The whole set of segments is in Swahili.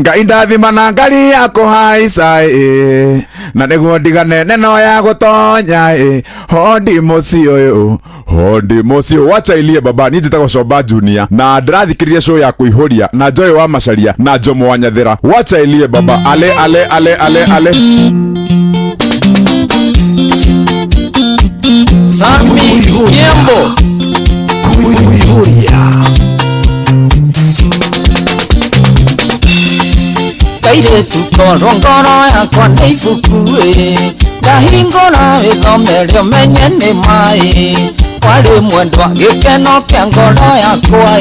Ngai ndathima ngari yako haica na niguo ndigane neno ya gutonya hondi mucio wacha ilie baba ni njitagwo Coba Junior na ndirathikiriria show ya kuihuria na Joy wa Macharia na Jomo wa Nyathira wacha ilie baba ale Sami Nyembo kuihuria kaire tukoro ngoro yakwa nĩ ibuku ndahingũra wĩthomerio menye nĩ maĩ warĩ mwendwa gĩkeno kĩa ngoro yakwa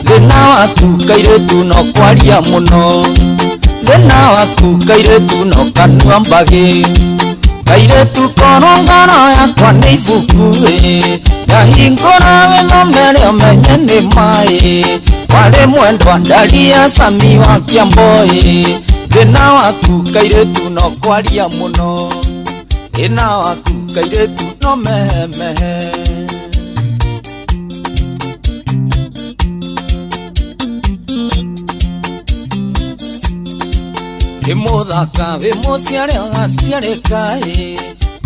thĩna waku kairĩtu no kwaria mũno thĩna waku kairĩtu no kanua mbagĩ kairĩtu koro ngoro yakwa nĩ ibuku ndahingũra wĩthomerio menye nĩ maĩ warĩ mwendwa ndaria Sami wa Kiambo thĩna waku kairĩtu no kwaria mũno thĩna waku kairĩtu no mehemehe mũthaka wĩ mũciare ũgaciarĩka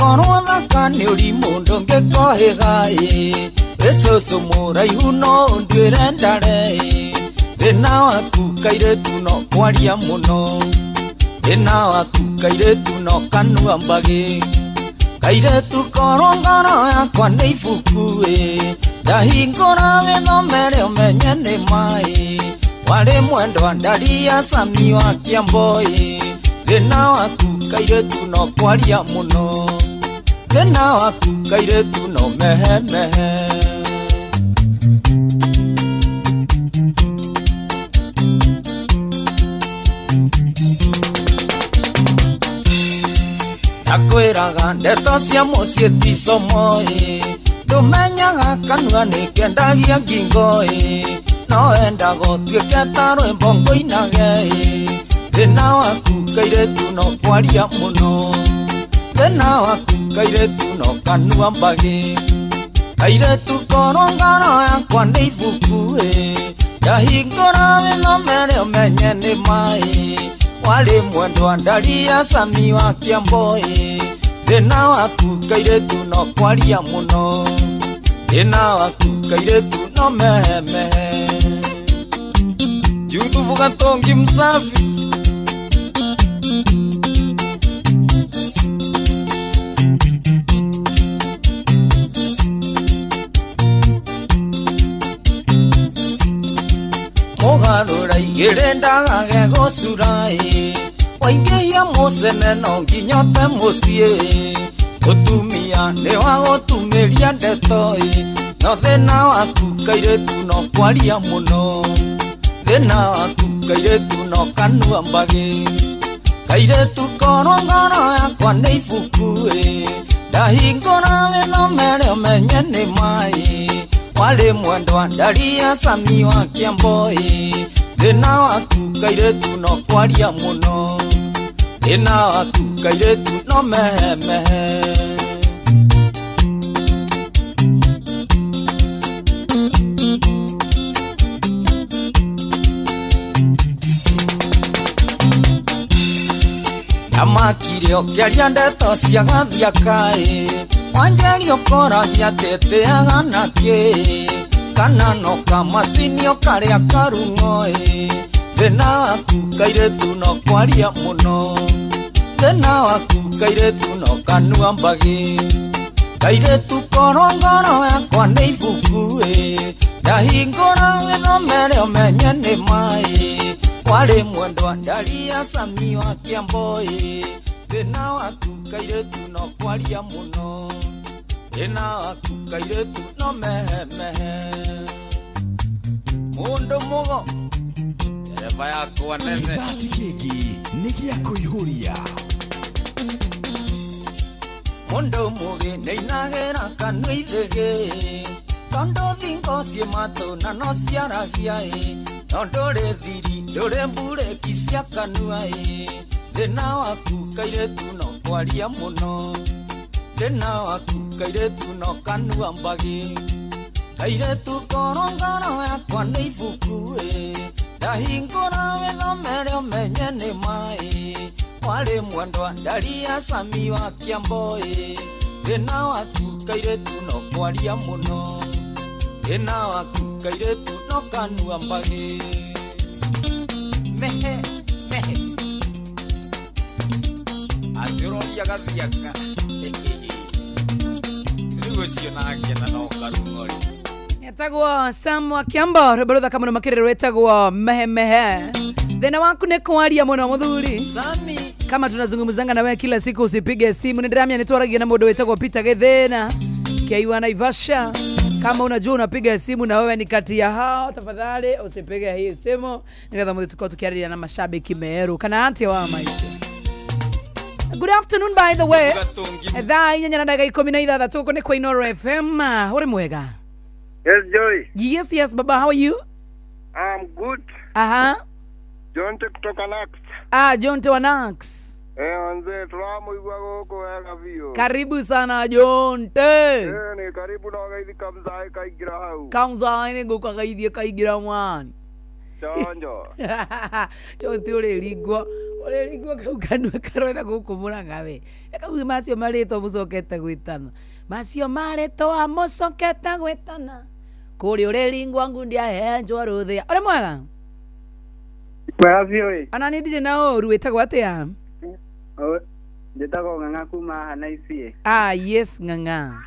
korwo thaka nĩ ũrimũ ndũngĩkohĩga wĩcũcũ mũraihu no ũnduĩre ndare thĩna waku kairĩtu no kwaria mũno thĩna waku kairĩtu no kanua mbagĩ kairĩtu korwo ngoro yakwa nĩ ibuku ndahingũra wĩthomerio menye nĩ maĩ warĩ mwendwa ndaria Sami wa Kiambo thĩna waku kairĩtu no kwaria mũno thĩna waku kairĩtu no mehemehe ndakwĩraga ndeto cia mũciĩ ti como ndũmenyaga kanua nĩ kendagia ngingo no endaga ũtuĩke ta rwĩmbo ngũinage thĩna waku kairĩtu no kwaria mũno thĩna waku kairĩtu no kanua mbagĩ kairĩtu korwo ngoro yakwa nĩ ibuku ndahingũra wĩthomerio menye nĩ maĩ warĩ mwendwa ndaria Sami wa Kiambo thĩna waku kairĩtu no kwaria mũno thĩna waku kairĩtu no mehemehe Yutubu Gatongi msafi mũgarũra igĩrĩ ndagage gũcura waingĩhia mũcene no nginya ũte mũciĩ mũtumia nĩ wa gũtumĩria ndeto no thĩna waku kairĩtu no kwaria mũno thĩna waku kairĩtu no kanua mbagĩ kairĩtu korwo ngoro yakwa nĩ ibuku ndahingũra wĩthomerio menye nĩ maĩ warĩ mwendwa ndaria Sami wa Kiambo thĩna waku kairĩtu no kwaria mũno thĩna waku kairĩtu no mehemehe amakirio kĩaria ndeto cia gathiaka wanjerio koragia tĩtĩaga nakĩ kana no kamacinio karĩa karung'o thĩna waku kairĩtu no kwaria mũno thĩna waku kairĩtu no kanua mbagĩ kairĩtu korwo ngoro yakwa nĩ ibuku ndahingũra wĩthomerio menye nĩ maĩ warĩ mwendwa ndaria Sami wa Kiambo thĩna waku kairĩtu no kwaria mũno thĩna waku kairĩtu no mehemehe mũndũ mũgo dereva yakwa nene gĩthati kĩngĩ nĩ gĩa kũihũria mũndũ mũgĩ nĩinagĩra kanua ithĩgĩ tondũ thingo ciĩ matũ na no ciaragia no ndũrĩ thiri ndũrĩ mburĩki cia kanua thĩna waku kairĩtu no kwaria mũno thĩna waku kairĩtu no kanua mbagĩ kairĩtu korwo ngoro yakwa nĩ ibuku ndahingũra wĩthomerio mwandwa ndaria Sami wa Kiamboe ena waku kairetu no kwaria muno ena waku kairetu no kanua mbagi mehe Adiroria gathiaka Nigocio na ngena no karungori Etagwo Sam wa Kiambo Reborotha kama no makirero etagwo mehe Thena waku ni kwaria muno muthuri Sami kama tunazungumzanga na wewe kila siku usipige simu ndiramia nitwaragia na mundu wetagwo Peter Gethena Keiwa Naivasha kama unajua unapiga simu na wewe ni kati ya hao tafadhali usipige hii simu nigatha mwe tukiaria na mashabiki Meru kana anti wa maiti. Good afternoon by the way. Thaa inya na dakika 16 tuko ni kwa Inoro FM. Uri mwega? Yes, Joy. Yes, baba. How are you? I'm good. Jonte kutoka Nax. Jonte wa Nax. Wanze, tulamu igwa goko wega vio. Karibu sana, Jonte. Ni karibu na wagaithi kamzai kaigira hau. Kamzai ni guka gaithi kaigira mwani. Chonjo. Jonte ule ligwa kaukanwa karwena gukumura ngawe. Eka macio mareto mucokete gwitana. Macio mareto amucokete gwitana. Kuri ule lingwa ngundia henjwa ruthia. Ore mwega? Mwega vio. Ana ndire na oru etagwo atia? Ndetagwo Ng'ang'a kuma Hanaisi. Yes Ng'ang'a.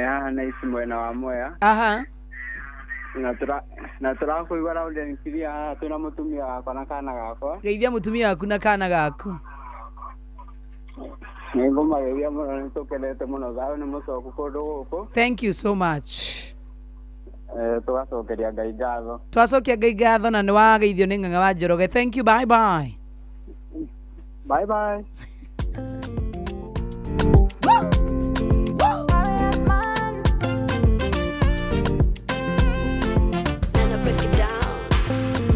Hanaisi mwena wa Mwea. Na turakuigwa raundi nkiria tuna mutumia wakwa na kana gakwa. Geithia mutumia waku na kana gaku. Ningũmageithia mũno nĩtũkenete mũno thayũ nĩ mũcoku kũndũ gũkũ. Thank you so much. Tũgacokeria Ngai ngatho. Twacokia Ngai ngatho na nĩ wageithio nĩ Ng'ang'a wa Njoroge. Thank you, bye bye. Bye bye.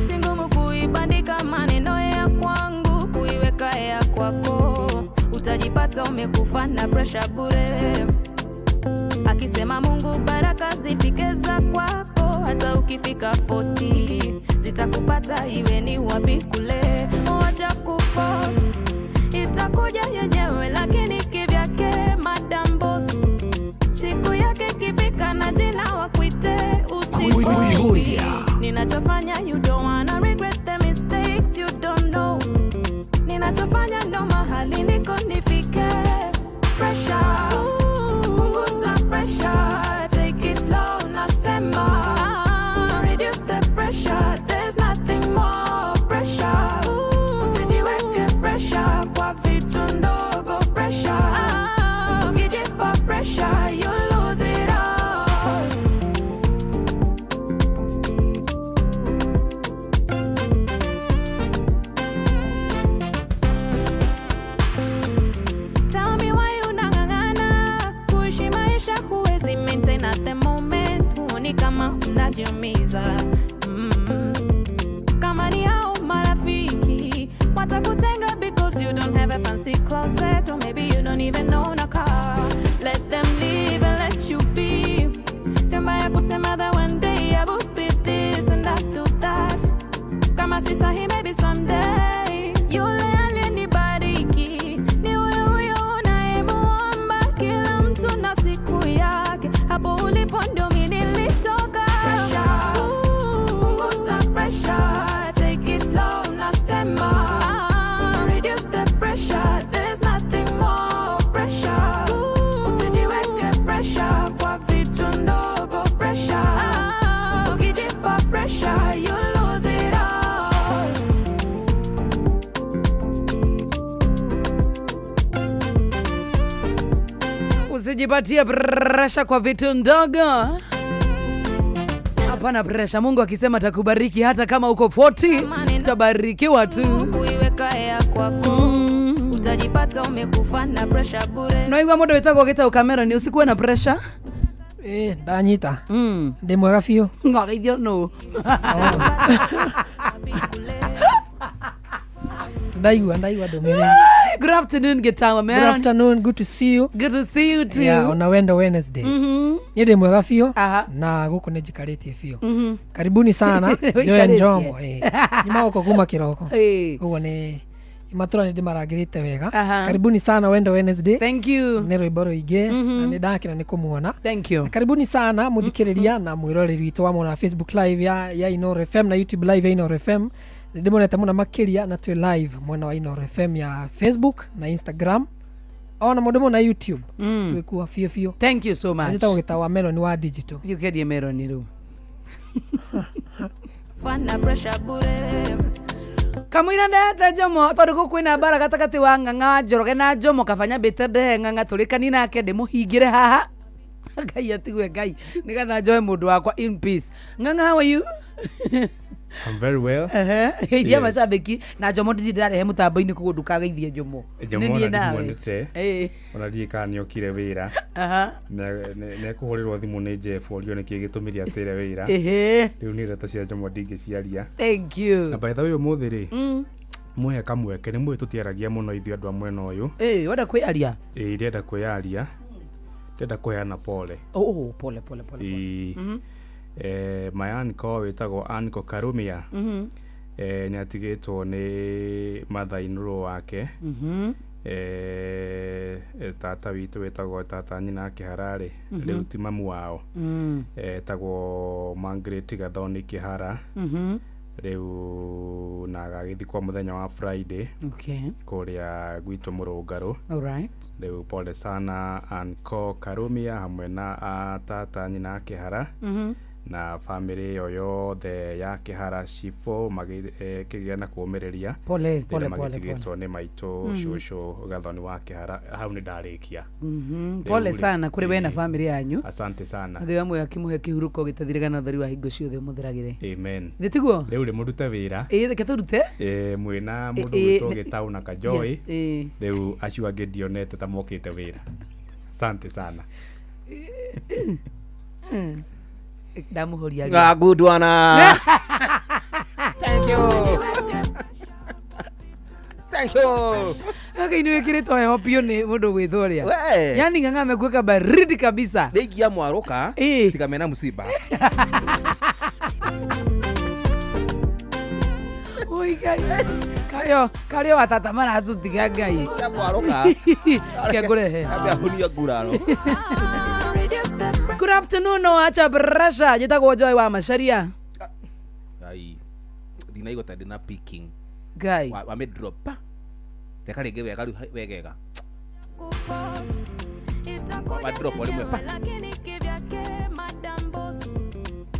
Singumu kuibandika maneno ya kwangu kuiweka ya kwako, utajipata umekufa na pressure bure. Akisema Mungu baraka zifike za kwako, hata ukifika 40 zitakupata iwe ni wapi kule. Wacha kuforce, itakuja yenyewe lakini kivyake madam boss. Siku yake kifika na jina wakuite usiku. Ninachofanya you don't wanna regret the mistakes you don't know. Ninachofanya ndo mahali niko nifike. Pressure, punguza pressure, take it slow nasema. Reduce the pressure, there's nothing more pressure. Usijiweke pressure kwa vitu ndogo pressure. Ukijipa pressure you lose it all. Tell me why unang'ang'ana kuishi maisha huwezi maintain at the moment. Huoni kama unajiumiza. Kama ni hao marafiki watakutenga because you don't have a fancy closet, or maybe you don't even own a car. Let them live and let you be. Sio mbaya kusema that one day I would be this and I do that. Kama si sahi maybe someday. Yule aliyenibariki ni huyo unayemuomba kila mtu na siku yake. Hapo ulipo ndio mimi nilitoka. Punguza pressure, take it slow nasema. Reduce the pressure, there's nothing more pressure. Usijiweke pressure kwa vitu ndogo pressure. Ukijipa pressure you lose it all. Usijipatie pressure kwa vitu ndogo. Hapana pressure. Mungu akisema atakubariki hata kama uko 40, utabarikiwa tu. Kuiweka ya kwako, utajipata umekufa na pressure bure. Noigwa mundu wetagwo Gitau kamera ni usikuwe na pressure. Ndanyita. Ndi mwega biũ. Ngageithio no. Ndaigua ndũmĩrĩri. Good afternoon Gitau man. Good afternoon, good to see you. Good to see you too. Yeah, on a Wednesday. Niĩ ndĩ mwega biũ na gũkũ nĩ njikarĩtie biũ. Karibuni sana. Joy and Jomo. Nyuma gũkũ kuma kĩroko. Ũguo nĩ imatura nĩ ndĩmarangĩrĩte wega. Karibuni sana wendo Wednesday. Thank you. Nĩ rwĩmbo rũingĩ na nĩ ndakena nĩ kũmuona. Thank you. Karibuni sana muthikĩrĩria na mwĩroreri witũ wa Mona Facebook live ya Inoro FM na YouTube live ya Inoro FM. Ndimonete muna makiria na tu live mwena wa Inoro FM ya Facebook na Instagram. Ona mundu na YouTube. Twikuwa fio. Thank you so much. Njita gitawa Melon wa digital. You get your Melon ru. Fana pressure bure. Kamwira ndete Jomo tondu gukwina bara gatakati wa Ng'ang'a Njoroge na Jomo kafanya betede Ng'ang'a turikani nake ndimuhingire haha. Ngai atigwe Ngai nigatha njoe mundu wakwa in peace. Ng'ang'a, how are you? I'm very well. Yes. Mashabiki na Jomo ndirarehe mutambo-ini kugundu kageithie Jomo. Jomo na ndimwendete. Ona ndika ni okire wira. Ne kuhurirwo thimu ni Jeff orio ni kigitumiri atire wira. Riu ni reta cia Jomo ndingiciaria. Thank you. Na by the way umuthiri. Muhe kamweke ni mwe tutiaragia muno ithu andu amwe no uyu. Wenda kwiaria? Ndenda kwiaria. Ndenda kuheana pole. Pole. My uncle wetagwo Uncle Karumia. Ni atigitwo ni mother-in-law wake. Tata witu wetagwo tata nyina Kiharari. Riu ti mamu wao. Etagwo Margaret Gathoni Kihara. Riu na agagithikwo muthenya wa Friday. Kuria gwitu Murungaru. Alright. Riu pole sana Uncle Karumia hamwe na tata nyina Kihara. Na family yothe ya Kihara Shifo magikigena kuumireria pole magitigitwo ni maitu shushu Gathoni wa Kihara hau ni ndarikia pole sana kuri we na family yanyu. Asante sana ngai amwe akimuhe kihuruko gitathirigana utheri wa hingo ciothe muthiragire. Amen. Nditiguo riu ri murute wira reke turute mwina mundu witwo Gitauna Kajoi riu acio angi ndionete ta mokite wira. Asante sana. Damuhoria good one. Thank you. Okay, niwe kirito he hopio ni mundu gwithoria. Yani Ng'ang'a amekuweka baridi kabisa. Ndegia mwaruka tikamena musiba. Oi Ngai. Kario watata mara thutiga Ngai. Ya mwaruka. Kiagurehe. Abia hunia guraro. Good afternoon, no acha brasha. Jitagwo Joy wa Macharia. Ai. Dina igota dina picking. Guy. Wa me drop. Teka rege wega wegega. Wa drop wale mwe pa.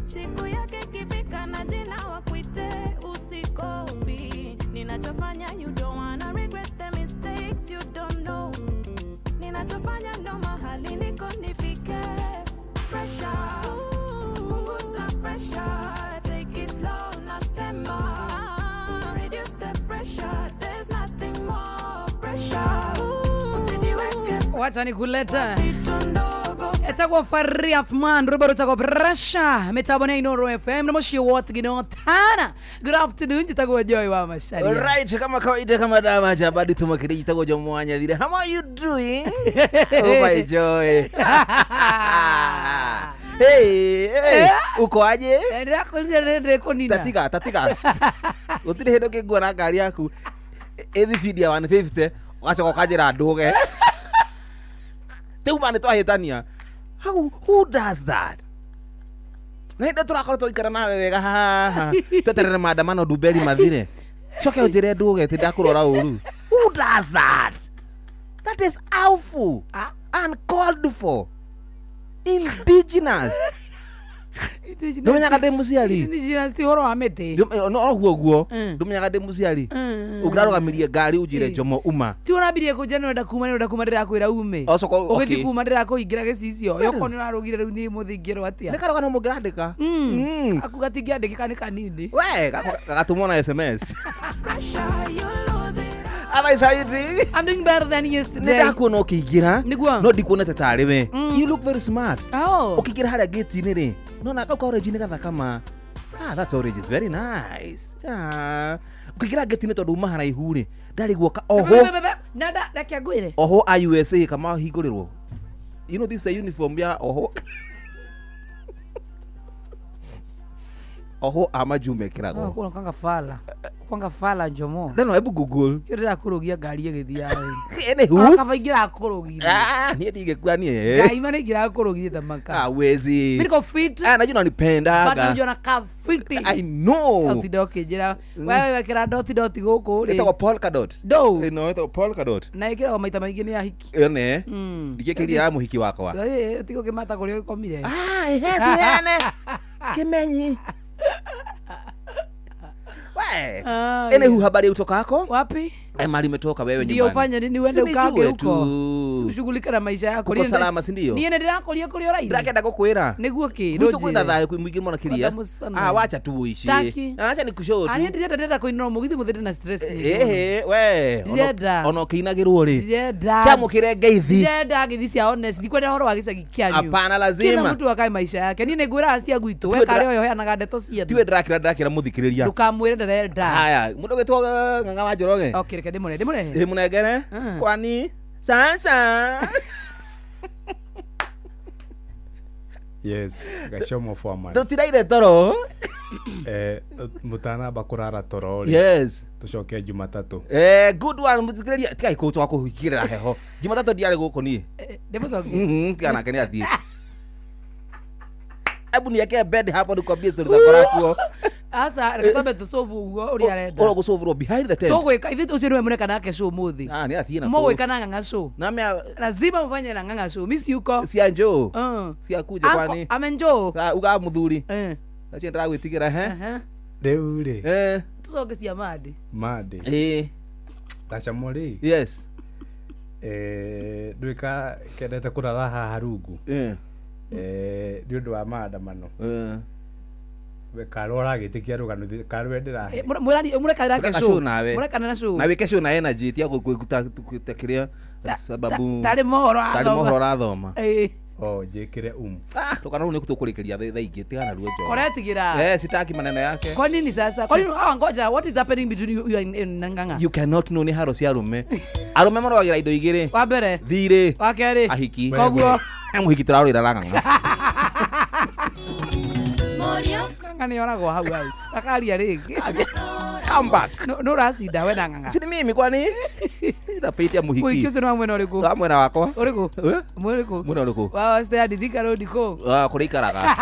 Siku yake kifika na jina wakuite usikopi. Ninachofanya you don't wanna regret the mistakes you don't know. Ninachofanya ndo mahali niko nifike. Pressure, punguza pressure, take it slow, nasema. Reduce the pressure, there's nothing more pressure. Usijiweke wacha nikuleta etagwo Fari Athman Robert tako pressure metabone Inoro FM na moshi wote ginotana. Good afternoon, jitagwo Joy wa Macharia. Alright, kama kawaida kama dama jabadi tumakiri jitagwo Jomo Wanya vile. How are you doing? Oh my Joy. Hey, uko aje? Ndako nina. Tatika. Utire hendo kigwa na gari yaku. Evi feed ya 150 ugacoka kajira nduge. Teuma nitwahitania. Who does that? Naenda turakora toikara nawe wega haha. Tweterere maandamano Dubeli mathire. Coke ujire nduge ti ndakurora uru. Who does that? That is awful. Uncalled for. Indigenous. Ndumenyaga ndi muciari. Indigenous ti horo wa miti. No guo. Ndumenyaga ndi muciari. Ukirarugamirie ngari ujire Jomo uma. Ti urambirie kuja nenda kuma ndira kwira ume. Ugithi kuma ndira kuingira gicicio. Yoko ni urarugire riu ni muthingiro atia. Nikaroga no mungirandika. Aku gatingiandika ni kanini. We gagatumwo na SMS. Otherwise, how you doing? I'm doing better than yesterday. Ndakuona ukiingira. No ndikuonete tari we. You look very smart. Ukiingira haria gate ni ri. No na kauka orange ni gathaka ma. That orange is very nice. Ukiingira gate ni tondu mahara ihuri. Ndari guoka oho. Nada ndakiangwire. Oho USA kama hingurirwo. You know this is a uniform ya oho. Oho amajume kirago. Kuna kanga fala. anakwanga fala Njomo. Ndio hebu Google. Kio ndirakurugia ngari igithia we. Ene hu. Akabaingira akurugia. Nie ndigekuwa nie. Ngai mana igira akurugia tamaka. Wezi. Mimi niko fit. Najua unanipenda. Bado unajua ka fit. I know. Utidoke jira. Wewe wekera doti guku ri. Ito polka dot. Do. No, ito polka dot. Na ikira maita maingi ni ahiki. Ene. Ndigekiria muhiki wakwa. Tigo kimata kurio ikomire. Hesi ene. Kimenyi. Ene hu habari utokako? Wapi? Mali umetoka wewe nyumbani. Ndio ufanye nini uende ukage huko? Ushughulika na maisha yako. Uko salama si ndio? Niende ndirakoria kurio raini. Ndakenda gukwira. Niguo ki? Ruto kwenda thayo kwimwigi mwana kiria. Wacha tu uishi. Acha nikushow tu. Ani ndenda kuinora mugithi muthiri na stress. We. Ono kinagirwo ri. Ndenda. Kya mukire ngeithi. Ndenda githi cia honest. Dikwenda horo wa gicagi kianyu. Hapana lazima. Kila mtu akae maisha yake. Ni ngwira acia gwitu. We kare oyo heanaga ndeto cia. Tiwe ndakira muthikiriria. Ndukamwire ndenda. Haya, mundu gitwo nganga wa njoroge. Okay, reke ndimure. Munegere. Kwani sasa. Yes, gashomo for man. Tutiraire toro. Mutana bakurara toro. Yes. Tucoke Jumatatu. Good one muthikiriria. Tikai ko twako hikirira heho. Jumatatu ndiare guko ni. Ndimocoki. Kana kene athie. Ebu nieke bed hapo nikwambie story za korakuo. Asa rekatobe tusovu ugo uri arenda. Oro gusovuro behind the tent. Togweka ithi ucio niwe mureka nake show muthi. Ni athie na. Mogweka na nganga show. Na me lazima mfanye na nganga show. Misi yuko. Si anjo. Si akuja kwani. Amenjo. Uga muthuri. Acha ndagwitigira he. Deure. Tusoge cia madi. Madi. Tachamori. Yes. Ndwika kendete kurara haha rungu. Nĩ ũndũ wa maandamano karora gĩtĩkia rũgano karwendera mũrekana na show na wĩke show na energy tia gũkuĩkuta kĩrĩa sababu tarĩ mohoro arathoma njĩkĩre tũkana rũu nĩ tũkũrĩkĩria thaa ingĩ tigana ruo njogo koretigĩra sitaki maneno yake kwa nini sasa kwa nini ngoja what is happening between you and Nganga you cannot know nĩ haro cia arũme marũagĩra indo igĩrĩ wa mbere thirĩ wa kerĩ ahiki koguo mũhiki tũrarũĩra na Nganga Nganga nĩ oragwo hau akaria rĩngĩ come back no racinda we na Nganga si ni mimi kwani na faith ya muhiki muhiki ucio nĩ wa mwena ũrĩkũ wa mwena wakwa ũrĩkũ mwena ũrĩkũ wa stand thika road ko kũrĩa ikaraga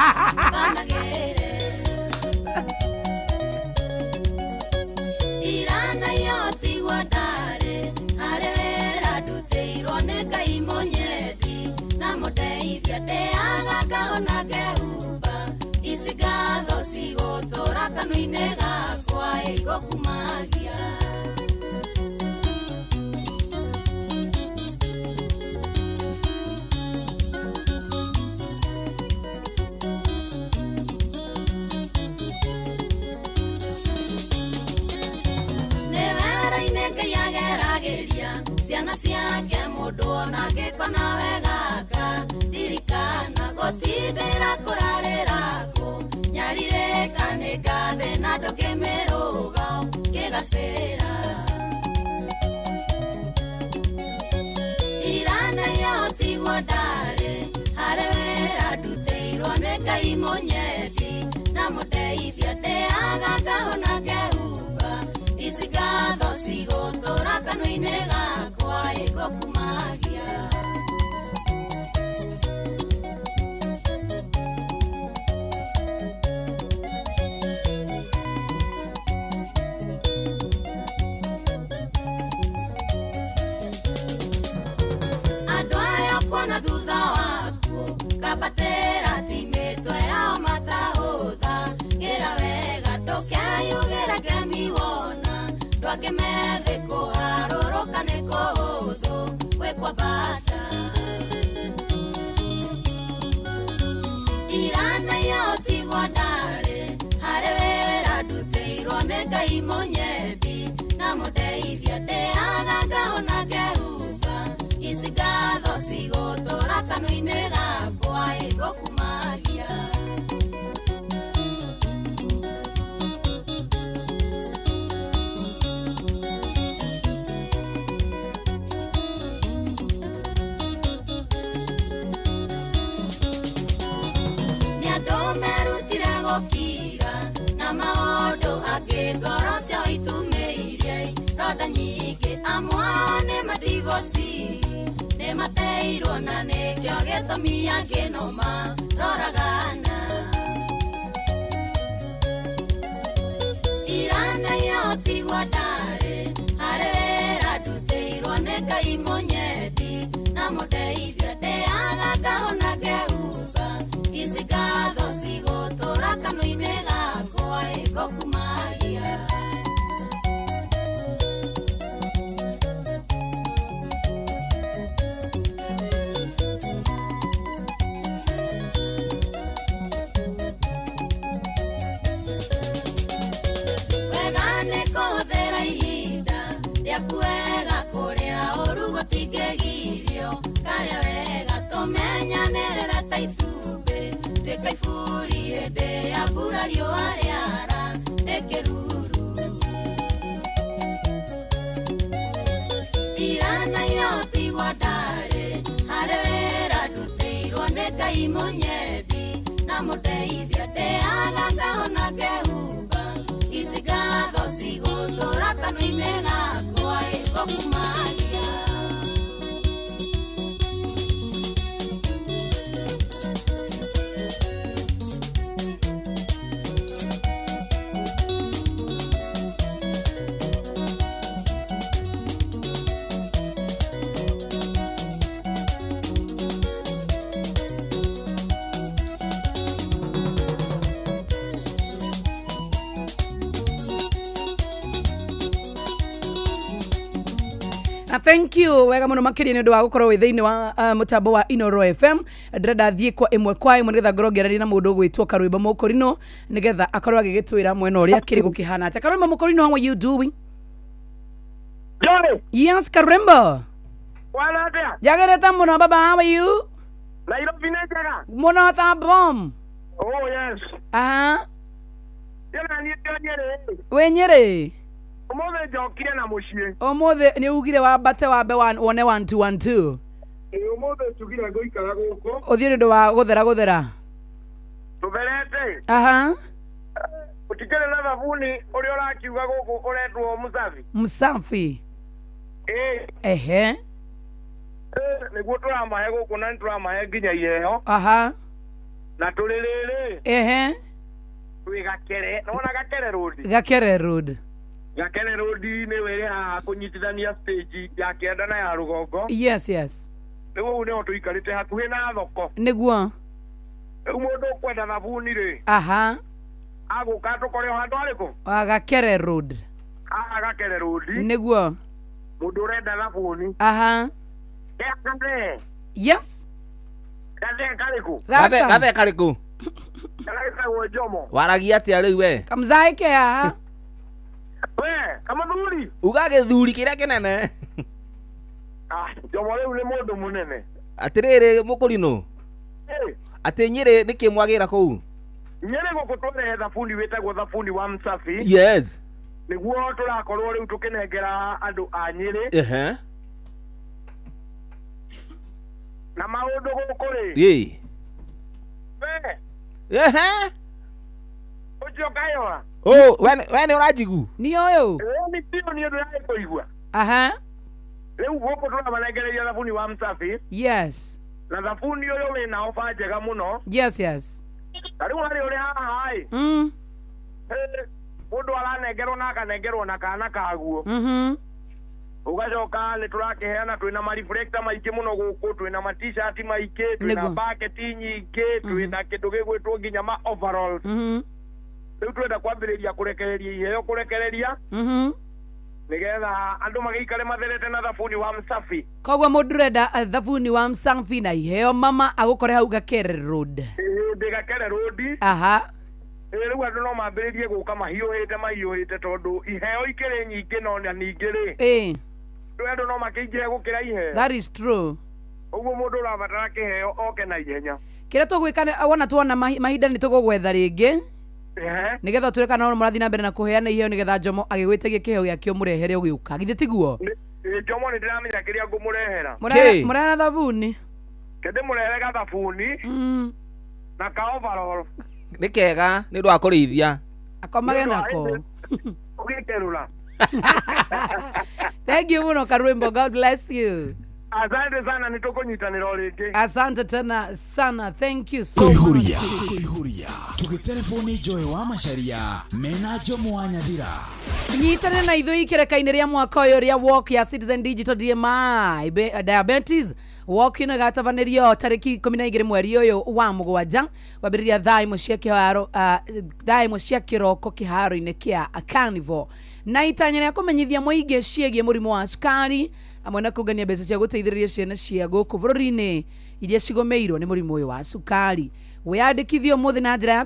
irana yoti guandare arera duteirwo nĩ Ngai Mũnyedi na mũteithia ndeaga kahona keumba ici ngatho cigũtũra kanua-inĩ gakwa ĩgũkumagia ciana ciake mũndũ ona ngĩkona wegaka ndirikana gũtindĩra kũrarĩra kũ nyarirĩka nĩ ngathĩ na ndũkĩmĩrũga kĩgacĩra irana yotigwo ndarĩ harĩ wĩra ndutĩirwo nĩ Ngai Mũnyedi na mũndeithia ndĩaga ngahona ngehumba ici ngatho cigũtũra kanua-inĩ gakwa ĩgũkumagia andũ aya kuona thutha waku kambatĩra timĩtwe yao matahũtha gĩra wega ndũkeyugĩre kemiwona ndwakĩmethe kũharũrũka nĩ kũhũthũ gwĩkwambata irana yotigwo ndarĩ harĩ wĩra ndutĩirwo nĩ Ngai Mũnyedi na mũndeithia ndĩaga ngahona ngehumba ici ngatho cigũtũra kanua-inĩ gakwa ĩgũkumagia merutire gũkira na maũndũ angĩ ngoro cio itu ndũteirwo na nĩkĩo gĩtũmi angĩnũma roragana irana yotigwo ndarĩ harĩ wĩra ndũteirwo nĩ Ngai mũnyendi na mũndeithia ndĩaga ngahona ngehumba ici ngatho cigũtũra kanua-inĩ gakwa ĩgokumagia kuega kuria orugo tingĩgirio karĩa wega tũmenyanĩrĩra ta itumbĩ twĩkaiburi hĩndĩ ya mbura riũa rĩara rĩkĩruru irana yotigwo ndarĩ harĩ wĩra ndũteirwo nĩ Ngai mũnyendi na mũndeithia ndĩaga ngahona ngehumba ici ngatho cigũtũra kanua-inĩ gakwa ĩgokumagia Thank you wega muno makiri nĩ ũndũ wa gũkorwo wĩ thĩinĩ wa mũtambo wa Inoro FM ndĩrenda thiĩ kwa ĩmwe kwa ĩmwe nĩgetha ngorongeraria na mũndũ gwĩtwo Karwĩmba Mũkũrinũ nĩgetha akorwo agĩgĩtwĩra mwena ũrĩa kĩrĩ gũkĩhana atĩa. Karwĩmba Mũkũrinũ, how are you doing? Johnny. Yes, Karwĩmba. Wala atia. Jagereta muno baba, how are you? Nairobi nĩ njega. Muno ta bom. Oh yes. Aha. Yana niĩ Nyeri. We Nyeri. Ũmũthĩ njokire na mũciĩ. Ũmũthĩ nĩ ugire wambate wambe wone 1 2 1 2. Ũmũthĩ tugire ngũikara gũkũ. Ũthiĩ nĩ ũndũ wa gũthera. Tũtherete. Aha. Ũtikĩrĩ na thabuni ũrĩa ũrakiuga gũkũ ũretwo Mũsafi. Mũsafi. Ehe. Nĩguo tũramahe gũkũ na nĩtũramahe nginya iheo. Aha. Na tũrĩ rĩrĩ. Ehe. Twĩ Gakere. Nĩwona Gakere Road. Gakere Road. Gakere Road nĩ wĩrĩ haha kũnyitithania stage ya kĩanda na ya rũgongo. Yes, yes. Nĩguo nĩho tũikarĩte hakuhĩ na thoko. Nĩguo. Rĩu mũndũ ũkwenda thabuni rĩ. Aha. Agũka tũkore handũ harĩkũ? Gakere Road. Gakere Road. Nĩguo. Mũndũ ũrenda thabuni. Aha. Gathe. Yes. Gathe karĩkũ? Gathe karĩkũ? Karĩkũ Jomo. Waragia atĩa rĩu we? Kamzaike haha. We, kamathuri. Uga gĩthuri kĩrĩa kĩnene. Jomo rĩu nĩ mũndũ mũnene. Atĩrĩrĩ Mũkũrinũ. Atĩ Nyeri nĩ kĩmwagĩra kũu? Nyeri gũkũ tũrehe thabuni wĩtagwo thabuni wa Mũsafi. Yes. Nĩguo tũrakorwo rĩu tũkĩnengera andũ a Nyeri. Ehe. Na maũndũ gũkũ rĩ. Ĩ. We. Ehe. Ũcio kayora. Oh, we nĩ ũranjigu? Nĩ ũyũ. Nĩ tio nĩ ũndũ ya kũigua. Aha. Rĩu gũkũ tũramanengereria thabuni wa Mũsafi. Yes. Na thabuni ũyũ wĩna ofa njega mũno. Yes, yes. Na rĩu harĩ ũrĩ haha ĩ. Mũndũ aranengerwo na akanengerwo na kana kaguo. Ugacoka nĩ tũrakĩheana twĩna mareflector maingĩ mũno gũkũ, twĩna ma t-shirt maingĩ, twĩna bucket nyingĩ, twĩna kĩndũ gĩgwĩtwo nginya ma overalls. Rĩu twenda kwambĩrĩria kũrekereria iheo kũrekereria. Nĩgetha andũ magĩikare matherete na thabuni wa Mũsafi. Koguo mũndũ ũrenda thabuni wa Mũsafi na iheo mama agũkore hau Gakere Road. Ndĩ Gakere Road. Aha. Rĩu andũ no mambĩrĩrie gũka mahiũhĩte tondũ iheo ikĩrĩ nyingĩ no na ningĩ rĩ. Andũ no makĩingĩre gũkĩra iheo. That is true. Ũguo mũndũ ũrabatara kĩheo oke na ihenya. Kĩrĩa tũgwĩka wona tuona mahinda nĩ tũgũgwetha rĩngĩ. Nĩgetha tũreka no mũrathi na mbere na kũheana iheo nĩgetha Jomo agĩgwĩtagie kĩheo gĩakĩo mũrehere ũgĩũka. Githĩ tiguo? Jomo nĩ ndĩramenya kĩrĩa ngũmũrehera. Mũrehera thabuni. Kĩndĩ mũrehere gathabuni. Na ka overall. Nĩ kega nĩ ũndũ wa kũrĩithia. Akomage nako. Ũgĩkerũra. Thank you muno Karwĩmba, God bless you. Asante sana nitukunyitanira rĩngĩ. Asante tena sana. Thank you so much. Kuihuria tugitelefoni Joy wa Macharia mena Jomo wa Nyathira. Nyitane na ithui kireka-inĩ rĩa mwaka ũyũ rĩa walk ya Citizen Digital DMI Diabetes walk ĩno gatabanĩrio tarĩki 12 mweri ũyũ wa mũgwanja kwambĩrĩria thaa imwe cia kĩroko kĩharo-inĩ kĩa Carnival, na itanya rĩa kũmenyithia mũingĩ ciĩgiĩ mũrimũ wa cukari amwe na kũngania mbeca cia gũteithĩrĩria ciana cia gũkũ bũrũri-inĩ iria cigomeirwo nĩ mũrimũ ũyũ wa cukari. Wĩyandĩkithie mũthĩ na njĩra ya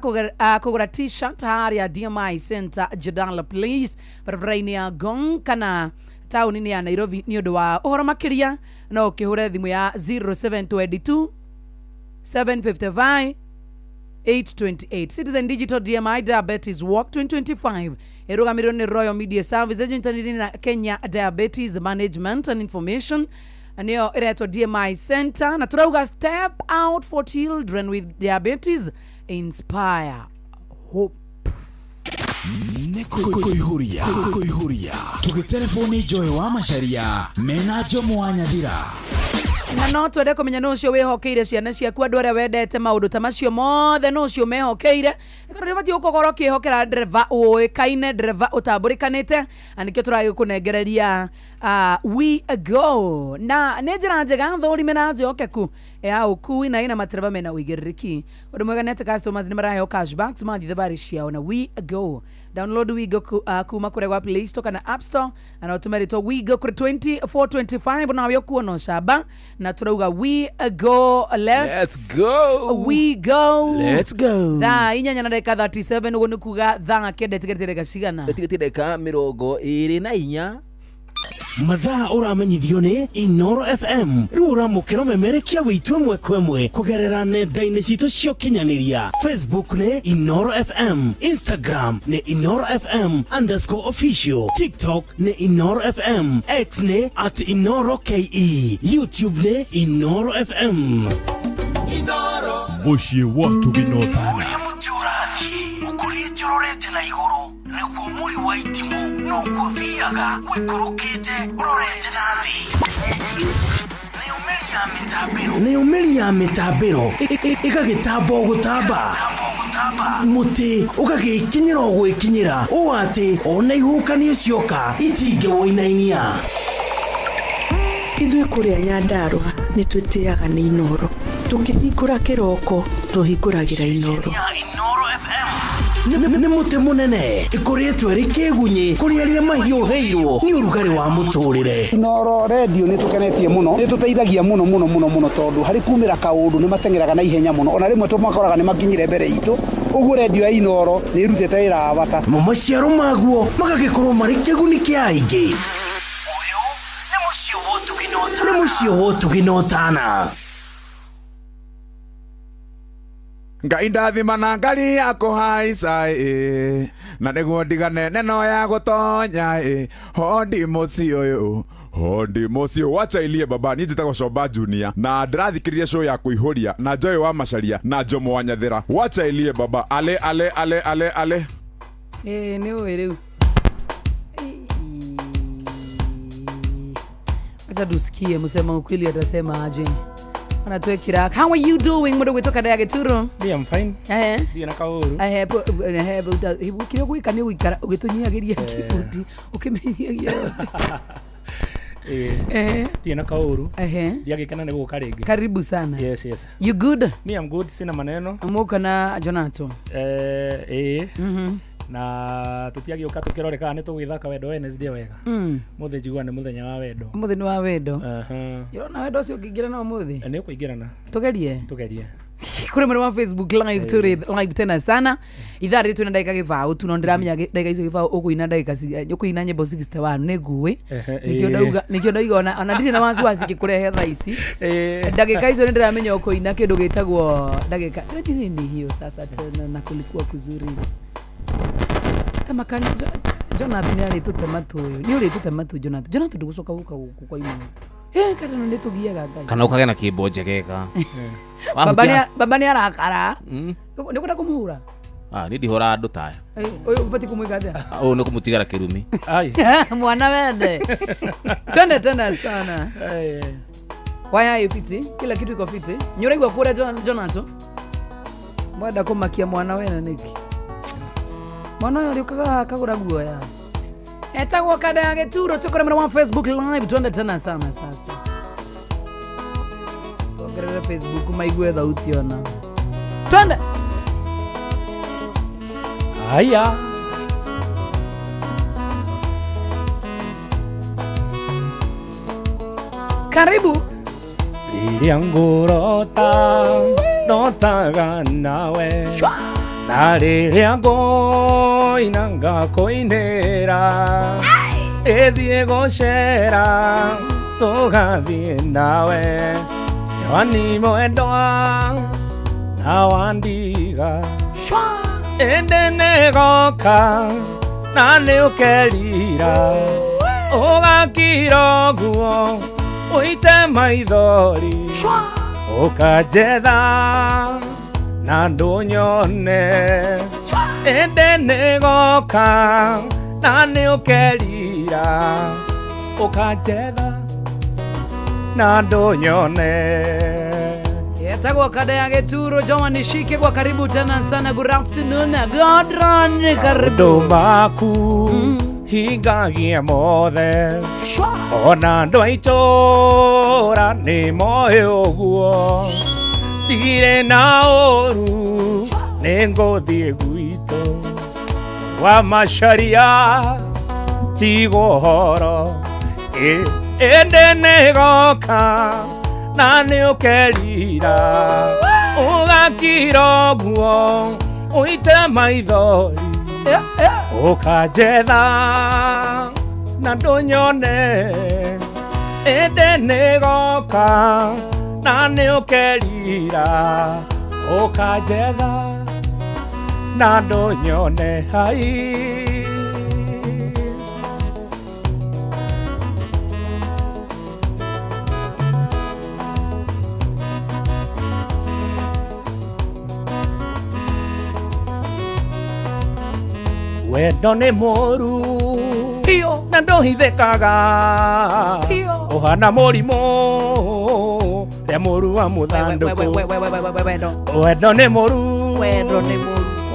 kũgũra t-shirt harĩa DMI Center Jadala Place barabara-inĩ ya Ngong kana taũni-inĩ ya Nairobi. Nĩ ũndũ wa ũhoro makĩria no ũkĩhũre thimũ ya 0722 755 828. Citizen Digital DMI Diabetes Walk 2025 ĩrũgamĩrĩirwo nĩ Royal Media Services ĩnyitanĩire na Kenya Diabetes Management and Information, niyo ĩretwo DMI Center, na turauga step out for children with diabetes, inspire hope. Kuihuria tugitelefoni Joy wa Macharia mena Jomo wa Nyathira. Na no twende kũmenya no ũcio wĩhokeire ciana ciaku, andũ arĩa wendete maũndũ ta macio mothe no ũcio mehokeire. Tondũ nĩbatiĩ gũkorwo ũkĩhokera ndereba ũĩkaine, ndereba ũtambũrĩkanĩte, na nĩkĩo tũragĩkũnengereria We Go. Na nĩ njĩra njega thũrime na njokeku ya ũkui na ina matereba mena ũigĩrĩrĩki. Ũndũ mwega nĩ atĩ customers nĩ maraheo cashbacks mathi thabarĩ ciao na We Go. Download We Go kuma kũrĩa gwa Play Store kana App Store, na ũtũme rĩtwa We Go kũrĩ 2425 nawe ũkuona camba na turauga We Go. Let's go. We Go. Let's go. Thaa 4:37 ũguo nĩ kuga thaa kenda tigĩrĩga cigana. Tigĩrĩga 24 mathaa ũramenyithio nĩ Inoro FM. Rĩu ũramũkĩra memerekia wĩtwe mwe kwemwe kũgerera nenda-inĩ citũ cia ũkinyanĩria. Facebook nĩ Inoro FM, Instagram nĩ Inoro FM_official, TikTok nĩ Inoro FM, X nĩ @InoroKE, YouTube nĩ Inoro FM. Inoro Muciĩ watu binota. Ũrĩa mũtĩ ũrathiĩ ũkũrĩte ũrorete na igũrũ nĩguo mũri wa itimũ no gũthiaga wĩkũrũkĩte ũrorete na thĩ. Nĩ ũmeri ya mĩtambĩro ĩgagĩtamba gũtamba, mũtĩ ũgagĩkinyĩra gwĩkinyĩra ũũ atĩ ona ihukanio cioka itingĩwoinainia. Ithuĩ kũrĩa Nyandarua nĩ twĩtĩaga nĩ Inoro. Tũkĩhingũra kĩroko tũhingũragĩra Inoro. Nĩ mũtĩ mũnene ĩkoretwo ĩrĩ kĩgunyi kũrĩ arĩa mahiũhĩirwo nĩ ũrugarĩ wa mũtũrĩre. Inoro radio nĩ tũkenetie mũno, nĩ tũteithagia mũno tondũ harĩ kumĩra kaũndũ nĩ matengeraga na ihenya mũno, ona rĩmwe tũmakoraga nĩ makinyire mbere itũ. Ũguo radio ya Inoro nĩ ĩrutĩte wĩra wa bata. Maciaro maguo magagĩkorwo marĩ kĩguni kĩa aingĩ. Ũyũ nĩ mũciĩ wotũginotana. Nĩ mũciĩ wotũginotana. Ngai ndathima na ngari yako haica na nĩguo ndigane neno ya gũtonya hondi mũciĩ ũyũ hondi mũciĩ. Wacha ilie baba, niĩ njĩtagwo Coba Junior na ndĩrathikĩrĩria show ya Kuihuria na Joy wa Macharia na Jomo wa Nyathira. Wacha ilie baba, ale. Nĩ ũĩ rĩu. Acha tusikie msema ukweli atasema aje. Anatuekira. How are you doing? Mudo gwitoka ndage turo. I'm fine. Ndiye na kauru. Kile gwikane gwikara ugitunyiagiria kibudi ukimenyagia. Ndiye na kauru. Ndiagikana nĩ gũka rĩngĩ. Karibu sana. Yes. You good? Me I'm good, sina maneno. Muko na Jonato. Na tutiagĩũka tũkĩroreka nĩ tũgĩthaka wendo Wednesday wega. Mũthĩ njiguaga nĩ mũthenya wa wendo. Mũthĩ nĩ wa wendo. Yona wendo ũcio ũkĩingĩra na mũthĩ. Nĩ ũkũingĩrana. Tugerie. Kũrĩ mwena wa Facebook live turi live tena sana. Ithaa rĩtu na ndagĩka gĩbaũ tu no ndĩramenya ndagĩka icio gĩbaũ ũkũina ndagĩka ũkũina nyĩmbo 61 nĩ nguĩ. Nikĩo ndauga ona ndirĩ na wasiwasi kĩkũrehe thaa ici. Ndagĩka icio nĩ ndĩramenya ũkũina kĩndũ gĩtagwo ndagĩka. Nini hiyo sasa tena na kulikuwa kuzuri. Tamakani Jonathan ni alituta matu uyu. Ni ulituta matu Jonathan. Jonathan ndugucoka guka guku kwa imo. Kana no nitugiaga ngai. Kana ukage na kimbo njegeka. Baba ni arakara. Ni kwenda kumuhura. Ni ndihora andu taya. Uyu ubati kumwika atia. Ni kumutigara kirumi. Mwana wende. Twende tena sana. Waya ifiti, kila kitu iko fiti. Nyuregwa kura Jonato. Mwada kumakia mwana we na niki. Mwana yo alikuwa kagura guoya. Etagwo kada ya Geturo tukore mwana wa Facebook live tuende tena sana sasa. Tuongerere Facebook maigwe thauti ona. Twende. Haya. Karibu. Lilia ngurota notaga nawe na lilia inanga koinera ethie gocera tugathie nawe Yohani mwendwa na wandiga ende negoka na niukerira ugakira guo uite maithori ukajetha na ndunyone ende negoka na niukerira ukajetha na ndunyone. Yetagwo kada ya Geturo joma nishike kwa karibu tena sana. Good afternoon Godron karibu baku hingagia mothe ona andu aitora ni moe uguo ndire na oru ni nguthie gwito wa macharia tigo horo ende negoka na ni ukerira ugakira guo uite maithori ukajetha na ndunyone ende negoka na ni ukerira ukajetha na ndunyone hai wendo ni moru pio na ndohithekaga pio uhana murimu ya moru wa muthanduku wendo ni moru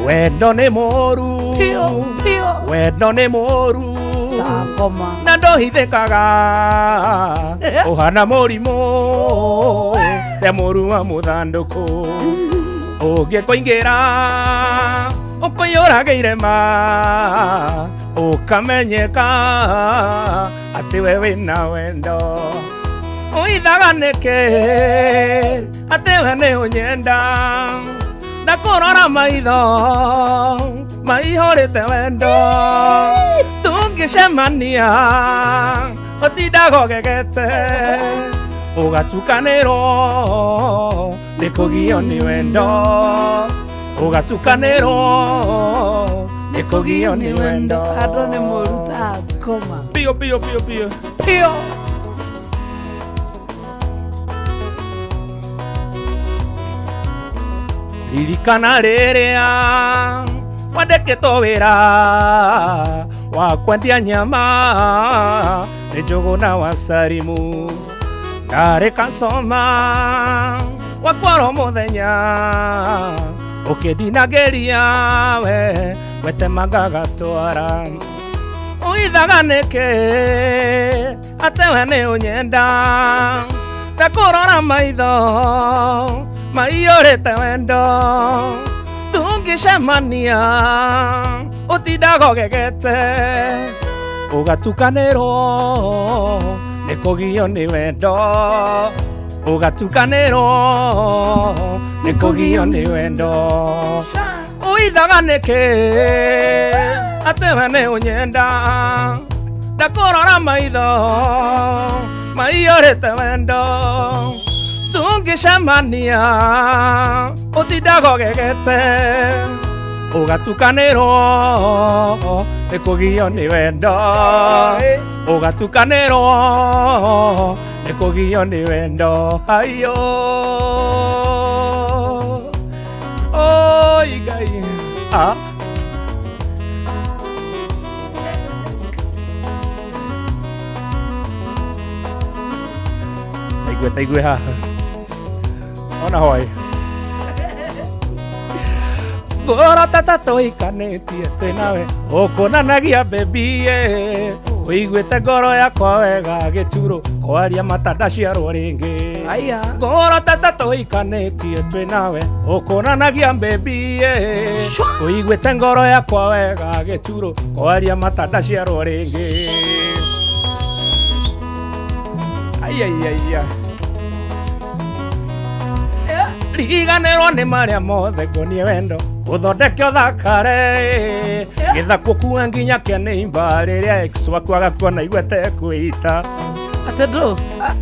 wendo ni moru pio wendo ni moru takoma na ndohithekaga uhana murimu ya moru wa muthanduku ungikoingira ukoyorageire ma ukamenyeka ati we wina wendo uithaganike ati we ni unyenda na kurora maitho maihorite wendo tungicemania utindagogegete ugatukanirwo ni kugio ni wendo ugatukanirwo ni kugio ni wendo ando ni moruta koma pio pio pio pio pio ririkana riria wandeketwo wira wa kwendia nyama ni Njuguna wa Salimu ndari kasoma wakwaro muthenya ukindinageria we wetemaga gatwara uithaganike ate we ni unyenda takurora maitho maiyurite wendo tungicemania utindagogegete ugatukanirwo ni kugio ni wendo ugatukanirwo ni kugio ni wendo uithaganike ate we ni unyenda ndakurora maitho maiyurite wendo tungicemania utindagogegete ugatukanirwo ni kugio ni wendo ugatukanirwo ni kugio ni wendo ayo oi gai igweta igwe haha ona hoi ngoro tata toikanĩtie twĩ nawe ũkũnanagia baby ũiguĩte ngoro yakwa wega gĩturo kwaria mata ndaciarwo rĩngĩ ngoro tata toikanĩtie twĩ nawe ũkũnanagia baby ũiguĩte ngoro yakwa wega gĩturo kwaria mata ndaciarwo rĩngĩ aiaiaia riganĩrwo nĩ marĩa mothe ngonie wendo uthondeke uthakare githako kuwa nginya kĩnĩimba rĩrĩa ex waku agakuona igwete kwĩita atendro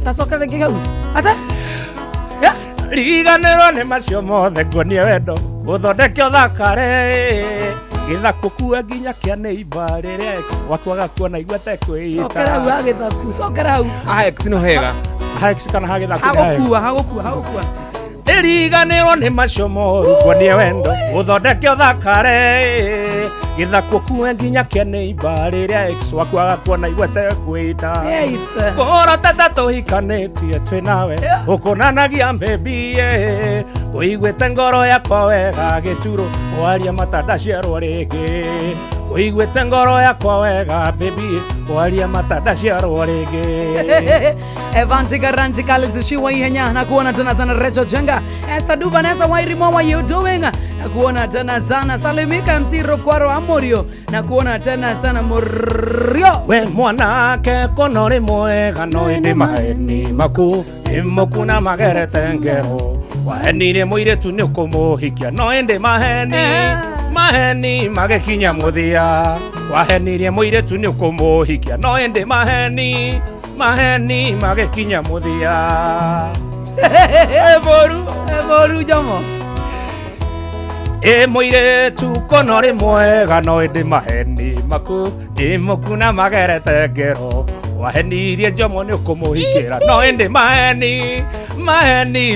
tacoka rĩngĩ hau ate riganĩrwo nĩ macio mothe ngonie wendo uthondeke uthakare githako kuwa nginya kĩnĩimba rĩrĩa ex waku agakuona igwete kwĩita cokera hau agĩthaku cokera hau ex no hega ex kana hagĩthaku hagũkua iriganĩrwo nĩ macio moru ngonie wendo uthondeke uthakare githako kuwe nginya kĩnĩimba rĩrĩa ex waku agakuona igwete kwĩita ngoro tata tũhikanĩtie twĩ nawe ũkũnanagia baby ũiguĩte ngoro yakwa wega gĩturo kwaria mata ndaciarwo rĩngĩ ũiguĩte ngoro yakwa wega baby kwaria mata ndaciarwo rĩngĩ Evantika Rantikali zishiwa ihenya na kuona tena sana Recho Jenga Esther Duvanessa Wairimo, what you doing na kuona tena sana Salimika MC Rokwaro Amorio na kuona tena sana Morio we mwanake konore mwega no ende maheni maku imokuna magerete ngero wahenire mũirĩtu nĩ kũmũhikia no ende maheni magekinya mũthia wahenirie mũirĩtu nĩ kũmũhikia no ende maheni magekinya mũthia evoru jomo mũirĩtu konore mwega no ende maheni maku imokuna magerete ngero wahenirie njomo nĩ kũmũhikĩra no ende maheni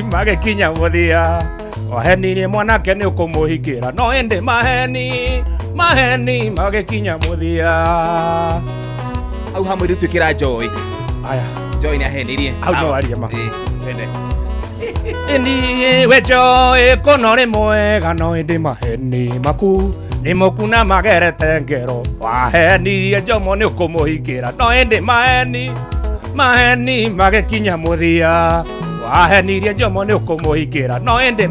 magekinya mũthia wahenirie mwanake nĩ kũmũhikĩra no ende maheni magekinya mũthia au ha mũirĩtu ĩkĩra Joy aya Joy nĩ ahenirie au no aria ma Ni we Joy konore mwega no ende maheni maku nimokuna magerete ngero wahenirie njomo nĩ kũmũhikĩra no ende maheni magekinya mũthia wahenirie njomo nĩ kũmũhikĩra no ende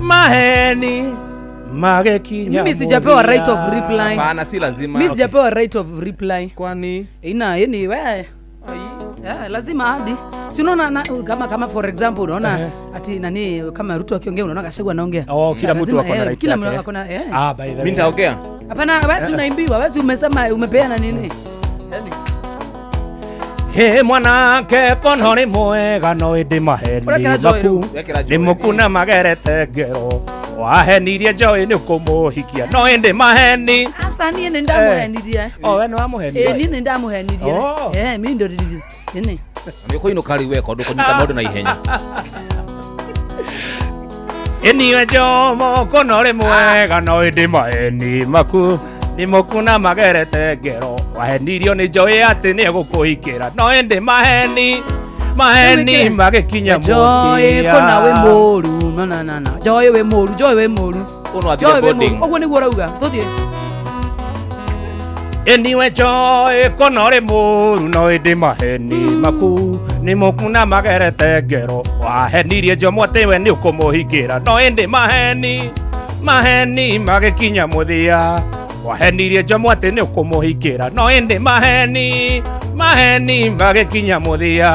maheni magekinya mimi sijapewa right of reply bana si lazima mimi sijapewa right of reply kwani yani we lazima hadi si unaona kama for example unaona ati nani kama Ruto akiongea unaona Gachagua anaongea kila mtu ako na right kila mtu ako na by the way mimi nitaongea hapana wewe unaimbiwa wewe umesema umepeana nini yani mwanake konore mwega no ende maheni maku nimokuna magerete ngero wahenirie Joy nĩ kũmũhikia no ende maheni asa niĩ nĩ ndamuhenirie we nĩ wamuhenirie niĩ nĩ ndamuhenirie mimi ndo yani nĩũkũinũka rĩu weka ũndũ kũnyita maũndũ na ihenya niwe Jomo konore mwega no ende maheni maku nimokuna magerete ngero wahenirio nĩ Joy atĩ nĩ egũkũhikĩra no ende maheni magekinya mũthia Joy kona we mũru na Joy we mũru ũguo nĩguo ũrauga tũthiĩ niwe Joy konore mũru no ende maheni maku nimokuna magerete ngero wahenirie Jomo atĩ we nĩ ũkũmũhikĩra no ende maheni magekinya mũthia wahenirie Jomo atĩ nĩ ũkũmũhikĩra no ende maheni magekinya mũthia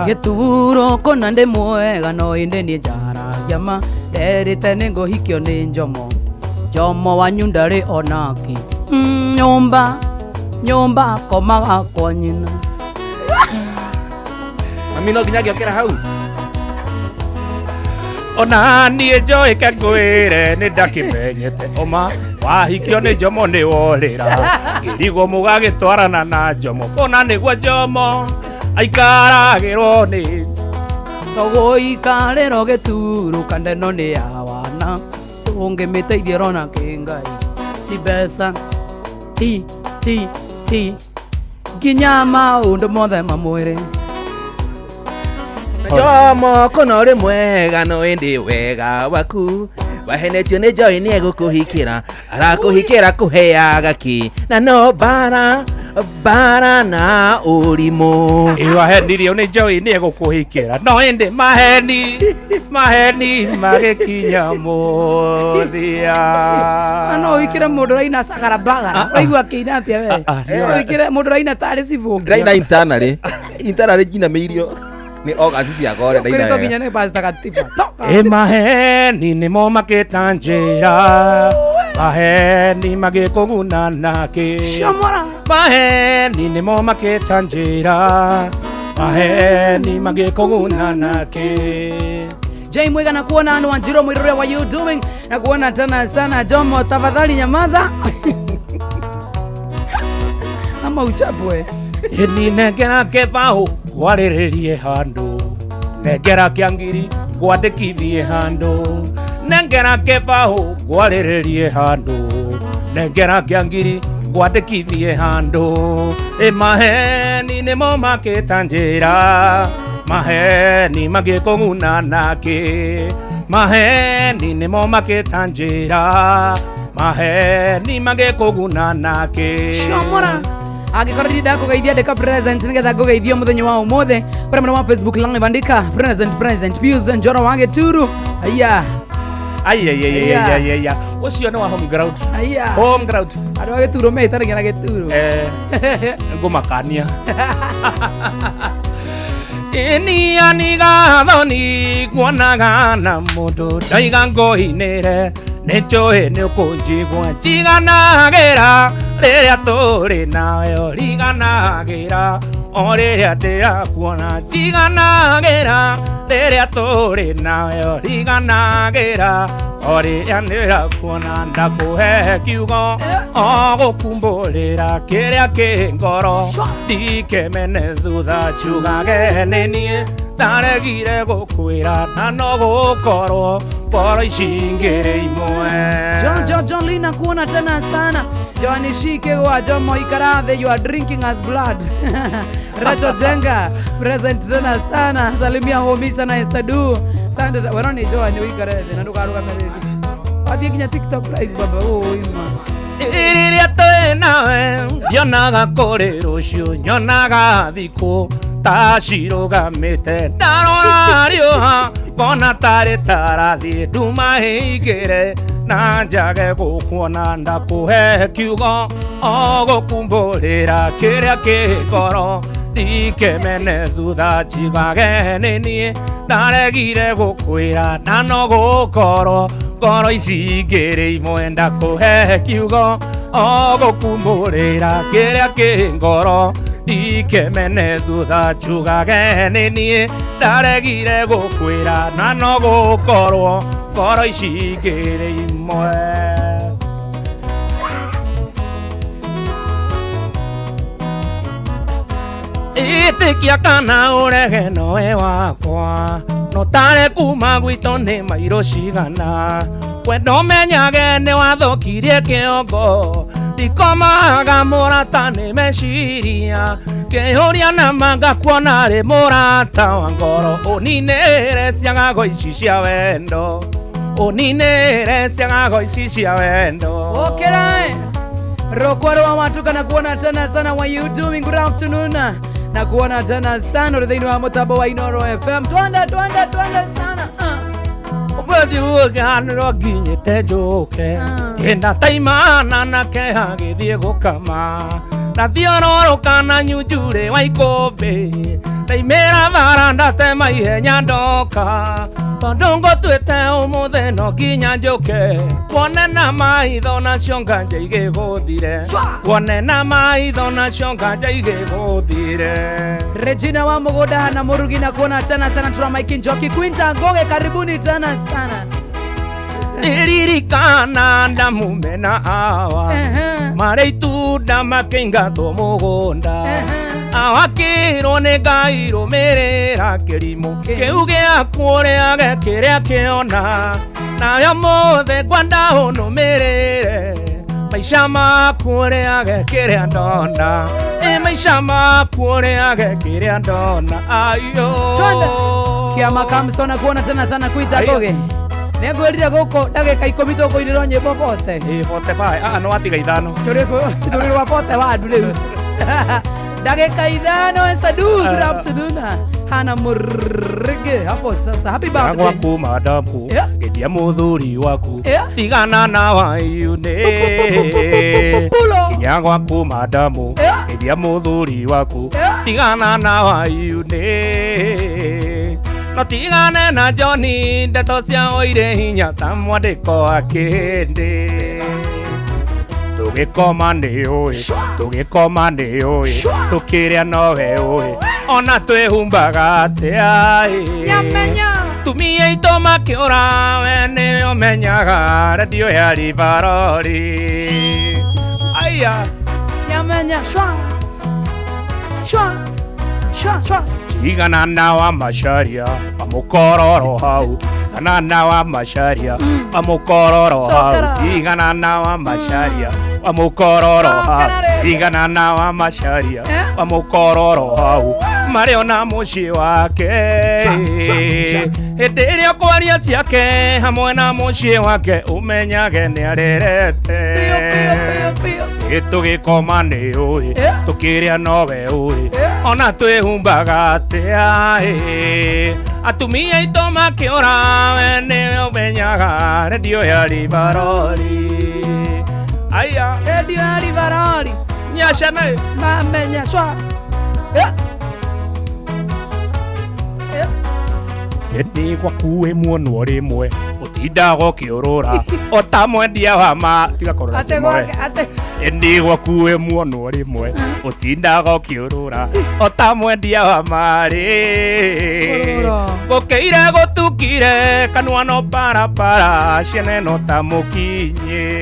gĩturo kona ndĩ mwega no ende nĩ njaragia ma nderĩte nĩ ngũhikio nĩ Jomo wanyu ndarĩ onaki nyũmba komaga kwa nyina mami no nginya ngĩokĩra hau ona niĩ Joy ke ngwĩre nĩ ndakĩmenyete oma wahikio nĩ Jomo nĩ worĩra kĩrigo mũgagĩtwarana na Jomo ona nĩguo Jomo aikaragĩrwo nĩ tũgũikarĩrwo gĩturo kandeno nĩ ya wana tũngĩmĩteithia rona kĩngai ti mbeca ti nginya maũndũ mothe ma mwĩrĩ Jomo kono ri mwega no indi wega waku wahenetio nĩ Joy nĩ egũkũhikĩra arakũhikĩra kũheaga ki na no bara na ũrimũ wahenirio nĩ Joy nĩ egũkũhikĩra no ĩndĩ maheni magĩkinya mũthia no ũhikĩre mũndũ raina sagara bagara waigua kĩina atĩa we ũhikĩre mũndũ raina tarĩ cibũ raina internarĩ njinamĩirio ni ogasi cia gore ndaina kire to ginya ne pasta katifa maheni nimo makĩta njĩra maheni magĩkũguna nake maheni nimo makĩta njĩra maheni magĩkũguna nake Jay Mwega na kuona anu Wanjiro Mwirure, what you doing? Na kuona tena sana Jomo, tafadhali nyamaza. Ama uchapwe. Ni negera kebao warĩrĩrie handũ nengera kĩangiri gwandĩkithie handũ nengera kebao warĩrĩrie handũ nengera kĩangiri gwandĩkithie handũ maheni nĩmo makĩta njĩra maheni magĩkũguna nake maheni nĩmo makĩta njĩra maheni magĩkũguna nake Shomora Agĩkorwo nĩ ndakũgeithia ndĩka present nĩgetha ngũgeithio mũthenya wa ũmũthĩ kũrĩa mwena wa Facebook live andĩka present Pius Njoro wa Gĩturu aya ũcio nĩ wa home ground andũ a Gĩturu metanagia na Gĩturu ngũmakania inianigathoni kuonaga na mũndũ ndaiga ngũhinĩre nĩ njũĩ nĩ ũkũnjigua njiganagĩra rĩrĩa tũrĩ nawe riganagĩra o rĩrĩa ndĩrakuona njiganagĩra rĩrĩa tũrĩ nawe riganagĩra o rĩrĩa ndĩrakuona ndakũhe kiugo o gũkumbũrĩra kĩrĩa kĩ ngoro ndikemene thutha njugage nĩ niĩ ndaregire gũkwĩra na no gũkorwo ngoro ici ngĩrĩ imwe John Lina kuona tena sana Johnny Shike wa Jomo Ikarathe you are drinking as blood Racho Jenga present tena sana salimia homi sana Estadu Sante waroni Johnny Ikarathe na ndukaruka mereki Wathie kinya TikTok live baba ima Rĩrĩa tũrĩ nawe ndionaga kũrĩ rũciũ nyonaga thikũ ta cirũgamĩte ndarora riũa ngona tarĩ tarathiĩ nduma hĩingĩre na njage gũkuona ndakũhe kiugo o gũkumbũrĩra kĩrĩa kĩ ngoro ndikemene thutha njigage nĩ niĩ ndaregire gũkwĩra na no gũkorwo ngoro ici ngĩrĩ imwe ndakũhe kiugo o gũkumbũrĩra kĩrĩa kĩ ngoro ndikemene thutha njugage nĩ niĩ ndaregire gũkwĩra na no gũkorwo ngoro ici ngĩrĩ imwe ĩtĩkia kana ũrege nowe wakwa no tare kuma gwitũ nĩ mairũ cigana wendo menyage nĩ wathokirie kĩongo ndikomaga mũrata nĩ meciria kĩhũria na manga kuona rĩ mũrata wa ngoro ũninĩre ciagago ici cia wendo ũninĩre ciagago ici cia wendo Okera Rokwaro wa matuka na kuona tena sana what you doing good afternoon na kuona tena sana thĩinĩ wa mũtambo wa Inoro FM twanda sana Ũgĩthiũganĩrwo nginyĩte njũke yenda taimana na keha gĩthiĩ gũkama na thiũrũrũka na nyunjurĩ wa ikũmbĩ ndaimĩra thara ndatema ihenya ndoka tondũ ngũtuĩte ũmũthĩ no nginya njũke kuone na maitho nacio nganja igĩgũthire kuone na maitho nacio nganja igĩgũthire Regina wa Mũgũnda na Mũrugi na kuona tena sana tuna Mike Njoki Quinta Ngoge karibuni tena sana Niririkana ndamumena awa marĩ itunda makĩingatwo mũgũnda awakĩrwo nĩ Ngai rũmĩrĩra kĩrimũ kĩu gĩaku ũrĩage kĩrĩa kĩona nayo mũthĩ ngwenda ũnũmĩrĩre maica maku ũrĩage kĩrĩa ndona maica maku ũrĩage kĩrĩa ndona ayo Kiama Kamsona kuona tena sana kuita toge. Negwirire guko ndagika 10 tukuinirwo nyimbo bote. Bote bai. No atiga ithano. Turi wa bote wandu riu. Ndagika ithano Esther Du, good afternoon. Hana Murige hapo sasa. Happy birthday. Gwaku madamu. Gedia muthuri waku. Tigana na wayune. Kinya gwaku madamu. Gedia muthuri waku. Tigana na wayune. No tigane na Johnny. Ndeto cia oire hinya ta mwandiko akende. Tugikoma ni oi, tugikoma ni oi, tukiria nowe oi, ona twihumbaga atia Nyamenya tumia ito makiura we ni umenyaga radio ya Rivarori aya Nyamenya shwa shwa shwa shwa Tigana na wa masharia amukororo hau Tigana wa masharia amukororo hau Tigana na wa masharia amukororo hau Tigana na wa masharia amukororo hau Mario na mushi wake Ederia kwaria ciake hamwe na mushi wake umenyage ni arerete Tugikoma ni ui tukiria nowe ui ona twihumbaga atia atumia ito makiura we ni umenyaga radio ya Rivarori aya radio ya Rivarori nyashana mamenya swa Eti gwaku muono rimwe utindaga ukiurura otamwendia wa ma tiga korora Eti gwaku muono rimwe utindaga ukiurura otamwendia wa mari Gokeire gutukire kanwa no para ciene no tamukinye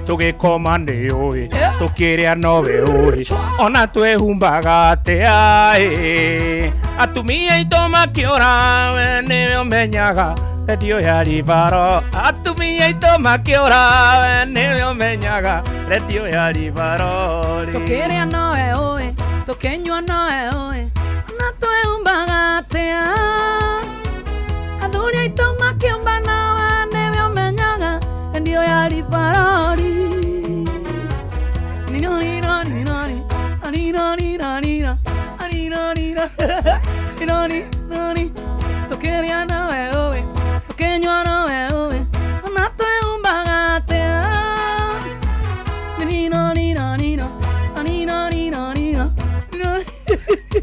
Tugikoma ni ui tukiria nowe ui ona twihumbaga atia atumia ito makiura we ni umenyaga radio ya Rivarori atumia ito makiura we ni umenyaga radio ya Rivarori tukiria nowe ui tukinywa nowe ui ona twihumbaga atia athuri ito makiumba nawe ni umenyaga radio ya Rivarori Tukiria nawe owe tukinywa nawe owe ona twihumbaga atia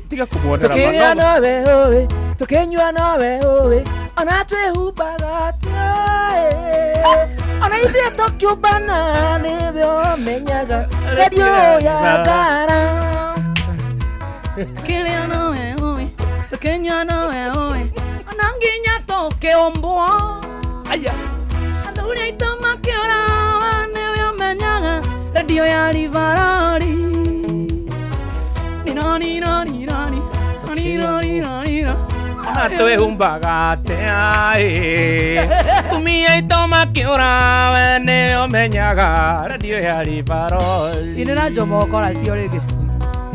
tiga kumwonera Tukiria nawe owe tukinywa nawe owe ona twihumbaga atia ona ithuĩ tũkiumbana nĩwe ũmenyaga radio ya Ngara Tukiria nawe owe tukinywa nawe owe ona nginya tukiombwo aya athuri aitũ makiura nĩwe ũmenyaga radio ya Rivarori twihumbaga atia tumia ito makiura we ni umenyaga radio ya Rivarori Ine na Jomo kora cio rĩngĩ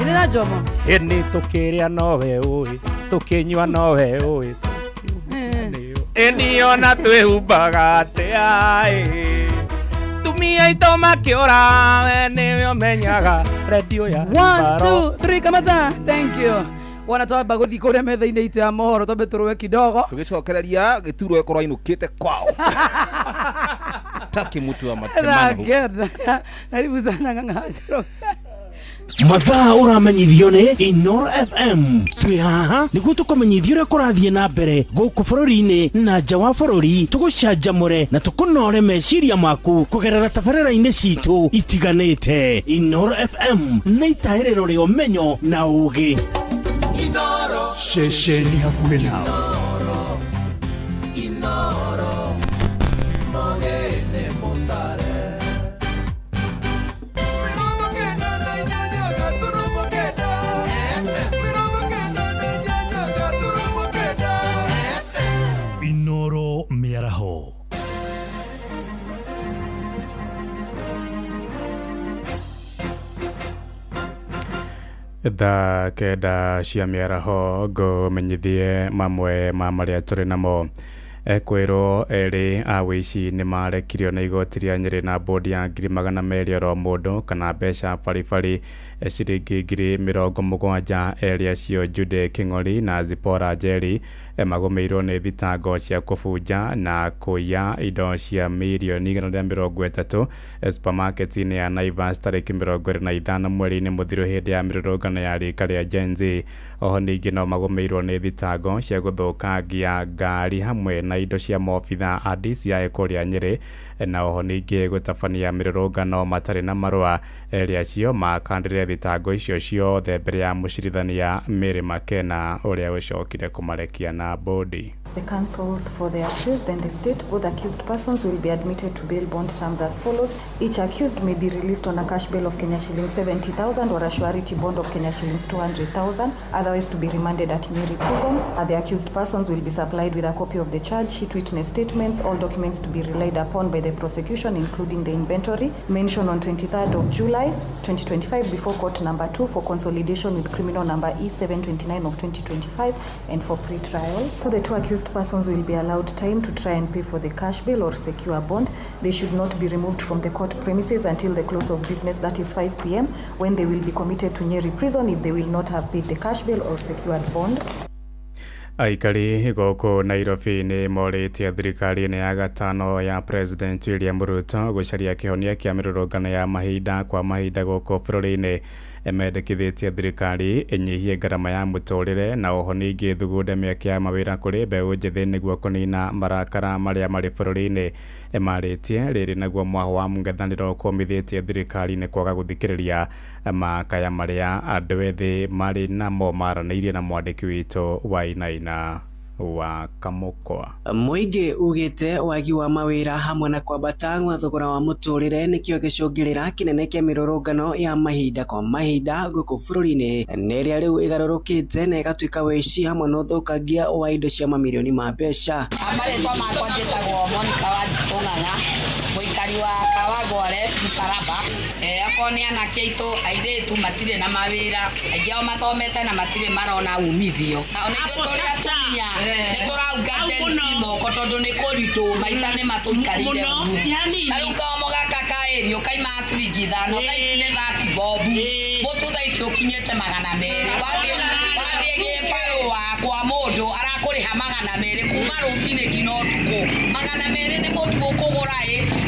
Ine na Jomo Eni tukiria nowe ui tukinywa nowe ui Eni ona twihumbaga atia tumia ito makiura we ni umenyaga radio ya Rivarori 1 2 3 kamata thank you wanatoa baguthi kure metha-inĩ itu ya mohoro tombe turuwe kidogo tugicokereria gituro ekorwo ainukite kwao taki mutu wa matemano karibu sana ng'ang'achoro mathaa uramenyithio ni Inoro FM twi haha niguo tukumenyithia uria kurathiĩ na mbere gũkũ bũrũri-inĩ na nja wa bũrũri tugucanjamũre na tukunore meciria maku kugerera tabarĩra-inĩ citũ itiganĩte Inoro FM nĩ itaĩrĩro rĩa ũmenyo na ũũgĩ Inoro ceceni hakuhĩ nawe Inoro Mogene Montare Inoro mĩaraho Tha kenda cia mĩaraho ngũmenyithie mamwe ma marĩa tũrĩ namo. Kwĩrwo erĩ a wĩici nĩ marekirio na igoti rĩa Nyĩrĩ na bodi ya 200,000 oro mũndũ kana mbeca baribari ciringi 70,000. Erĩ acio Jude King'ori na Zipora Njeri magũmĩirwo nĩ thitango cia kũbunja na kũiya indo cia mirioni 130 supermarket-inĩ ya Naivas tarĩki 25 mweri-inĩ mũthiru hĩndĩ ya mĩrũrũngano ya rika rĩa Gen Z. Oho ningĩ no magũmĩirwo nĩ thitango cia gũthũkangia ngari hamwe na indo cia maobitha a DCI kũrĩa Nyĩrĩ, na oho ningĩ gũtabania mĩrũrũngano matarĩ na marũa. Erĩ acio makandire thitango icio ciothe mbere ya mũcirithania Mary Makena ũrĩa ũcokire kũmarekia na bodi. The counsels for the accused and the state, both accused persons will be admitted to bail bond terms as follows. Each accused may be released on a cash bail of Kenya shillings 70,000 or a surety bond of Kenya shillings 200,000, otherwise to be remanded at Nyeri prison. The accused persons will be supplied with a copy of the charge sheet, witness statements, all documents to be relied upon by the prosecution, including the inventory mentioned on 23rd of July 2025 before court number 2 for consolidation with criminal number E729 of 2025 and for pre-trial. So the two accused persons will be allowed time to try and pay for the cash bail or secure bond. They should not be removed from the court premises until the close of business, that is 5 p.m, when they will be committed to Nyeri prison if they will not have paid the cash bail or secured bond. Aikari gũkũ Nairobi nĩ morĩtie thirikari-inĩ ya gatano ya President William Ruto gũcaria kĩhonia kĩa mĩrũrũngano ya mahinda kwa mahinda gũkũ bũrũri-inĩ. Mendekithĩtie thirikari ĩnyihie ngarama ya mũtũrĩre na oho ningĩ thugunde mĩeke ya mawĩra kũrĩ mbeũ njĩthĩ nĩguo kũnina marakara marĩa marĩ bũrũri-inĩ. Marĩtie rĩrĩ naguo mwaho wa mũng'ethanĩro kũmithĩtie thirikari nĩ kwaga gũthikĩrĩria makaya marĩa andũ ethĩ marĩ namo maranĩirie na mwandĩki witũ Wainaina wa Kamũkwa. Mũingĩ ugĩte wagi wa mawĩra hamwe na kwambata gwa thogora wa mũtũrĩre nĩkĩo gĩcũngĩrĩra kĩnene kĩa mĩrũrũngano ya mahinda kwa mahinda gũkũ bũrũri-inĩ, nerĩa rĩu ĩgarũrũkĩte na ĩgatuĩka wĩici hamwe na ũthũkangia wa indo cia mamirioni ma mbeca. Amarĩtwa makwa njĩtagwo Monica Wanjikũ Ng'ang'a, mũikari wa Kawangware Msalaba. Akorwo nĩ anake aitũ airĩtu matirĩ na mawĩra, aingĩ ao mathomete na matirĩ marona umithio. Ona ithuĩ tũrĩ atumia nĩ tũrauga tensi moko tondũ nĩ kũritũ maica nĩ matũikarĩire ũguo. Na rĩu kaomo gaka kaĩrio kaima ciringi 5 thaa ici nĩ 30 bobu. Mũtu thaa ici ũkinyĩte 200. Wathiĩ gĩbarũa kwa mũndũ arakũrĩha 200 kuma rũcinĩ nginya ũtukũ. 200 nĩ mũtu ũkũgũra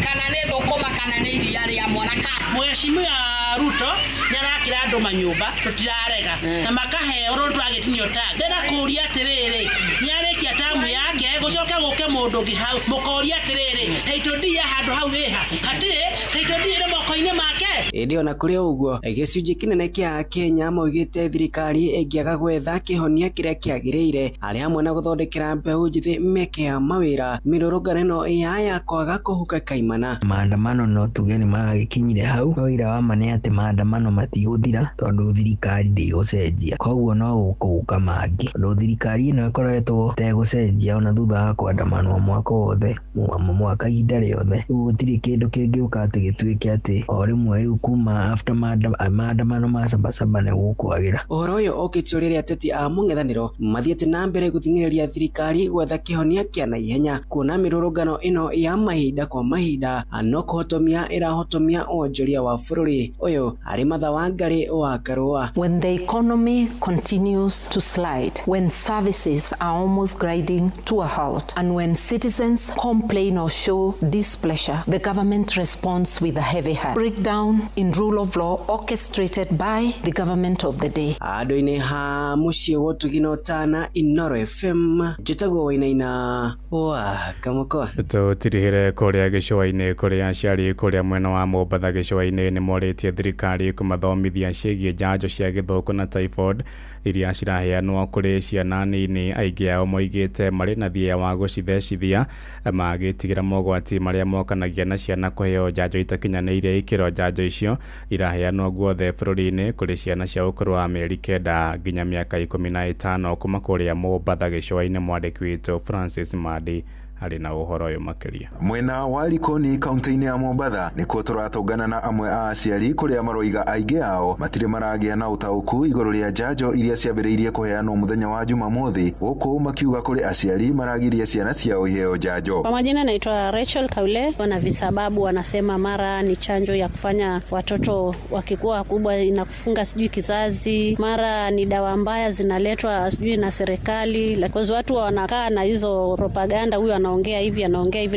kana nĩ thũkũma kana nĩ iria rĩa mwana ka. Mheshimiwa Ruto nĩ arakĩra andũ manyũmba tũtirarega na makahe ũrũ twagĩtinio tax. Ndĩra kũria atĩrĩrĩ, nĩ arĩkia tamu yake gũcoke gũke mũndũ ũngĩ hau mũkoria atĩrĩrĩ title deed handũ hau ĩha hatirĩ title deed nĩ moko-inĩ make. Ĩndĩ ona kũrĩ ũguo gĩcunjĩ kĩnene kĩa Kenya moigĩte thirikari ĩngĩaga gwetha kĩhonia kĩrĩa kĩagĩrĩire arĩ hamwe na gũthondekera mbeũ njĩthĩ mĩeke ya mawĩra, mĩrũrũngano ĩno ya kwaga kũhuka kaimana. Maandamano no tuge nĩ magĩkinyire hau, wĩra wa ma nĩ atĩ maandamano matigũthira tondũ thirikari ndĩgũcenjia, koguo no gũkũũka mangĩ tondũ thirikari ĩno ĩkoretwo tegũcenjia ona thutha wa kwandamanwo mwaka wothe mwaka ihinda rĩothe. Rĩu gũtirĩ kĩndũ kĩngĩũka atĩ gĩtuĩke atĩ o rĩmwe rĩu kuma after maandamano ma Sabasaba nĩ gũkwagĩra. Ũhoro ũyũ ũkĩtio rĩrĩa ateti a mũng'ethanĩro mathiĩte na mbere gũthing'ĩrĩria thirikari gwetha kĩhonia kĩa naihenya, kuona mĩrũrũngano ĩno ya mahinda kwa mahinda no kũhotomia ĩrahotomia wonjoria wa bũrũri. Ũyũ arĩ Martha Wangari wa Karũa. When the economy continues to slide, when services are almost grinding to a halt, and when citizens complain or show displeasure, the government responds with a heavy hand. Breakdown in rule of law orchestrated by the government of the day. Andũ-inĩ ha mũciĩ wotugino tana Inoro FM, njĩtagwo Wainaina wa Kamũkwa. Tũtirihĩre kũrĩa gĩcũa-inĩ kũrĩa aciari kũrĩa mwena wa Mombatha gĩcũa-inĩ nĩ morĩtie thirikari kũmathomithia ciĩgiĩ njanjo cia gĩthũkũ na typhoid iria ciraheanwo kũrĩ ciana nini. Aingĩ ao moigĩte marĩ na thia wa gũcithecithia magĩtigĩra mogwati marĩa mokanagia na ciana kũheo njanjo itakinyanĩire ikĩro. Njanjo icio iraheanwo guothe bũrũri-inĩ kũrĩ ciana cia ũkũrũ wa mĩeri 9 nginya mĩaka 15 kuma kũrĩa Mombatha gĩcũa-inĩ. Mwandĩki witũ Francis Madi ari na uhoro uyu makiria. Mwena wa Likoni kaunti-ini ya Mombatha nikuo turatungana na amwe a aciari kuria maroiga aingi ao matire maragia na utauku iguru ria njanjo iria ciambiriirie kuheanwo muthenya wa Jumamothi, guku makiuga kuri aciari maragiria ciana ciao iheo njanjo. Kwa majina naitwa Rachel Kaule. Wana visababu wanasema mara ni chanjo ya kufanya watoto wakikuwa kubwa inakufunga sijui kizazi, mara ni dawa mbaya zinaletwa sijui na serikali. Lakini watu wanakaa na hizo propaganda, huyu anaongea hivi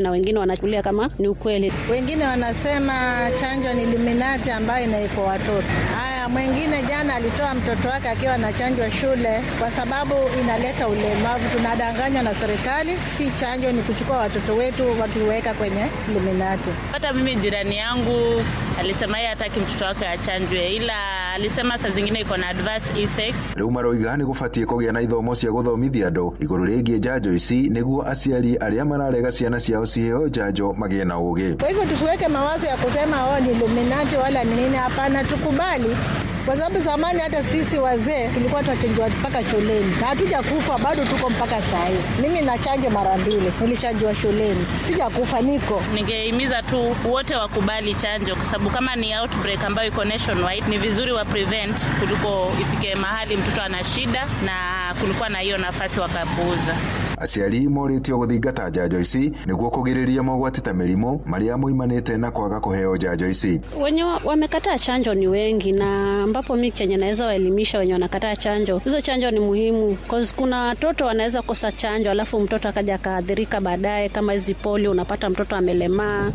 na wengine wanachukulia kama ni ukweli. Wengine wanasema chanjo ni Illuminati ambayo inaiko watoto. Haya, mwingine jana alitoa mtoto wake akiwa na chanjo shule kwa sababu inaleta ulemavu. Tunadanganywa na serikali, si chanjo ni kuchukua watoto wetu wakiweka kwenye Illuminati. Hata mimi jirani yangu alisema yeye hataki mtoto wake achanjwe, ila alisema saa zingine iko na adverse effects. Riu maroiga ni gubatie kugia na ithomo cia guthomithia andu iguru rigie njanjo ici niguo aciari aria mararega ciana ciao ciheo njanjo magie na ugi. Kwa hivyo tusiweke mawazo ya kusema ni Illuminati wala nini. Hapana, tukubali. Kwa sababu zamani hata sisi wazee tulikuwa tunachanjwa mpaka shuleni na hatujakufa, bado tuko mpaka saa hii. Mimi na chanjo mara 2, nilichanjwa shuleni, sijakufa, niko. Ningehimiza tu wote wakubali chanjo kwa sababu kama ni outbreak ambayo iko nationwide ni vizuri wa prevent kuliko ifike mahali mtoto ana shida na kulikuwa na hiyo nafasi wakapuuza. Aciari moritio guthingata njanjo ici niguo kugiriria mogwati ta mirimo maria moimanite na kwaga kuheo njanjo ici. Wenye wamekataa chanjo ni wengi, na ambapo mimi chenye naweza waelimisha wenye wanakataa chanjo. Hizo chanjo ni muhimu cause kuna watoto wanaweza kosa chanjo alafu mtoto akaja kaadhirika baadaye, kama hizi polio unapata mtoto amelemaa.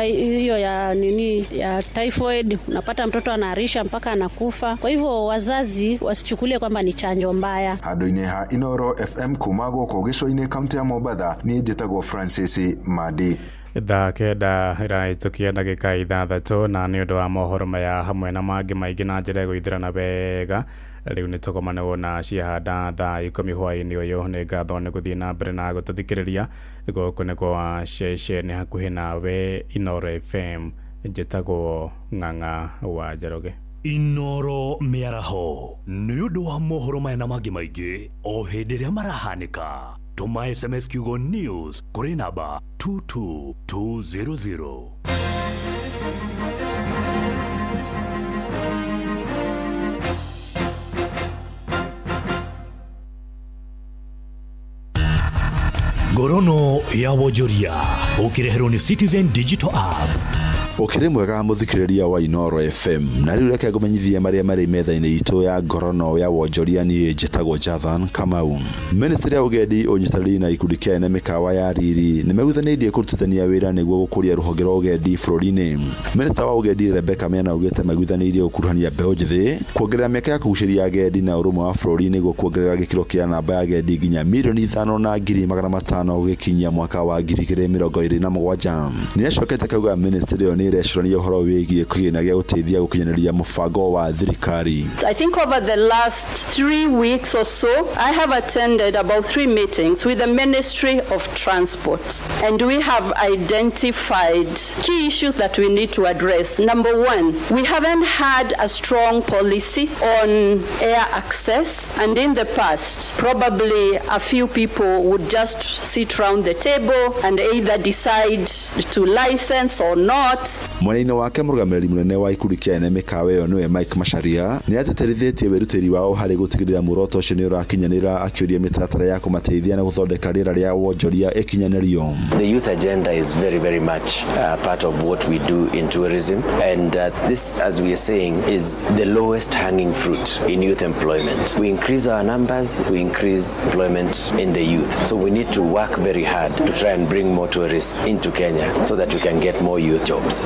Hiyo ya typhoid unapata mtoto anaharisha mpaka anakufa. Kwa hivyo wazazi wasichukulie kwamba ni chanjo mbaya. Handu-ini ha Inoro FM kumago kogisho-ini kaunti ya Mombatha ni njitagwo Francis Madi. Thaa kenda iraitukia ndagika 6 na ni undu wa mohoro maya hamwe na mangi maingi na njira guithirana wega. Riu ni tukomane na ciahanda thaa 10 hwaini uyu ni ngatho ni guthii na mbere na gututhikiriria guku ni kwa ceceni hakuhi nawe Inoro FM. Njitagwo Ng'ang'a wa Njoroge. Inoro miaraho ni undu wa mohoro maya na mangi maingi o hindi ria marahanika. Tuma SMS kiugo news kuri namba 22200. Gorono ya Wonjoria ukireherwo ni Citizen Digital App. Ukiri mwega muthikiriria wa Inoro FM na riu reke ngumenyithie maria mari metha-ini itu ya Gorono ya Wonjoria ni njitagwo Jathan Kamau. Ministry ya ugendi unyitanĩri na ikundi kia ene mikawa ya riri nimeguthanĩirie kurutithania wira niguo gukuria ruhonge rwa ugendi bũrũri-inĩ. Minister wa ugendi Rebecca Mena ugite meguthanĩirie gukuruhania mbeũ njĩthĩ, kuongerera mĩeke ya kugucĩrĩria agendi na ũrũmwe wa bũrũri niguo kuongerera gĩkĩro kia namba ya agendi nginya 5,500,000 gugikinyia mwaka wa 2027. Nĩacokete kauga ministry yo nĩĩrecũrania ũhoro wĩgiĩ kũgĩna gĩa gũteithia gũkinyanĩria mũbango wa thirikari. I think over the last 3 weeks or so, I have attended about 3 meetings with the Ministry of Transport, and we have identified key issues that we need to address. Number 1, we haven't had a strong policy on air access, and in the past, probably a few people would just sit around the table and either decide to license or not. Mwena-inĩ wake mũrũgamĩrĩri mũnene wa ikundi kia ene mĩkawa ĩyo nĩwe Mike Macharia nĩateterithĩtie wĩrutĩri wao harĩ gũtigĩrĩra muoroto ũcio nĩ ũrakinyanĩra, akĩũria mĩtaratara ya kũmateithia na gũthondeka rĩera rĩa wonjoria ĩkinyanĩrio. The youth agenda is very, very much part of what we do in tourism, and this, as we are saying, is the lowest hanging fruit in youth employment. We increase our numbers, we increase employment in the youth. So we need to work very hard to try and bring more tourists into Kenya so that we can get more youth jobs.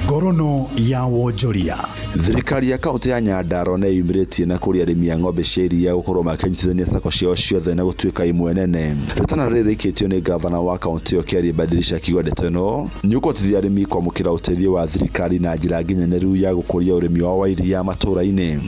Gorono ya Wonjoria. Thirikari ya kaunti ya Nyandarua nĩ yumĩrĩtie na kũrĩ arĩmi a ng'ombe cia iria gũkorwo makĩnyitithania sako ciao ciothe na gũtuĩka imwe nene. Rĩtana rĩrĩ rĩkĩtio nĩ gavana wa kaunti ĩyo Kĩarĩ Badilisha akiuga ndeto ĩno nĩ ũkũhotithia arĩmi kwamũkĩra ũteithio wa thirikari na njĩra nginyanĩru ya gũkũria ũrĩmi wao wa iria matũũra-inĩ.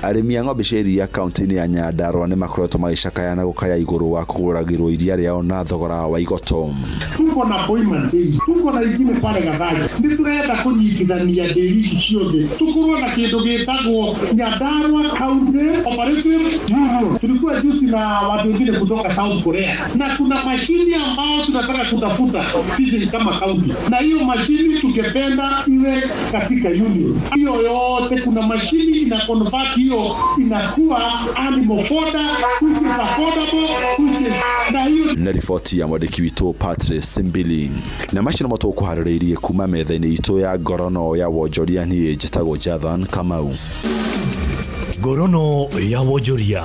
Arĩmi a ng'ombe cia iria kaunti-inĩ ya Nyandarua nĩ makoretwo magĩcakaya na gũkaya igũrũ wa kũgũragĩrwo iria rĩao na thogora wa igoto. Tuko na appointment, tuko na ingine pale Gathanga. nĩ tũrenda kũnyitithania ndĩri ici ciothe tũkorwo na kĩndũ gĩtagwo Nyandarua County Operative Bureau. Tulikuwa juzi na watu wengine kutoka South Korea, na kuna mashini ambao tunataka kutafuta sisi kama county, na hiyo mashini tungependa iwe katika union. Hiyo yote kuna mashini ina convert hiyo inakuwa animal fodder which is affordable, which is na hiyo na ripoti ya mwandiki witũ Patrice Simbili. Na mashina mato kuharĩrĩirie kuma metha-inĩ itũ ya ngorono ya wonjoria niĩ njĩtagwo Jathan Kamau. Ngorono ya wonjoria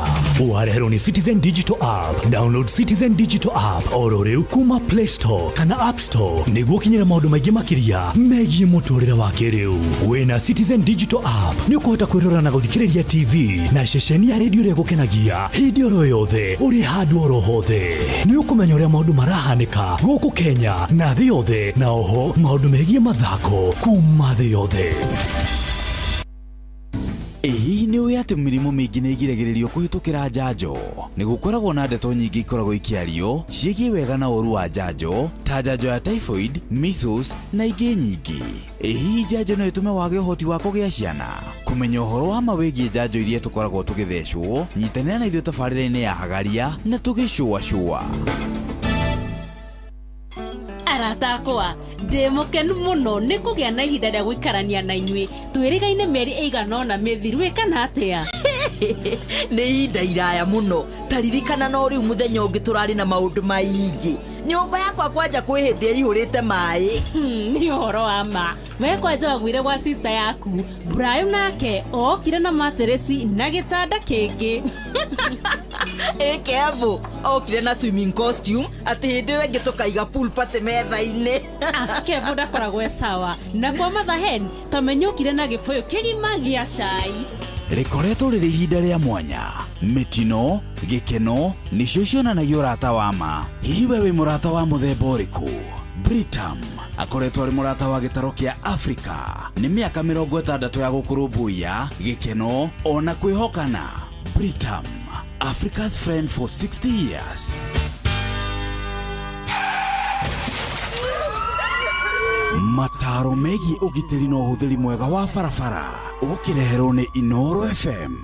uharehero ni Citizen Digital App. Download Citizen Digital App oro rĩu kuma Play Store kana App Store nĩguo kinyĩra maũndũ maingĩ makĩria megiĩ mũtũrĩre wa kĩrĩu. Wĩna Citizen Digital App nĩ ũkũhota kwĩrora na gũthikĩrĩria TV na ceceni ya redio ĩrĩa gũkenagia hĩndĩ oro yothe ũrĩ handũ oro hothe. Nĩ ũkũmenya ũrĩa maũndũ marahanĩka gũkũ Kenya na thĩ yothe, na oho maũndũ megiĩ mathako kuma thĩ yothe. Ĩĩ nĩ ũĩ atĩ mĩrimũ mĩingĩ nĩ ĩgiragĩrĩrio kũhĩtũkĩra njanjo. Nĩ gũkoragwo na ndeto nyingĩ ikoragwo ikĩario ciĩgiĩ wega na ũru wa njanjo, ta njanjo ya typhoid, measles na ingĩ nyingĩ. Ĩĩ njanjo no ĩtũme wage ũhoti wa kũgĩa ciana. Kũmenya ũhoro wa mawĩgiĩ njanjo iria tũkoragwo tũgĩthecwo, nyitanĩra na ithuĩ tabarĩra-inĩ ya Hagaria na tũgĩcũa. Aratakwa ndĩmũkenu mũno nĩ kũgĩa na ihinda rĩa gũikarania na inyuĩ. Twĩrĩgaine mĩeri ĩigana ũna mĩthiru ĩkana atĩa? Nĩ ihinda iraya mũno. Taririkana no rĩu mũthenya ũngĩ tũrarĩ na maũndũ maingĩ. Nyũmba yakwa kwanja kwĩ hĩndĩ ĩihũrĩte maĩ. Nĩ ũhoro wa ma. We kwanja wagwire gwa sister yaku Brian nake okire na materesi na gĩtanda kĩngĩ. Kevo okire na swimming costume atĩ hĩndĩ ĩyo ĩngĩ tũkaiga pool party metha-inĩ. Kevo ndakoragwo sawa na kwa mathahen tamenyũkire na gĩbũyũ kĩgima gĩa cai. Rĩkoretwo rĩrĩ ihinda rĩa mwanya, mĩtino, gĩkeno nĩcio cionanagia ũrata wa ma. Hihi we wĩ mũrata wa mũthemba ũrĩkũ? Britam akoretwo arĩ mũrata wa gĩtaro kĩa Africa. Nĩ mĩaka 60 ya gũkũrũmbũiya gĩkeno ona kwĩhokana. Britam, Africa's friend for 60 years. Mataro megiĩ ũgitĩri na ũhũthĩri mwega wa barabara ũkĩreherwo nĩ Inoro FM.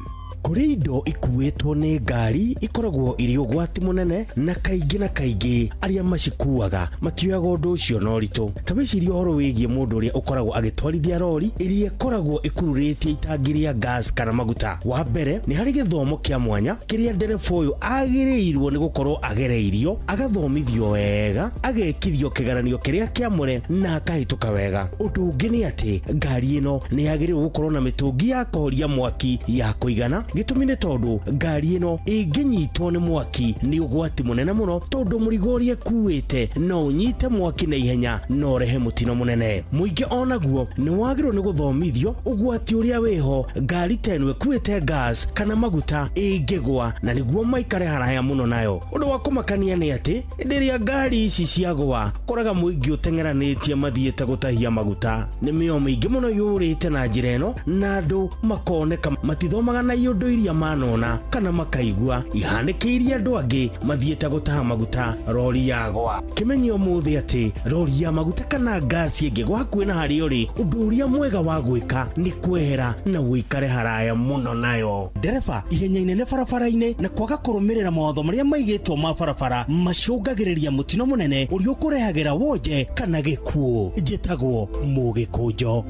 Kũrĩ indo ikuĩtwo nĩ ngari ikoragwo irĩ ũgwati mũnene, na kaingĩ arĩa macikuaga matioyaga ũndũ ũcio na ũritũ. Ta wĩcirie ũhoro wĩgiĩ mũndũ ũrĩa ũkoragwo agĩtwarithia rori ĩrĩa ĩkoragwo ĩkururĩtie itangi rĩa gas kana maguta. Wa mbere nĩ harĩ gĩthomo kĩa mwanya kĩrĩa ndereba ũyũ agĩrĩirwo nĩ gũkorwo agereirio, agathomithio wega, agekithio kĩgeranio kĩrĩa kĩamũre na akahĩtũka wega. Ũndũ ũngĩ nĩ atĩ ngari ĩno nĩ yagĩrĩirwo gũkorwo na mĩtũngi ya kũhoria mwaki ya kũigana. Gĩtũmi nĩ tondũ ngari ĩno ĩngĩnyitwo nĩ mwaki nĩ ũgwati mũnene mũno, tondũ mũrigo ũrĩa ĩkuĩte no ũnyite mwaki na ihenya na ũrehe mũtino mũnene. Mũingĩ onaguo nĩ wagĩrĩirwo nĩ gũthomithio ũgwati ũrĩa wĩho ngari ta ĩno ĩkuĩte gas kana maguta ĩngĩgwa, na nĩguo maikare haraya mũno nayo. Ũndũ wa kũmakania nĩ atĩ hĩndĩ ĩrĩa ngari ici ciagwa, koraga mũingĩ ũteng'eranĩtie mathiĩte gũtahia maguta. Nĩ mĩoyo mĩingĩ mũno yũrĩte na njĩra ĩno, na andũ makoneka matithomaga na indo iria manona kana makaigua ihanĩkĩirie andũ angĩ mathiĩte gũtaha maguta rori yagwa. Kĩmenye ũmũthĩ atĩ rori ya maguta kana ngasi ĩngĩgwa hakuhĩ na harĩa ũrĩ, ũndũ ũrĩa mwega wa gwĩka nĩ kwehera na wĩikare haraya mũno nayo. Ndereba, ihenya inene barabara-inĩ na kwaga kũrũmĩrĩra mawatho marĩa maigĩtwo ma barabara macũngagĩrĩria mũtino mũnene ũrĩa ũkũrehagĩra wonje kana gĩkuũ. Njĩtagwo Mũgĩkũnjo.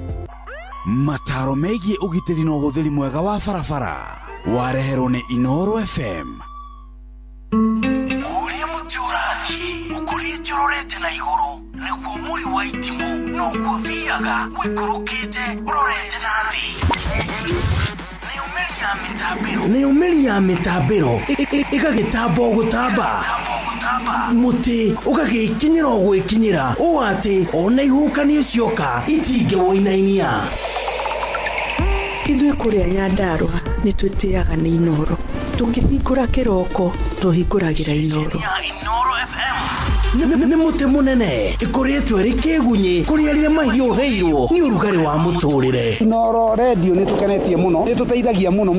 Mataro megiĩ ũgitĩri na ũhũthĩri mwega wa barabara wareherwo nĩ Inoro FM. Ũrĩa mũtĩ ũrathiĩ ũkũrĩte ũrorete na igũrũ, nĩguo mũri wa itimũ no gũthiaga wĩkũrũkĩte ũrorete na thĩ. Nĩ ũmĩri ya mĩtambĩro ĩgagĩtamba gũtamba, mũtĩ ũgagĩkinyĩra gwĩkinyĩra, ũũ atĩ ona ihukanio cioka itingĩwoinainia. Ithuĩ kũrĩa Nyandarua nĩ twĩtĩaga nĩ Inoro. Tũngĩhingũra kĩroko tũhingũragĩra Inoro. Nĩ mũtĩ mũnene ĩkoretwo ĩrĩ kĩgunyi kũrĩ arĩa mahiũhĩirwo nĩ ũrugarĩ wa mũtũrĩre. Inoro radio nĩ tũkenetie mũno, nĩ tũteithagia mũno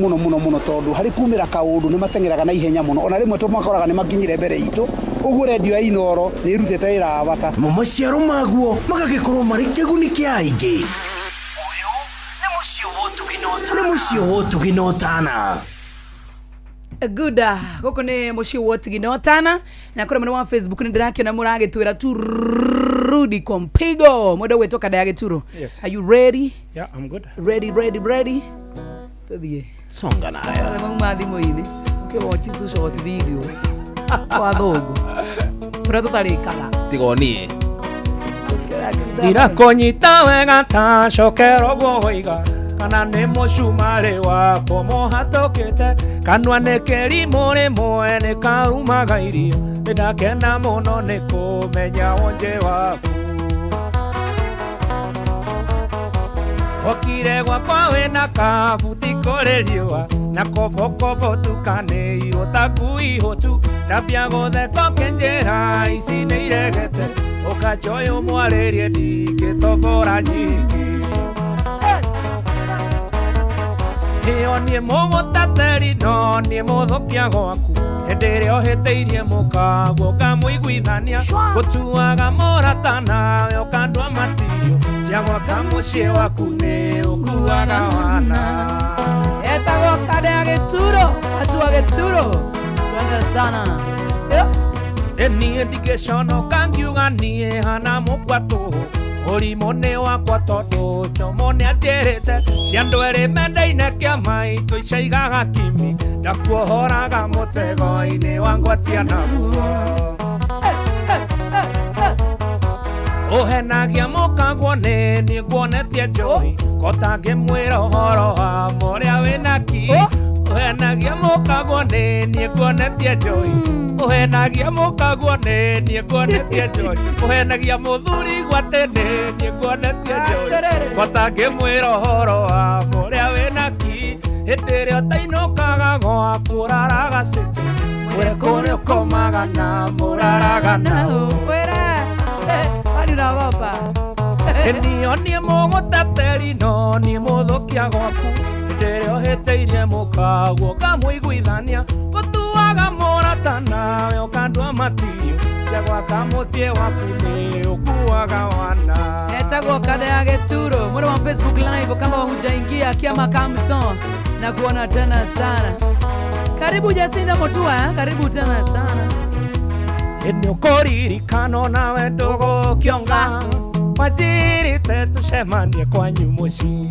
tondũ harĩ kumĩra kaũndũ nĩ mateng'eraga na ihenya mũno, ona rĩmwe tũmakoraga nĩ makinyire mbere itũ uguo redio ya Inoro nĩ irutĩte wĩra wa bata. Maciaro maguo magagĩkorwo marĩ kĩguni kĩa aingĩ. Nĩ mũciĩ wotuginotana. Guda goko nĩ mũciĩ wotuginotana na kũrĩ mwena wa Facebook nĩ ndĩrakĩona mũragĩtwĩra tu Rudy Compigo mũndũ gwĩtoka Ndagĩturo. Yes. Are you ready? Yeah, I'm good. Ready. Tũthiĩ. Songa nayo. Mama thimũ-inĩ. Watch tu short videos. Kwa thogo. Kũrĩa tũtarĩkaga. Tigonie. Irakonyita wega ta cokero gwoiga kana nĩ mũcumarĩ wako mũhatũkĩte kanua nĩ kĩrimũ rĩmwe nĩ karumaga irio nĩndakena mũno nĩ kũmenya wonje waku okire gwakwa wĩna kabuti kũrĩ riũa na kobokobo tukanĩirwo ta ngui hũtu ndambia gũtheka kĩnjĩra ici nĩ iregete ũkanjoya ũmwarĩrie ndingĩtobora nyingĩ ĩyo niĩ mũgũtateri no niĩ mũthũkia gwaku hĩndĩ ĩrĩa ũhĩtĩirie mũkaguo ngamũiguithania gũtuaga mũrata nawe ũkandua matirio cia gwaka mũciĩ waku nĩ ũkuaga wana etagwo Ndagĩturo Ndagĩturo twende sana niĩ ndingĩconoka ngiuga niĩ hana mũkwatũ ũrimũ nĩ wakwa tondũ njomo nĩ anjĩrĩte cia andũ erĩ mendeine kĩama itũ icaigaga kimi ndakuohoraga mũtego-inĩ wa ngwatia naguo ũhenagia mũkagwo nĩ niĩ nguonetie njohi kotangĩmwĩra ũhoro wa mũrĩa wĩnaki ũhenagia mũkagwo nĩ niĩ nguonetie njohi ũhenagia mũkagwo nĩ niĩ nguonetie njohi ũhenagia mũthuri gwate nĩ niĩ nguonetie njohi kotangĩmwĩra ũhoro wa mũrĩa wĩnaki hĩndĩ ĩrĩa ũtainũkaga gwaku ũraraga cĩtĩ ũrĩa kũrĩa ũkomaga na mũraraga nao niĩ niĩ mũgũtateri no niĩ mũthũkia gwaku hĩndĩ ĩrĩa ũhĩtĩirie mũkaguo ngamũiguithania gũtuaga mũrata nawe ũkandua matirio cia gwaka mũciĩ waku nĩ ũkuaga wana etagwo Ndagĩturo mwena wa Facebook live kama hujaingia Kiama Kamson na kuona tena sana. Karibu Jacinda Mutua, karibu tena sana. Nĩ ũkũririkana nawe ndũgũkĩonga wanjĩrĩte tũcemanie kwanyu mũciĩ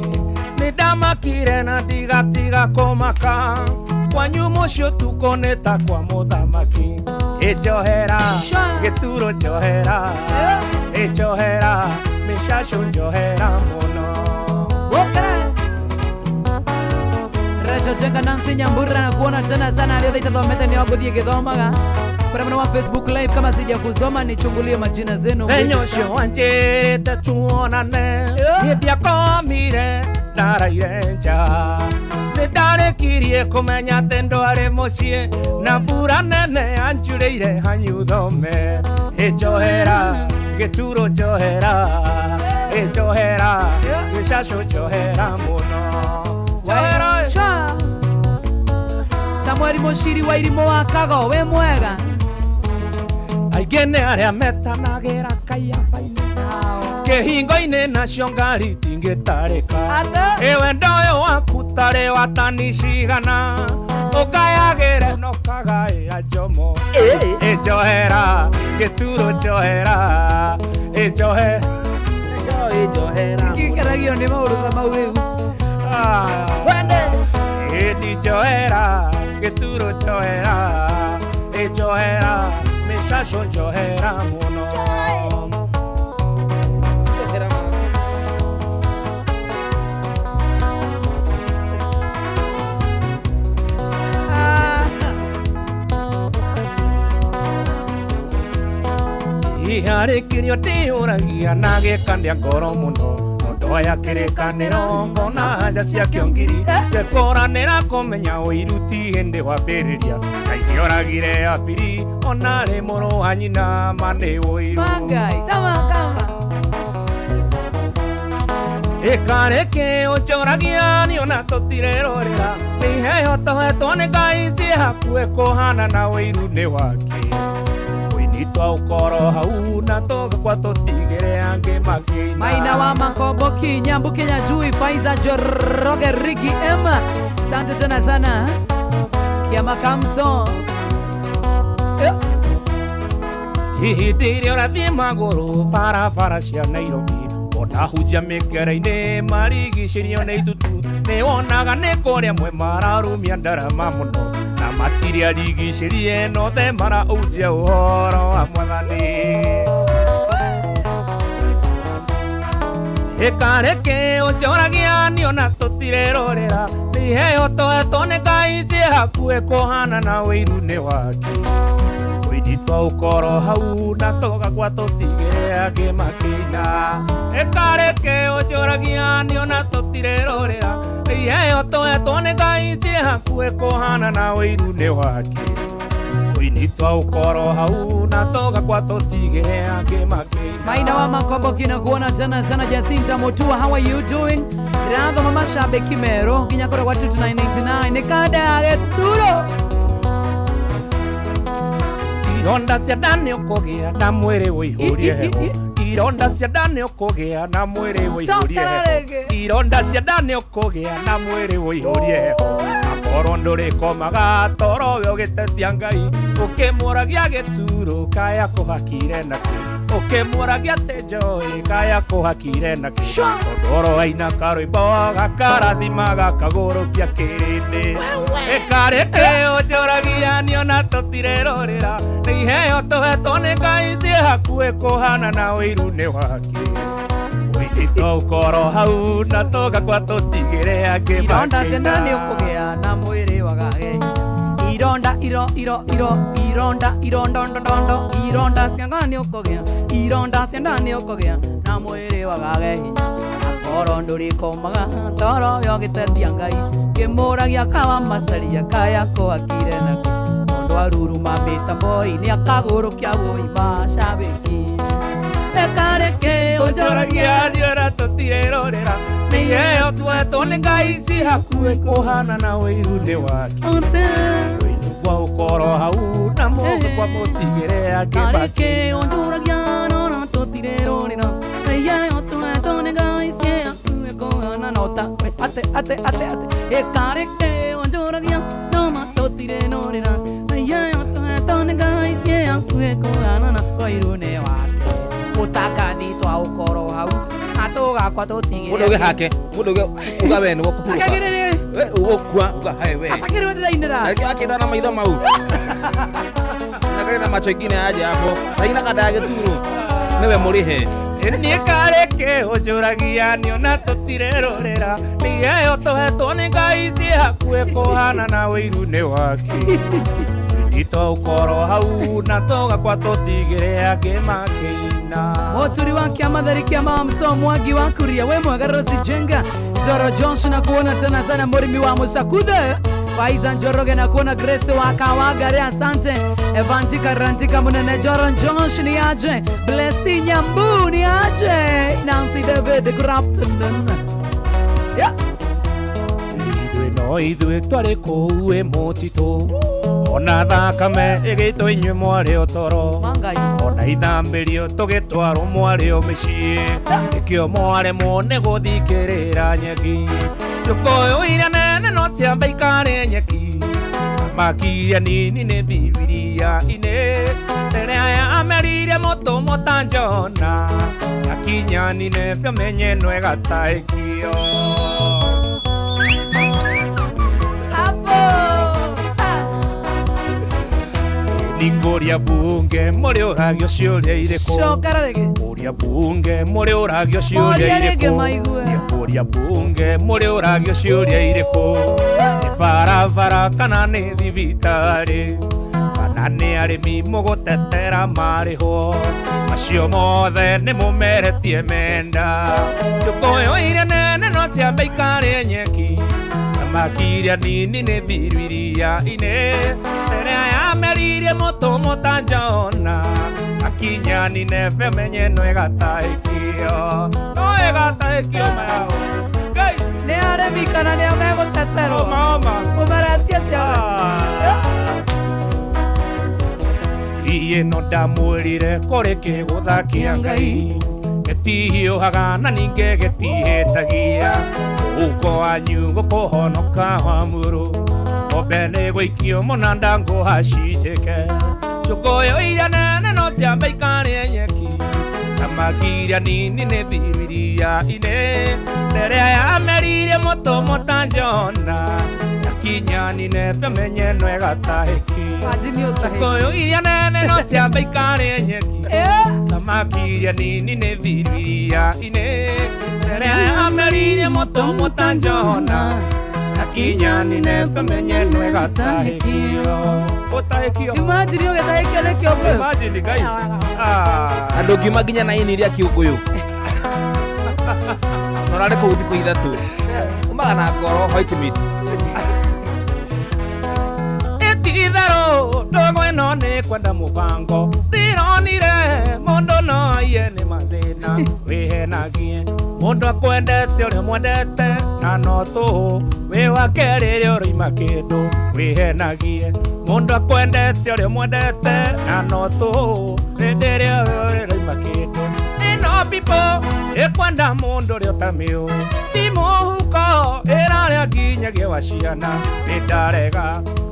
nĩ ndamakire na ndigatiga kũmaka kwanyu mũciĩ ũtukũ nĩ ta kwa mũthamaki ĩnjohera Gĩturo njohera ĩnjohera mĩcacũ njohera mũno Recho Jenga Nancy Nyambura na kuona tena sana aliyoita thomete ni wagũthiĩ gĩthomaga kwa mwana wa Facebook live kama sija kusoma nichungulie majina zenu Venyocio wanjĩte tuonane niĩ ndiakomire ndaraire nja nĩ ndarĩkirie kũmenya atĩ ndwarĩ mũciĩ na mbura nene yanjurĩire hanyu thome ĩnjohera Gĩturo njohera ĩnjohera gĩcacũ njohera mũno njohera Samuel Mushiri wa Irimũ wa Kago we mwega aingĩ nĩ arĩa metanagĩra Kaiafa-inĩ kĩhingo-inĩ nacio ngari tingĩtarĩka wendo ũyũ waku tarĩ watani cigana ũngayagĩre no kagaĩra njomo ĩnjohera Gĩturo njohera ĩnjohera kĩkeragio nĩ maũndũ ta mau rĩu ĩni njohera Gĩturo njohera ĩnjohera mĩcacũ njohera mũno iharĩkĩrio ndĩyũragia na gĩkania ngoro mũno ndoya kĩrĩkanĩro ngona nja cia kĩongiri ngĩkũranĩra kũmenya ũiruti hĩndĩ wambĩrĩria kaingĩ oragire abiri ona rĩ mũrũ wa nyina manĩ ũiru ĩkarĩkĩ ũnjoragia nĩ ona tũtirerorera nĩ iheo tũhetwo nĩ Ngai ciĩ hakuhĩ kũhana na ũiru nĩ wake Itwa ukoro hau na toga kwa totigere ange makina Maina wa Makombo Kinyambu Kenya Jui Faiza Joroge Rigi Emma. Asante tena sana Kiama Kamso. Hihindire orathie maguru barabara cia Nairobi onahunjia mĩkere-inĩ marigicĩirio nĩ itutu nĩ wonaga nĩ kũrĩa mwe mararumia ndarama mũno na matirĩ arigicĩrie no the maraunjia ũhoro wa Mwathani ĩkareke ũnjoragia nĩ ona tũtirerorera nĩ iheo tũhetwo nĩ Ngai ciĩ hakuhĩ kũhana na wĩiru-inĩ wake Itwa ukoro hau na toga kwa totigere ange makina Ekareke ũnjoragia nĩ ona tũtirerorera iheo tũhetwo nĩ Ngai ciĩ hakuhĩ kũhana na wĩiru-inĩ wake Itwa ukoro hau na toga kwa totigere ange makina Maina wa Makombo Kina kuona tena sana Jacinta Motua, how are you doing? Ramba mama Shabe Kimero Kinya kora kwa 2999 Nikada ya Geturo Ironda cia ndani ũkũgĩa na mwĩrĩ ũihũrie heho Ironda cia ndani ũkũgĩa na mwĩrĩ ũihũrie heho Ironda cia ndani ũkũgĩa na mwĩrĩ ũihũrie heho Akorwo ndũrĩkomaga toro we ũgĩtetia Ngai ũkĩmũragia gĩturo kaya kũhakire nakĩ ũkĩmũragia atĩ njoĩ kaya kũhakire nakĩ Tondoro aina karwĩmbo gakarathima gakagũrũkia kĩrĩndĩ Ĩkareke ũnjoragia nĩ ona tũtirerorera nĩ iheo tũhetwo nĩ Ngai ciĩ hakuhĩ kũhana na wĩiru-inĩ wake Itwa ukoro hau na toga kwa tũtigĩre ange makina Ironda cia ndani ũkũgĩa na mwĩrĩ wagage Ironda Ironda cia ndani ũkũgĩa Ironda cia ndani ũkũgĩa na mwĩrĩ wagage hinya Akorwo ndũrĩkomaga toro we ũgĩtetia Ngai kĩmũragia kawa macaria kaya kũhakire nakĩ Tondũ aruruma mĩtambo-inĩ akagũrũkia woima Shabiki Ekareke ũnjoragia nĩ ona tũtirerorera nĩ iheo tũhetwo nĩ Ngai ciĩ hakuhĩ kũhana na wĩiru-inĩ wake Kwa ukoro hau na mũndũ kwa mũtigĩre ange makina Kareke ũnjoragia nĩ ona tũtirerorera nĩ iheo tũhetwo nĩ Ngai ciĩ hakuhĩ kũhana na ate Ekareke ũnjoragia nĩ ona tũtirerorera nĩ iheo tũhetwo nĩ Ngai ciĩ hakuhĩ kũhana na wĩiru-inĩ wake Utakathi twa ukoro hau atoga kwa totigere Mudoge hake mudoge uga wenu wokupuruka Akagirire we ugokwa uga hai we Akagirire ndainera Akira na maitho mau Nakare na macho ingine aje hapo Taina kada geturu Newe murihe Niĩ kareke ũnjoragia nĩ ona tũtirerorera nĩ iheo tũhetwo nĩ Ngai ciĩ hakuhĩ kũhana na wĩiru-inĩ wake Itwa ukoro hau na toga kwa tũtigĩre ange makina Moturi wa kiama thari kiama mso Mwangi wa Kuria we mwega Rosi Jenga Joro Johnson na kuona tena sana Morimi wa Mushakude Faiza Njoroge na kuona Grace wa Kawagare asante Evantika Rantika Munene Joro Johnson ni aje Blessing Nyambu ni aje Nancy David Grafton Yeah Ithuĩ twarĩ kũu mũtitũ ona thakame ĩgĩtwo inyuĩ mwarĩ o toro ona ithambĩrio tũgĩtwarwo mwarĩ o mĩciĩ nĩkĩo mwaremwo nĩ gũthikĩrĩra nyeki cũkũyũ iria nene no ciambe ikarĩ nyeki thamaki iria nini nĩ Bibilia-inĩ rĩrĩa yameririe mũtũmũ ta Jona yakinya Nineve menye no ĩgataĩkio Ningoria bunge muri ũragio ciũria irĩkũ Ũria bunge muri ũragio ciũria irĩkũ Ũria bunge muri ũragio ciũria irĩkũ Nĩ barabara kana nĩ thibitarĩ kana nĩ arĩmi mũgũtetera marĩhwo Macio mothe nĩ mũmeretie menda Cũkũyũ iria nene no ciambe ikarĩ nyeki Thamaki iria nini nĩ Bibilia-inĩ rĩrĩa yameririe mũtũmũ ta Jona akinya Nineve menye no ĩgataĩkio mao Nĩ arĩmi kana nĩo megũteterwo Ũmeretie ciana ĩno ndamwĩrire kũrĩ kĩgũtha kĩa Ngai gĩtihiũhaga na ningĩ gĩtihĩtagia mũhuko wanyu gũkũhonoka wa mũrũ ng'ombe nĩ gũikio mũnanda ngũhacitĩke cũngũyũ iria nene no ciambe ikarĩe nyeki thamaki iria nini nĩ thiriria-inĩ rĩrĩa yameririe mũtũ mũtanjona yakinya ninebe menye no ĩgatahĩki cũngũyũ iria nene no ciambe ikarĩe nyeki thamaki iria nini nĩ thiriria-inĩ rĩrĩa yameririe mũtũ mũtanjona yakinya ninebe menye no ĩgatahĩkio ũtahĩkio imagine ũgĩtahĩkio nĩ kĩũngũyũ imagine Ngai andũ ngiuma nginya na ini iria kĩũngũyũ norarĩ kũu thikũ ithatũ umaga na ngoro white meat ititherũ ndogo ĩno nĩ kwenda mũbango ndironire mũndũ no aiye nĩ mathĩna wĩhenagie mũndũ akwendete ũrĩa mwendete na no tũhũ wĩ wake rĩrĩa ũroima kĩndũ wĩhenagie mũndũ akwendete ũrĩa mwendete na no tũhũ hĩndĩ ĩrĩa ũroima kĩndũ ĩno pipo ĩkwenda mũndũ ũrĩa ũtamĩũĩ ti mũhuko ĩrarĩa nginyagia wa ciana nĩ ndarega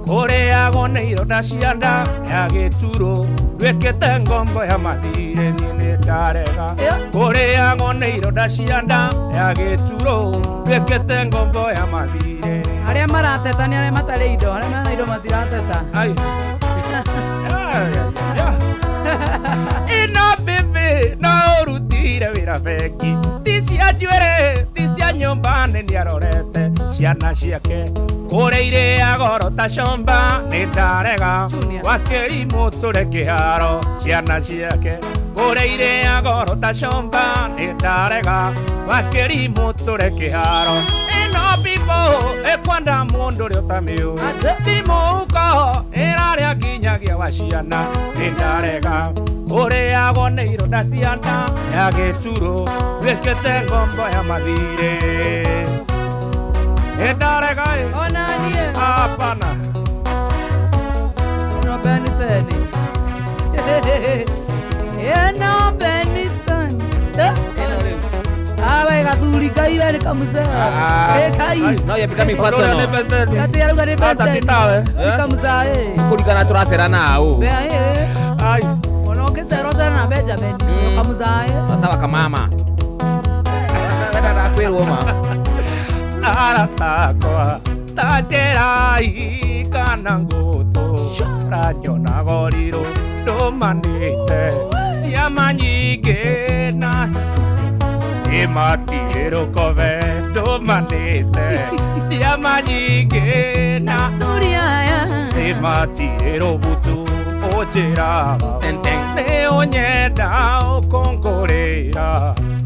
kũrĩagwo nĩ ironda cia nda ya gĩturũ ndwĩkĩte ngombo ya mathirĩ niĩ nĩ ndarega kũrĩagwo nĩ ironda cia nda ya gĩturũ ndwĩkĩte ngombo ya mathirĩ arĩa marateta nĩ arĩa matarĩ indo arĩa mena indo matirateta ino bibi no ũrutire wĩra bengi ti cia njuĩrĩ ti cia nyũmba nĩ nĩarorete ciana ciake kũrĩa irĩa goro ta comba nĩ ndarega wakĩrimũ tũre kĩharo ciana ciake kũrĩa irĩa goro ta comba nĩ ndarega wakĩrimũ tũre kĩharo ĩno bibo ĩkwenda mũndũ ũrĩa ũtamĩũĩ ti mũhuko ĩrarĩa nginyagia wa ciana nĩ ndarega kũrĩagwo nĩ ironda cia nda ya gĩturũ wĩkĩte ngombo ya mathirĩ nĩ ndarega ona niĩ hapana no beniteni ĩno beniteni awe gathuri Ngai we nĩ kamũcea Ngai no you're becoming personal kati aruga nĩ beniteni kamũcea kũringana tũracerana ũũ ai ona ũngĩcerocera na Benjamin kamũcea sawa kamama wenda ndakwĩrwo ma aratakwa tanjerai kana ngũtũra nyona gorirũ ndũmanĩte ciama nyingĩ na imatirũkove ndũmanĩte ciama nyingĩ na imatirũ butu ũnjĩraga nĩ ũnyenda ũkũngũrĩra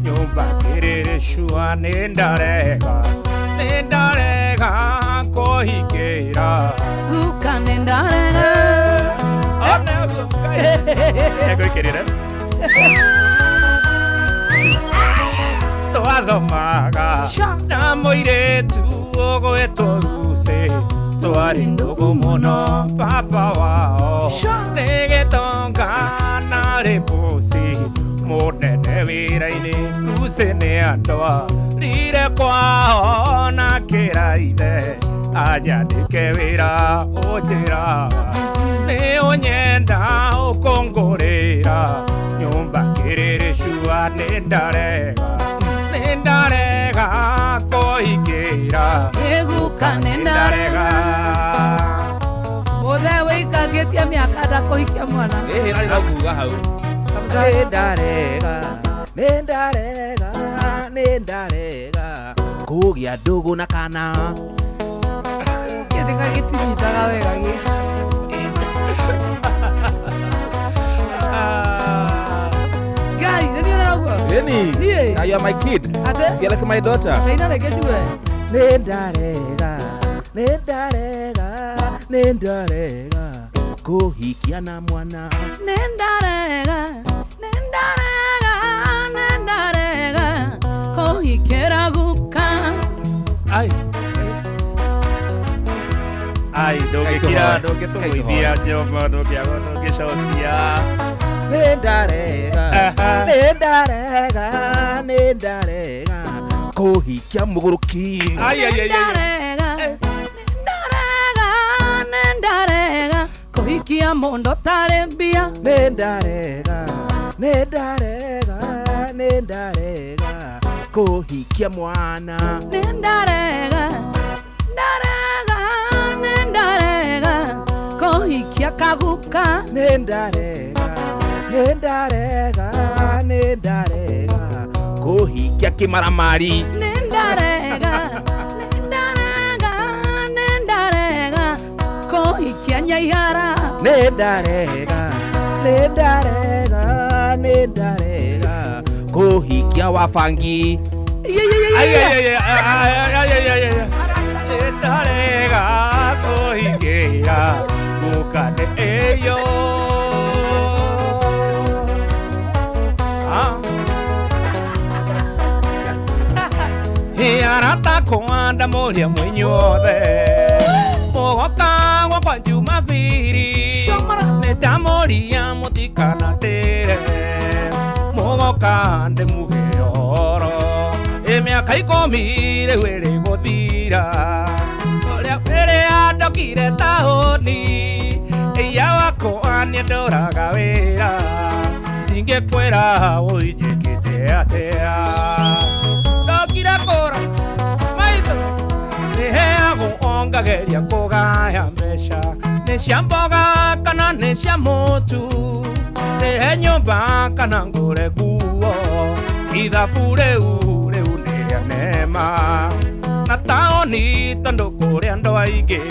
nyũmba kĩrĩrĩ cua nĩ ndarega kũhingĩra guka nĩ ndarega ngwĩkĩrĩre twathomaga na mũirĩtu ũgwĩtwo Lucy twarĩ ndũgũ mũno baba wao nĩ gĩtonga na rĩbũci mũnene wĩra-inĩ Lucy nĩ atwarire kwao na kĩraithe anyandĩke wĩra ũnjĩraga nĩ ũnyenda ũkũngũrĩra nyũmba kĩrĩrĩ cua nĩ ndarega kũhingĩra ĩguka nĩ ndarega mũthe wĩikangĩtie mĩaka ndakũhikia mwana ĩhĩra no kuga hau nĩ ndarega kũgĩa ndũgũ na kana kĩthĩka gĩtinyitaga wega Ngai nĩ niĩ ũguo Lenny, you are my kid. You're like my daughter. Nĩ ndarega kũhikia na mwana nĩ ndarega kũhikĩra guka ai ndũngĩkira ndũngĩtũgũithia Jehova ndũngĩcokia nĩndarega kũhikia mũgũrũki nĩndarega kũhikia mũndũ tarĩ mbia nĩndarega kũhikia mwana nĩndarega kũhikia kaguka nĩndarega kũhikia kĩmaramari nĩndarega kũhikia nyaihara nĩndarega kũhikia wabangi nĩndarega kũhikia mũkane ĩyo arata kũanda mũria mwenyuothe mũgoka gwakwa Jumapili nĩndamũria mũtikanatĩre mũgoka ndĩmuhe ũhoro mĩaka 10 rĩu ĩrĩ gũthira rĩrĩa ndokire taũni iya wakwa nĩndoraga wĩra ingĩkwĩra ũnjĩkĩte atĩa ndokire kũra maitũ nĩheagwo ongageria kũgaya mbeca nĩ cia mboga kana nĩ cia mũtu nĩhe nyũmba kana ngũre nguo ithabu rĩu nĩ rĩa nema na taũni tondũ kũrĩ andũ aingĩ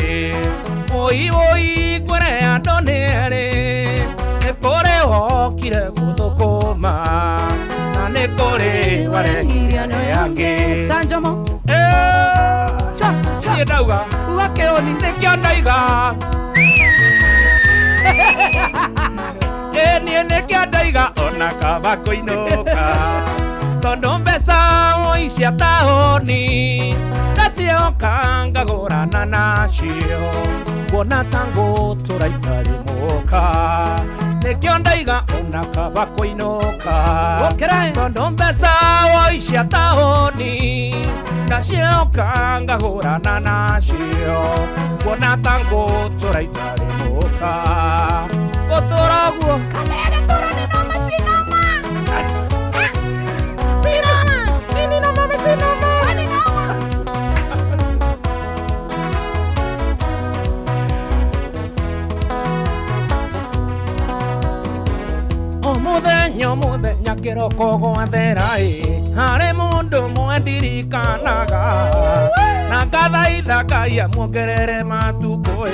ũi kwere andũ nĩerĩ nĩ kũrĩ wokire gũthũkũma na nĩ kũrĩ warehire andũ angĩ Sanjomo niĩ ndauga nĩkĩo ndaiga niĩ nĩkĩo ndaiga ona kaba kũinũka tondũ mbeca oi cia taũni ndacioka ngagũrana nacio kuona ta ngũtũra itarĩ mũka nĩkĩo ndaiga ona kaba kũinũka tondũ mbeca oi cia taũni ndacioka ngagũrana nacio kuona ta ngũtũra itarĩ mũka gũtũra ũguo mũthenya kĩroko gwathera harĩ mũndũ mwendirikanaga na ngathaitha Ngai amuongerere matukũ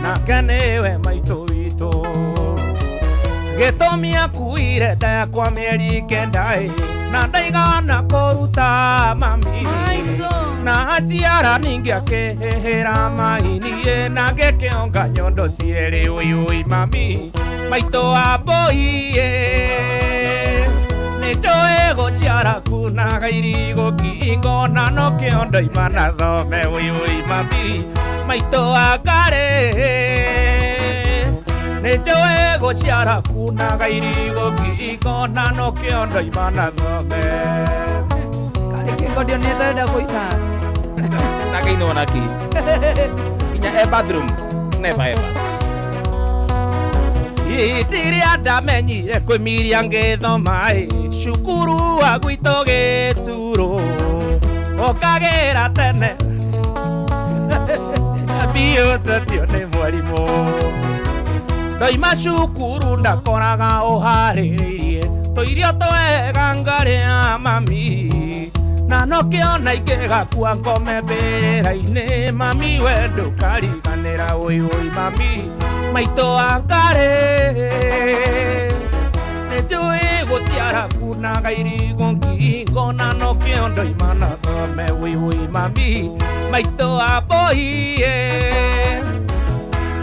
nake nĩwe maitũ witũ gĩtũmi akuire nda yakwa mĩeri 9 na ndaigana kũruta mami na njiara ningĩ akĩhĩhĩra mahinie na ngĩkĩonga nyondo cierĩ ũi mami maitũ wa mbũiĩ nĩnjũĩ gũciara kunaga irigũ ngingo na no kĩondo ima na thome ũi mami maitũ wa ngarĩ nĩnjũĩ gũciara kunaga irigũ ngingo na no kĩondo ima na thome karĩ kĩngodio nĩ thenda gũita na kĩinwo naki nginya bathroom never ever Itiria ndamenyire kwĩmiria ngĩthoma cukuru wa gwitũ Gĩturo ũkagĩra tene biũ tatio nĩ mwarimũ ndoima cukuru ndakoraga ũharĩrĩirie tũirio twega ngarĩa mami na no kĩona ingĩgakua ngome mbĩra-inĩ mami we ndũkariganĩra ũi mami maitũ wa ngarĩ nĩnjũĩ gũtiara kunaga irigũ ngingo na no kĩondo ima na thome ũi mami maitũ wa mbũiĩ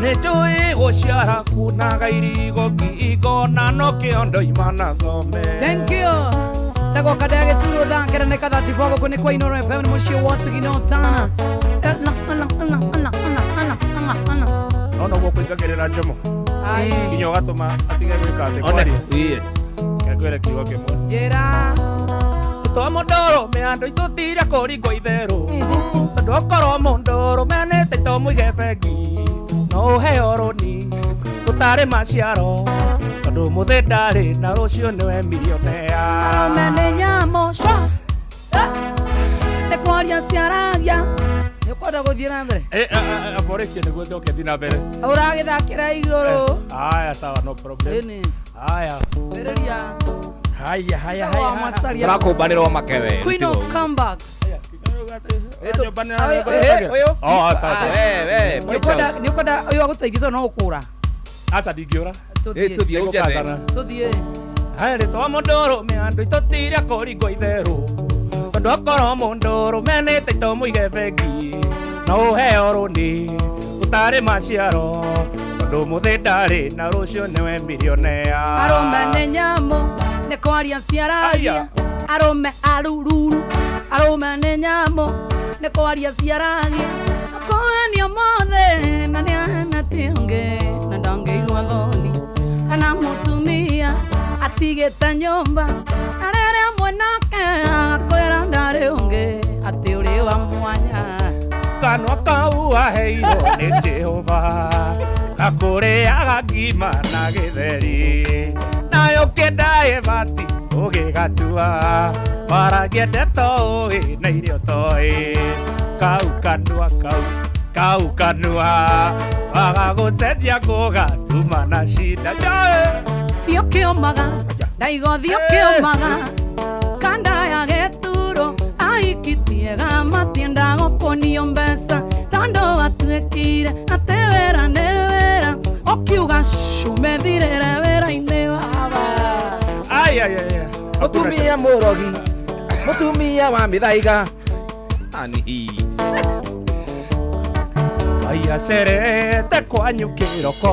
nĩnjũĩ gũciara kunaga irigũ ngingo na no kĩondo ima na thome. Thank you. Tego kadea Gĩturo thakĩra nĩ kathatifo gũkũ nĩ kwa Inooro FM nĩ mũciĩ wa Tũginotana Ona go kuingagirira njomo. Kinyo gatuma atige gwika ate kwaria. Yes. Ngagwira kiugo kimwe. Njera. Tomo ndoro me ando itutira koringo itheru. Tondu okorwo mundoro menete tomuige bengi. No heo roni tutare maciaro. Tondu muthe ndari na rucio niwe milionea. Aromene nyamo shwa. Ne kwaria ciaragia. Nĩ ũkwenda gũthiĩ na mbere? Aborekie nĩguo njoke thiĩ na mbere. Ũragĩthakĩra igũrũ. Haya sawa, no problem. Ĩni. Haya. Mbĩrĩria. Haya. Tũrakũmbanĩrwo makewe. Queen of comebacks. Ũyũ. Nĩ ũkwenda ũyũ agũteithia no ũkũra. Aca ndingĩũra. Tũthiĩ. Haya rĩtwa mũndũrũme andũ itũtire kũringwo itherũ. Tondu okorwo mũndũrũme nĩte tomũige bengi. No ũheo rũni ũtarĩ maciaro. Tondu mũthĩ ndarĩ na rũcio nĩwe milionea. Arũme nĩ nyamũ nĩ kwaria ciaragia. Arũme arururu. Arũme nĩ nyamũ nĩ kwaria ciaragia. Akohenio mothe na nĩahena tionge na ndangĩigua thoni. Ana mũtumia atigĩte nyũmba na rĩrĩa mwanake akwĩra ndarĩ ũngĩ atĩ ũrĩ wa mwanya. Kanua kau aheirwo nĩ Jehova gakũrĩaga ngima na gĩtheri. Nayo kĩndaĩ bati ũgĩgatua waragia ndeto ũĩ na irio toĩ. Kau kanua wagagũcenjia gũgatuma na shida njoĩ. Thiũ kĩũmaga ndaigo thiũ kĩũmaga kanda ya geturo aikitiega matienda gũkũnio mbeca tondũ atuĩkire atĩ wĩra nĩ wĩra ũkiuga cume thirĩre wĩra-inĩ waba. Mũtumia mũrogi, mũtumia wa mĩthaiga. Ani Ngai acerete kwanyu kĩroko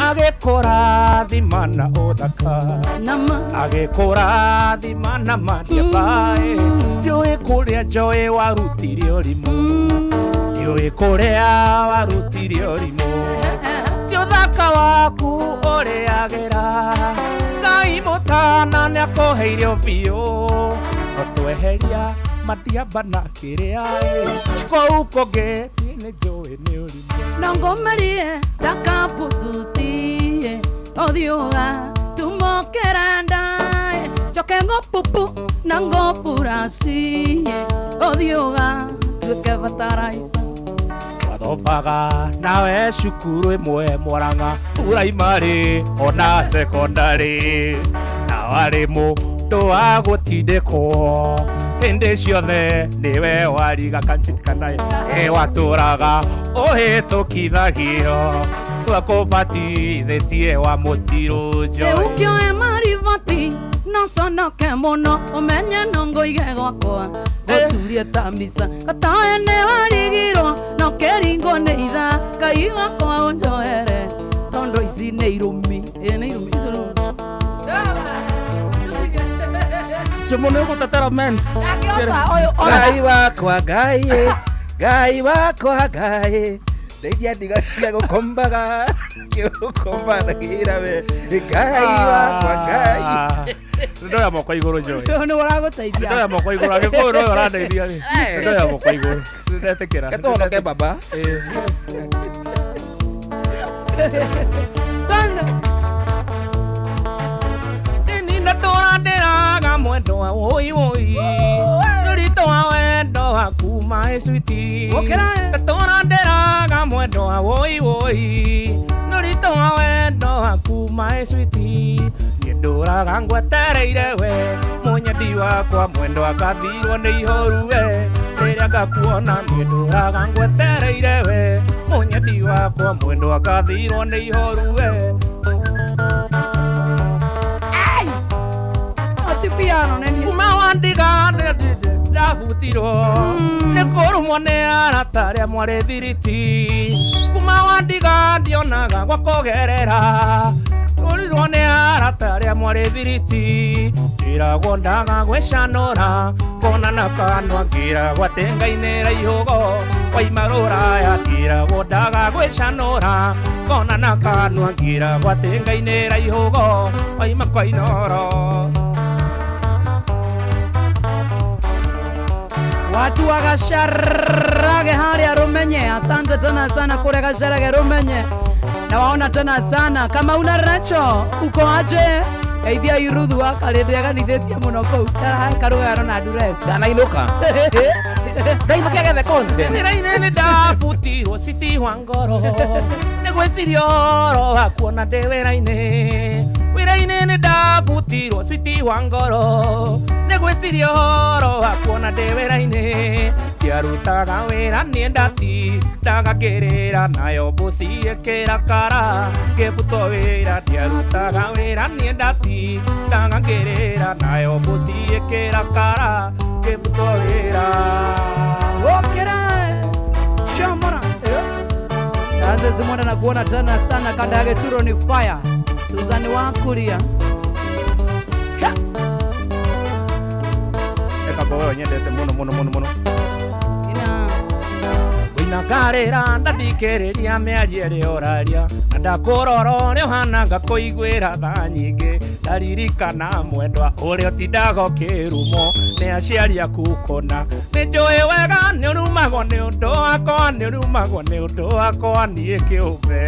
agĩkũrathima na ũthaka agĩkũrathima na matiabaĩ. Ndiũĩ kũrĩa njoĩ warutire ũrimũ, ndiũĩ kũrĩa warutire ũrimũ. Ti ũthaka waku ũrĩagĩra. Ngai mũtana nĩakũheire ũbiũ ũtweheria matiamba na kĩrĩa kũu kũngĩ nĩ njũĩ nĩ ũrimũ. Nongomerie takapususie odioga tumokera ndae choke ngopupu na ngopurasie odioga tuke bataraisa. Wathomaga nawe cukuru ĩmwe Murang'a primary ona secondary, na warĩ mũndũ wa gũtindĩkwo hĩndĩ ciothe nĩwe wariga kanchitikana watũraga ũhĩtũkithagio twakũbatithĩtie wa mũtirũ njoĩ. Rĩu kĩoe maribati no conoke mũno ũmenye no ngũige gwakwa gũcurie ta mbica gatae nĩ warigirwo no kĩringo nĩ itha Ngai wakwa ũnjoere tondũ ici nĩ irũmi. Nĩ irũmi icio nĩ Chumone gũtetera men. Ngai wakwa Ngai, Ngai wakwa Ngai, ndeithia ndigatige gũkombaga gĩũkombanagĩra we. Ngai wakwa Ngai. Ndoya moko igũrũ njoĩ. Nĩ ũragũteithia. Ndoya moko igũrũ agĩkũyũ no ũrandeithia rĩ. Ndoya moko igũrũ. Ndetĩkĩra. Gatohonoke baba. Ndĩraga mwendo wa woi woi rĩtwa wa wendo waku my sweetie. Ndĩraga mwendo wa woi woi rĩtwa wa wendo waku my sweetie. Ndũraga ngwetereire we mũnyendi wakwa mwendo akathirwo nĩ ihoru we rĩrĩa ngakuona. Ndũraga ngwetereire we mũnyendi wakwa mwendo akathirwo nĩ ihoru we. Piano neni kuma wandiga ndahutirwo nĩ kũrũmwo nĩ arata arĩa mwarĩ thiriti. Kuma wandiga ndionaga gwa kũgerera kũrirwo nĩ arata arĩa mwari thiriti njiragwo ndaga gwecanũra konana kanwa ngĩragwo atĩ Ngai nĩ raihugo waima rũraya ngĩragwo ndaga gwecanũra konana kanwa ngĩragwo atĩ Ngai nĩ raihugo waima kwa Inoro. Watu wa Gasharage haria Rumenye, asante tena sana kule Gasharage Rumenye. Na waona tena sana kama una Racho uko aje? Kaibia irudhu wakalendea kanithĩtie mũno kũu karuga na address Dana inuka Daiva kegete content Nĩraine nĩ ndabutirwo citi wa ngoro Nĩgwĩciria ũhoro wa kuona ndĩ wĩra-inĩ Wĩra-inĩ nĩ ndabutirwo citi wa ngoro Nĩgwĩciria ũhoro wa kuona ndĩ wĩra-inĩ Ndiarutaga wĩra niĩ ndati ndagakĩrĩra nayo mbuci ĩkĩra kara ngĩbutwo wĩra Ndiarutaga wĩra niĩ ndati ndagakĩrĩra nayo mbuci ĩkĩra kara ngĩbutwo wĩra. Okera Shamora Sante Simona na kuona tena sana Kandage Turo ni fire Suzani Wakuria Eka boyo nyendete muno Wĩnagarĩra ndathikĩrĩria mĩario ĩrĩa ũraria na ndakũrora ũrĩa ũhanaga kũiguĩra tha nyingĩ ndaririkana mwendwa ũrĩa ũtindaga ũkĩrumwo nĩ aciari aku kũna nĩnjũĩ wega nĩũrumagwo nĩ ũndũ wakwa nĩũrumagwo nĩ ũndũ wakwa niĩ kĩũmbe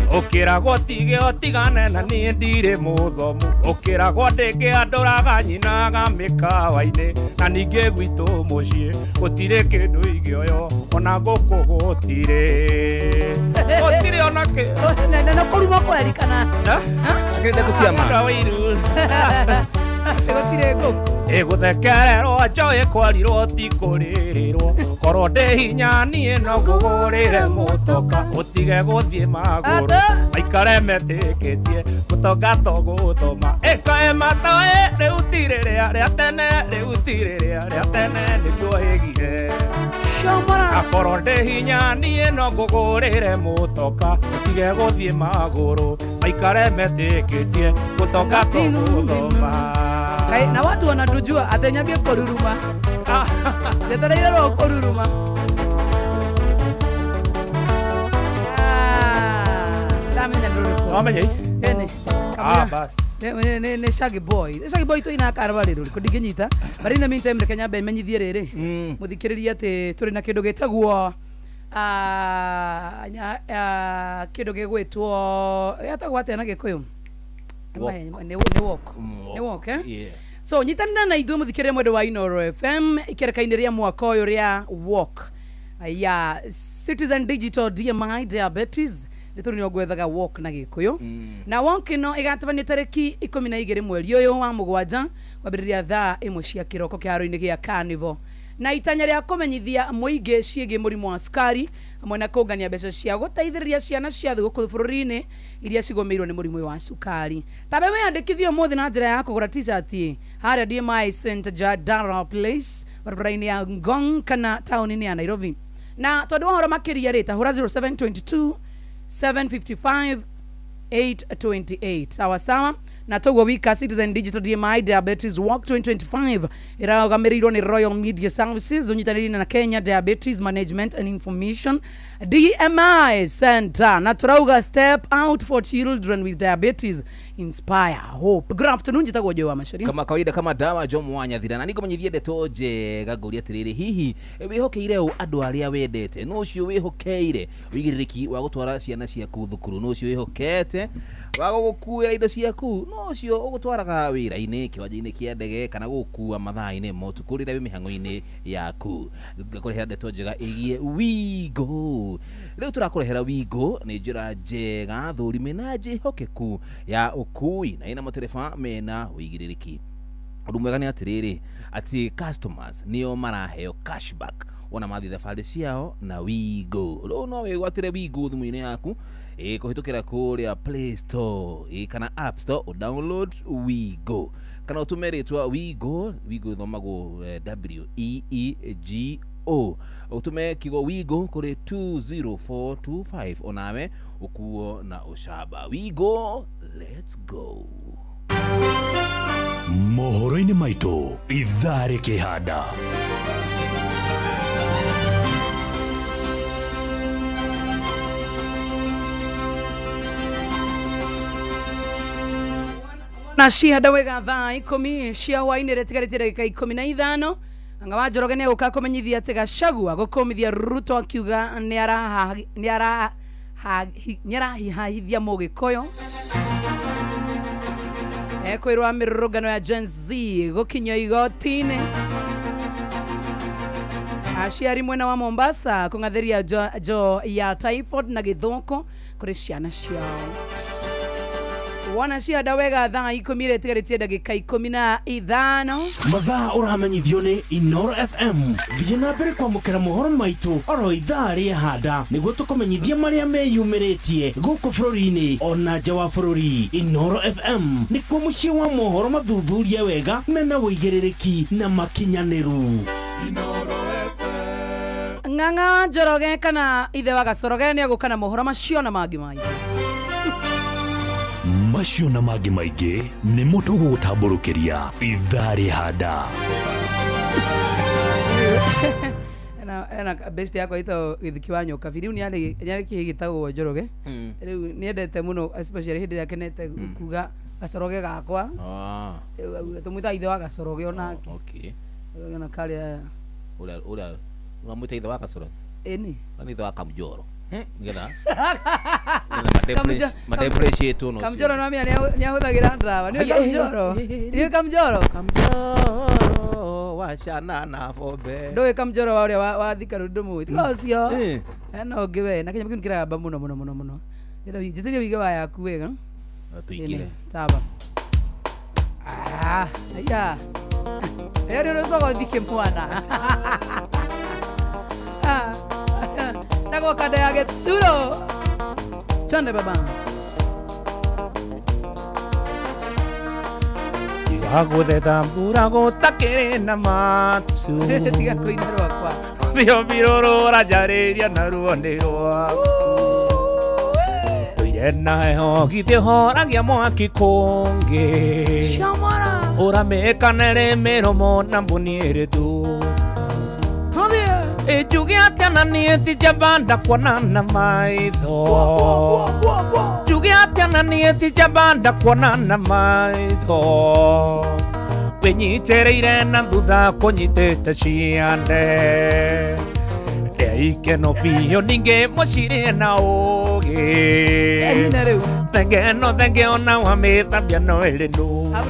Ũkĩragwo tige ũtigane na niĩ ndirĩ mũthomu Ũkĩragwo ndĩngĩandũraga nyinaga mĩkawa-inĩ na ningĩ gwitũ mũciĩ gũtirĩ kĩndũ igĩoyo ona ngũkũ gũtirĩ ona kĩ na kũruma kweri kana akĩrĩte kũciama gũtirĩ ngũkũ Ĩgũthekererwo njoĩ kwarirwo ti kũrĩrĩrwo korwo ndĩ hinya niĩ no ngũgũrĩre mũtoka ũtige gũthiĩ magũrũ maikare metĩkĩtie mũtonga to gũthoma ĩkaĩ matoĩ rĩu ti rĩrĩa rĩa tene rĩu ti rĩrĩa rĩa tene nĩtuohĩgire akorwo ndĩ hinya niĩ no ngũgũrĩre mũtoka ũtige gũthiĩ magũrũ maikare metĩkĩtie mũtonga to gũthoma. Na watu wanatujua atenyambie koruruma Netareirwo koruruma Ramenya ndoreko Wamenya hii? Ene bas Ne Shaggy Boy tu ina karvalero kudigenyita but in the meantime rekenya be menyithie riri muthikiriria ati turi na kindu gitagwo kindu gigwitwo yatagwo atena gikuyu ni walk eh? So nyitanira na ithuĩ mũthikĩrĩria mwendo wa Inoro FM ikereka-inĩ rĩa mwaka ũyũ rĩa walk ya Citizen Digital DMI Diabetes nĩtũrĩ nĩo gwethaga walk na gĩkũyũ na walk ĩno ĩgatabanio tarĩki 12 mweri ũyũ wa mũgwanja kwambĩrĩria thaa 1 cia kĩroko kĩharo-inĩ gĩa Carnival na itanya rĩa kũmenyithia mũingĩ ciĩgiĩ mũrimũ wa sukari hamwe na kũngania mbeca cia gũteithĩrĩria ciana cia thigũkũ bũrũri-inĩ iria cigũmĩirwo nĩ mũrimũ wa sukari. Tabe wĩyandĩkithie ũmũthĩ na njĩra ya kũgũra t-shirt harĩa DMI Center Jadara Place barabara-inĩ ya Ngong kana taũni-inĩ ya Nairobi. Na tondũ wa ũhoro makĩria rĩ tahũra 0722 755 828 sawa sawa na togo wika Citizen Digital DMI Diabetes Walk 2025 iragamĩrĩirwo ni Royal Media Services unyitanĩire na Kenya Diabetes Management and Information DMI Center na turauga step out for children with diabetes inspire hope. Good afternoon njitagwo Joe wa Mashari kama kawaida kama dawa Jo Mwanya thira na niko menyithie ndeto njega ngũria atirĩrĩ hihi wĩhokeire andũ arĩa wendete no ũcio wĩhokeire wĩigĩrĩrĩki wa gũtwara ciana ciaku thukuru no ũcio wĩhokete wa gũkuĩra indo ciaku no ũcio ũgũtwaraga wĩra-inĩ kĩwanja-inĩ kĩa ndege kana gũkua mathaa-inĩ motuku rĩrĩa wĩ mĩhang'o-inĩ yaku ngakũrehera ndeto njega ĩgiĩ Wigo. Rĩu tũrakũrehera Wigo nĩ njĩra njega thũrime na njĩhokeku ya ũkui na ina matereba mena wĩigĩrĩrĩki. Ũndũ mwega nĩ atĩrĩrĩ atĩ customers nĩo maraheo cashback ona mathi thabarĩ ciao na Wigo. Rĩu no wĩgwatĩre Wigo thimũ-inĩ yaku kũhĩtũkĩra kũrĩa Play Store kana App Store o download Wigo kana ũtũme rĩtwa Wigo thomagwo WEEGO ũtũme kigo Wigo kũrĩ 20425 onawe ũkuo na ũcamba. Wigo, let's go. mohoro-inĩ maitũ ithaa rĩkĩhanda. na cianda wega thaa 10 cia hwainĩ rĩtigarĩtie ndagĩka 15 anga wa Njoroge nĩ agũka kũmenyithia atĩ Gachagua gũkũmithia Ruto akiuga nĩarahihahithia Mũgĩkũyũ. Kwĩrwo mĩrũrũngano ya Gen Z gũkinyio igoti-inĩ. Aciari mwena wa Mombasa kũng'athĩria njo ya typhoid na gĩthũkũ kũrĩ ciana ciao. Wana cianda wega thaa 10 rĩtigarĩtie ndagĩka 15. Mathaa ũramenyithio nĩ Inoro FM. Thiĩ na mbere kwamũkĩra mohoro maitũ oro ithaa rĩahanda nĩguo tũkũmenyithia marĩa meyumĩrĩtie gũkũ bũrũri-inĩ ona nja wa bũrũri. Inoro FM nĩkuo mũciĩ wa mohoro mathuthurie wega mena wĩigĩrĩrĩki na makinyanĩru. Ng'ang'a Njoroge kana ithe wa Gachoroge nĩ agũka na mohoro macio na mangĩ maingĩ. Macio na mangĩ maingĩ nĩ mũtũgũtambũrũkĩria ithaa rĩahanda. Ena best yakwa ito gĩthiki wa nyoka video ni ari kĩgĩtagwo Njoroge. Rĩu nĩendete mũno especially hĩndĩ ĩrĩa akenete kuga Gachoroge gakwa. Tũmwĩta ithe wa Gachoroge onake. Okay. Ona kale ura unamwita ithe wa Gachoroge. Eni. Ni ithe wa Kamjoro. Ngetha. Madefresh no. Kamjoro no mia ni ahuthagira ndawa. Ni Kamjoro. Ni Kamjoro. Kamjoro washana na fobe. Ndoe Kamjoro wa uria wa thikaru ndumu. Tiga ucio. No ngiwe na kinya mkira ba muno. Ndio jitiri wige wa yaku wega. Tuikire. Taba. Ya. Ndio sogo thike mwana. Tago kada ya geturo. Chande baba. Agode tambura gotakere na matsu. Tiga koinarwa kwa. Bio biroro rajareria na ruonero. Toirena ho gite horagia mwaki konge. Shamara. Ora mekanere meromo na mbuniere tu. Jugia tiana nieti jabanda kwanana maitho. Jugia tiana nieti jabanda kwanana maitho. Wenyitereire na thutha kũnyitĩte ciande. Ikeno biyo ninge mũcirie na ũgĩ. Thenge ona wamĩthambia no ĩrĩ nũga.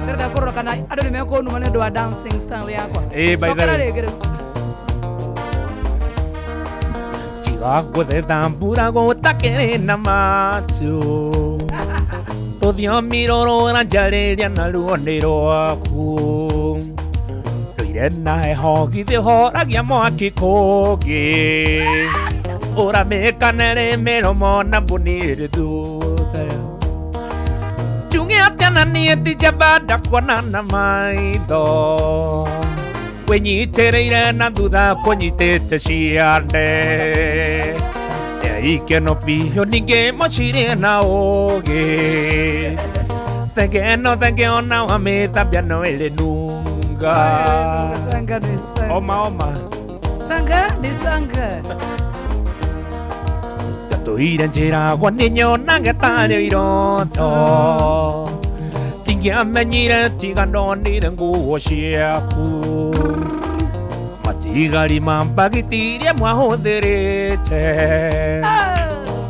Ndĩrenda kũrora kana andũ nĩmekũnuma nĩ ũndũ wa dancing style yakwa. Cokera rĩngĩ. Agũthetha mbura gũtakĩrĩ na matu. Ũthiũ miroro ranjarĩria na ruoni rwaku. Rũire na heho githĩ horagia mwaki kũngĩ. Ũramĩkanĩrĩ mĩromo na mbũnĩrĩ thutha. Njuge atĩa na niĩ ti njamba ndakuonana maitho. Wenyitĩrĩire na thutha kũnyitĩte ciande. Ikeno biyo ningĩ mũcirie na ũgĩ. Thenge ona wamĩthambia no ĩrĩ nunga. Oma. Sanga ni sanga. Tũire njĩra gwa nĩ nyonaga tarĩ iroto. Tingĩamenyire tiga ndonire nguo ciaku. Matigari mambagitirie mwahũthĩrĩte.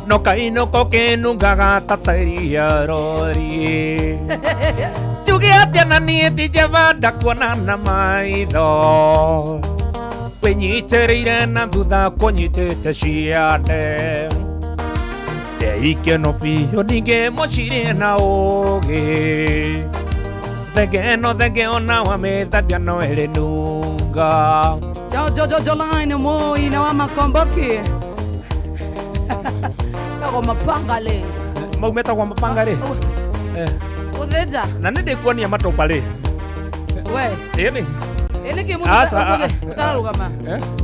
No kainũko kĩnungaga ta tairia rori. Njuge atĩa na niĩ ti njamba ndakuonana maitho. Wenyitĩrĩire na thutha kũnyitĩte ciande. Ikeno biyo ningĩ mũcirie na ũgĩ. Thenge ona wamĩthambia no ĩrĩ nunga. Jo line moi na wa makomboki. Tago mapangale. Maumeta kwa mapangale. Utheja. Na nĩ ndĩkuonia matopa rĩ. We. Ĩni. Ĩni kĩ mũndũ. Utararugama.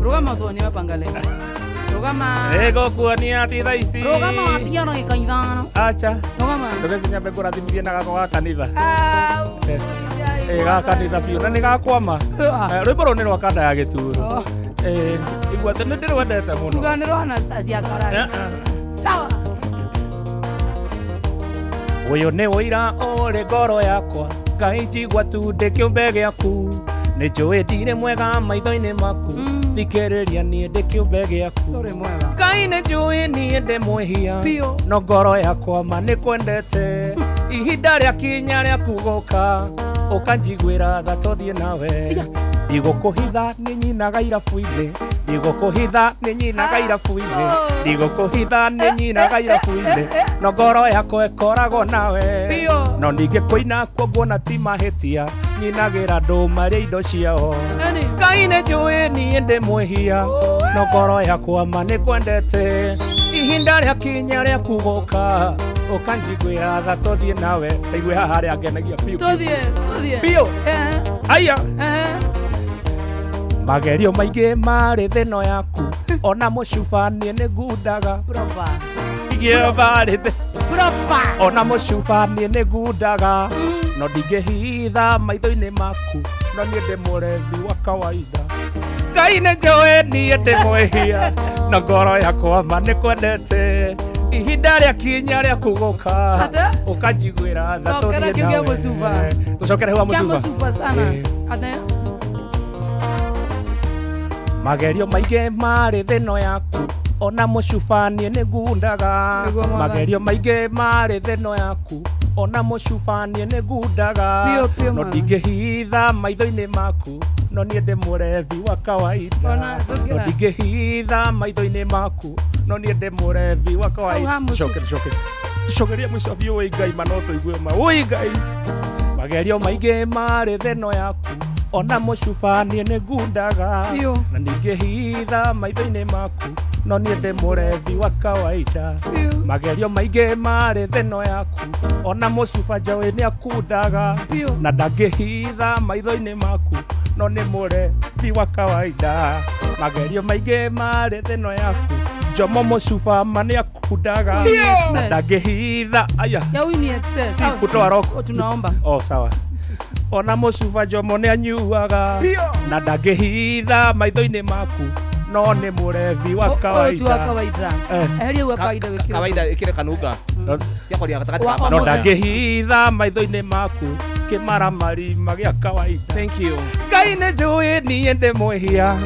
Rugama thoni mapangale. Rugama. Ego kuonia ati thaa ici. Rugama watia na gikaithano. Acha. Rugama. Ndugecinya kurathimithia na gako ga kanitha. Ga kanitha biũ na nĩ gakwama. Rwĩmbo rũu nĩ rwa kanda ya Gĩturo. Igua atĩ nĩ ndĩrwendete mũno. Tuga nĩ rwa Anastasia Karani. Sawa. Ũyũ nĩ ũira ũrĩ ngoro yakwa, Ngai njigua tu ndĩ kĩũmbe gĩaku, nĩ njũĩ ndirĩ mwega maitho-inĩ maku, thikĩrĩria niĩ ndĩ kĩũmbe gĩaku. Ngai nĩ njũĩ niĩ ndĩ mwĩhia, no ngoro yakwa ma nĩ kwendete, ihinda rĩakinya rĩa kugũka, ũkanjiguĩra tha tũthiĩ nawe. Ndigũkũhitha nĩ nyinaga irabu-inĩ, ndigũkũhitha nĩ nyinaga irabu-inĩ, ndigũkũhitha nĩ nyinaga irabu-inĩ, no ngoro yakwa ĩkoragwo nawe. No ningĩ kũina kuo nguona ti mahĩtia, nyinagĩra andũ marĩa indo ciao. Ngai nĩ njũĩ niĩ ndĩ mwĩhia, no ngoro yakwa ma nĩ kwendete, ihinda rĩakinya rĩa kugũka, ũkanjiguĩra tha tũthiĩ nawe. Aigue haha harĩa ngenagia biũ biũ. Aya magerio maingĩ marĩ thĩno yaku, ona mũcuba niĩ nĩ ngundaga. Ona mũcuba niĩ nĩ ngundaga, no ndingĩhitha maitho-inĩ maku, no niĩ ndĩ mũrethi wa kawaida. Ngai nĩ njũĩ niĩ ndĩ mwĩhia, no ngoro yakwa ma nĩ kwendete, ihinda rĩakinya rĩa kugũka, ũkanjiguĩra tha tũthiĩ nawe. Tũcokere hau mũcuba. Magerio maingĩ marĩ thĩno yaku, ona mũcuba niĩ nĩ ngundaga. Magerio maingĩ marĩ thĩno yaku, ona mũcuba niĩ nĩ ngundaga, no ndingĩhitha maitho-inĩ maku, no niĩ ndĩ mũrethi wa kawaida. No ndingĩhitha maitho-inĩ maku, no niĩ ndĩ mũrethi wa kawaida. Tucokerie mũico biũ. Wĩ Ngai ma no tũigue ma. Wĩ Ngai magerio maingĩ marĩ thĩno yaku, ona mũcuba niĩ nĩ ngundaga, na ndingĩhitha maitho-inĩ maku, no niĩ ndĩ mũrethi wa kawaida. Magerio maingĩ marĩ thĩno yaku, ona mũcuba njũĩ nĩ akundaga, na ndangĩhitha maitho-inĩ maku, no nĩ mũrethi wa kawaida. Magerio maingĩ marĩ thĩno yaku, Jomo mũcuba ma nĩ akundaga, na ndangĩhitha. Aya si kutoa roko, tunaomba. Sawa. Ona mũcuba Jomo nĩ anyuaga, na ndangĩhitha maitho-inĩ maku, no nĩ mũrethi wa kawaida. Kawaida ĩkĩre kanunga. No ndangĩhitha maitho-inĩ maku, kĩmaramari magĩa kawaida. Thank you. Ngai nĩ njũĩ niĩ ndĩ mwĩhia,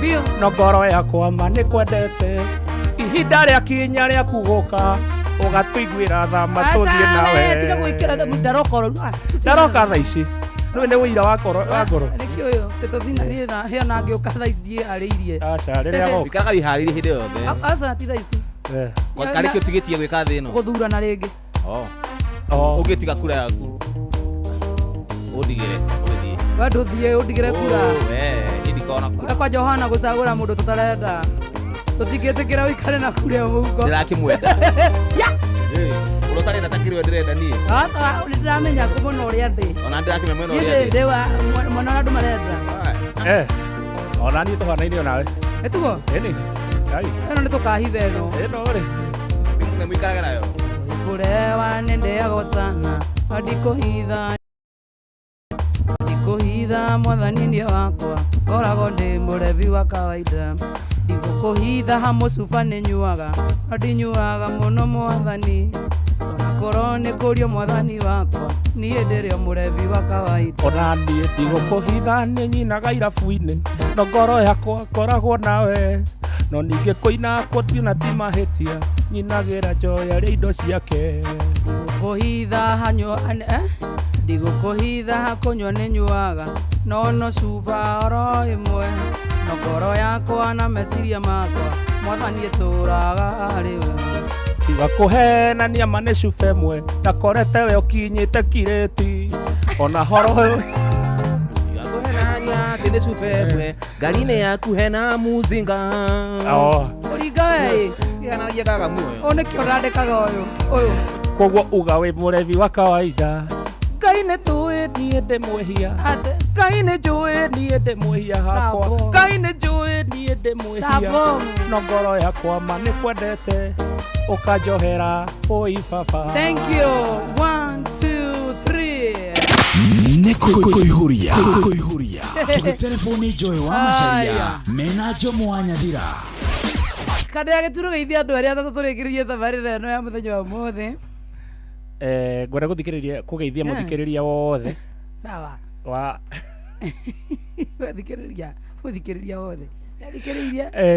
no ngoro yakwa ma nĩ kwendete, ihinda rĩakinya rĩa kugũka, ũgatũiguĩra tha ma tũthiĩ nawe. Tiga gwĩkĩra ndaroka tha ici. Nĩ ũira wa ngoro. Nĩkĩ ũyũ tũthiĩ na hena ngĩũka tha ici ndiĩharĩirie. Aca rĩrĩa goka. Ikaraga wĩharĩirie hĩndĩ yothe. Aca ti tha ici. Karĩkĩ ũtigĩtie gwĩka thĩ ĩno. Gũthurana rĩngĩ. Ũngĩtiga kura yaku. Ũndigĩre ũgĩthiĩ. We ndũthiĩ ũndigĩre kura. Niĩ ndikona kura. Kwa Johana gũcagũra mũndũ tũtarenda. Tũtingĩtĩkĩra ũikare na kura ĩyo mũhuko. Ndĩrakĩmwenda. Ũtarenda takĩrĩ ndĩrenda niĩ. Aca ndĩramenya kũmona ũrĩa ndĩ. Ona ndĩrakĩmenya mwena ũrĩa ndĩ. Ndĩ wa mwana wa andũ marenda. Ona niĩ tũhanaine onawe. Nĩtugo? Ĩni. Ngai. Ĩno nĩ tũkahitha ĩno. Ĩno rĩ. Nĩ mũikarage nayo. Kurewa nĩndĩagwo sana, ndikũhitha mwathani nĩ wakwa, ngoragwo ndĩ mũrevi wa kawaida. Ndigũkũhitha ha mũcuba nĩ nyuaga, ndinyuaga mũno mwathani, onakorwo nĩ kũrio mwathani wakwa, niĩ ndĩrĩ mũrevi wa kawaida. Ona niĩ ndigũkũhitha nĩ nyinaga irabu-inĩ, no ngoro yakwa ngoragwo nawe, no ningĩ kũina kũtina ti mahĩtia, nyinagĩra njoya rĩa indo ciake. Ndigũkũhitha ha kũnyua nĩ nyuaga, no cuba oro ĩmwe, no ngoro yakwa na meciria makwa, mwathani ĩtũraga arĩ we. Tiga kũhenania ma nĩ cuba ĩmwe, na korete we ũkinyĩte kirĩti, ona horo tiga kũhenania atĩ nĩ cuba ĩmwe, ngari-inĩ yaku hena muzinga. Ũringa we ihanagia kagamu ũyũ. Nĩkĩo ũrandĩkaga ũyũ. Koguo uga wĩ mũrevi wa kawaida. Ngai nĩ tũĩ niĩ ndĩ mwĩhia Ngai nĩ njũĩ niĩ ndĩ mwĩhia hakwa Ngai nĩ njũĩ niĩ ndĩ mwĩhia no ngoro yakwa ma nĩ kwendete ũkanjohera oi baba. Thank you. 1 2 3 Nĩkũihũria telefoni Joy wa Macharia mena Jomo wa Nyathira Kada ya gĩturo geithia andũ arĩa atatũ tũrĩkĩrĩrie thabarĩra ĩno ya mũthenya wa ũmũthĩ. Ngwenda kũgeithia mũthikĩrĩria wothe. Sawa. Wa mũthikĩrĩria wothe.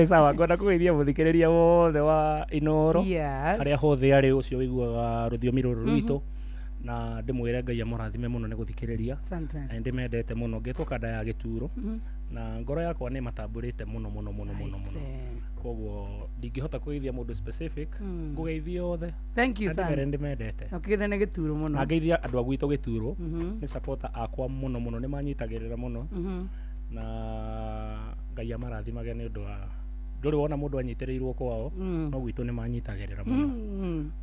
Sawa, ngwenda kũgeithia mũthikĩrĩria wothe wa Inoro. Harĩa hothe arĩ ũcio wĩiguaga rũthiomi rũrũ rwitũ. Na ndĩmwĩre Ngai amũrathime mũno nĩ gũthikĩrĩria. Na ndĩmendete mũno ngĩtwo Kada ya Gĩturo. Na ngoro yakwa nĩ matambũrĩte mũno. Koguo ndingĩhota kũgeithia mũndũ specific ngũgeithia othe. Thank you sir. Ndĩmendete. Ũkĩgeithia nĩ Gĩturo mũno. Na ngeithia andũ a gwitũ Gĩturo nĩ supporter akwa mũno nĩ manyitagĩrĩra mũno. Na Ngai amarathimage nĩ ũndũ wa ndũrĩ wona mũndũ anyitĩrĩirwo kwao no gwitũ nĩ manyitagĩrĩra mũno.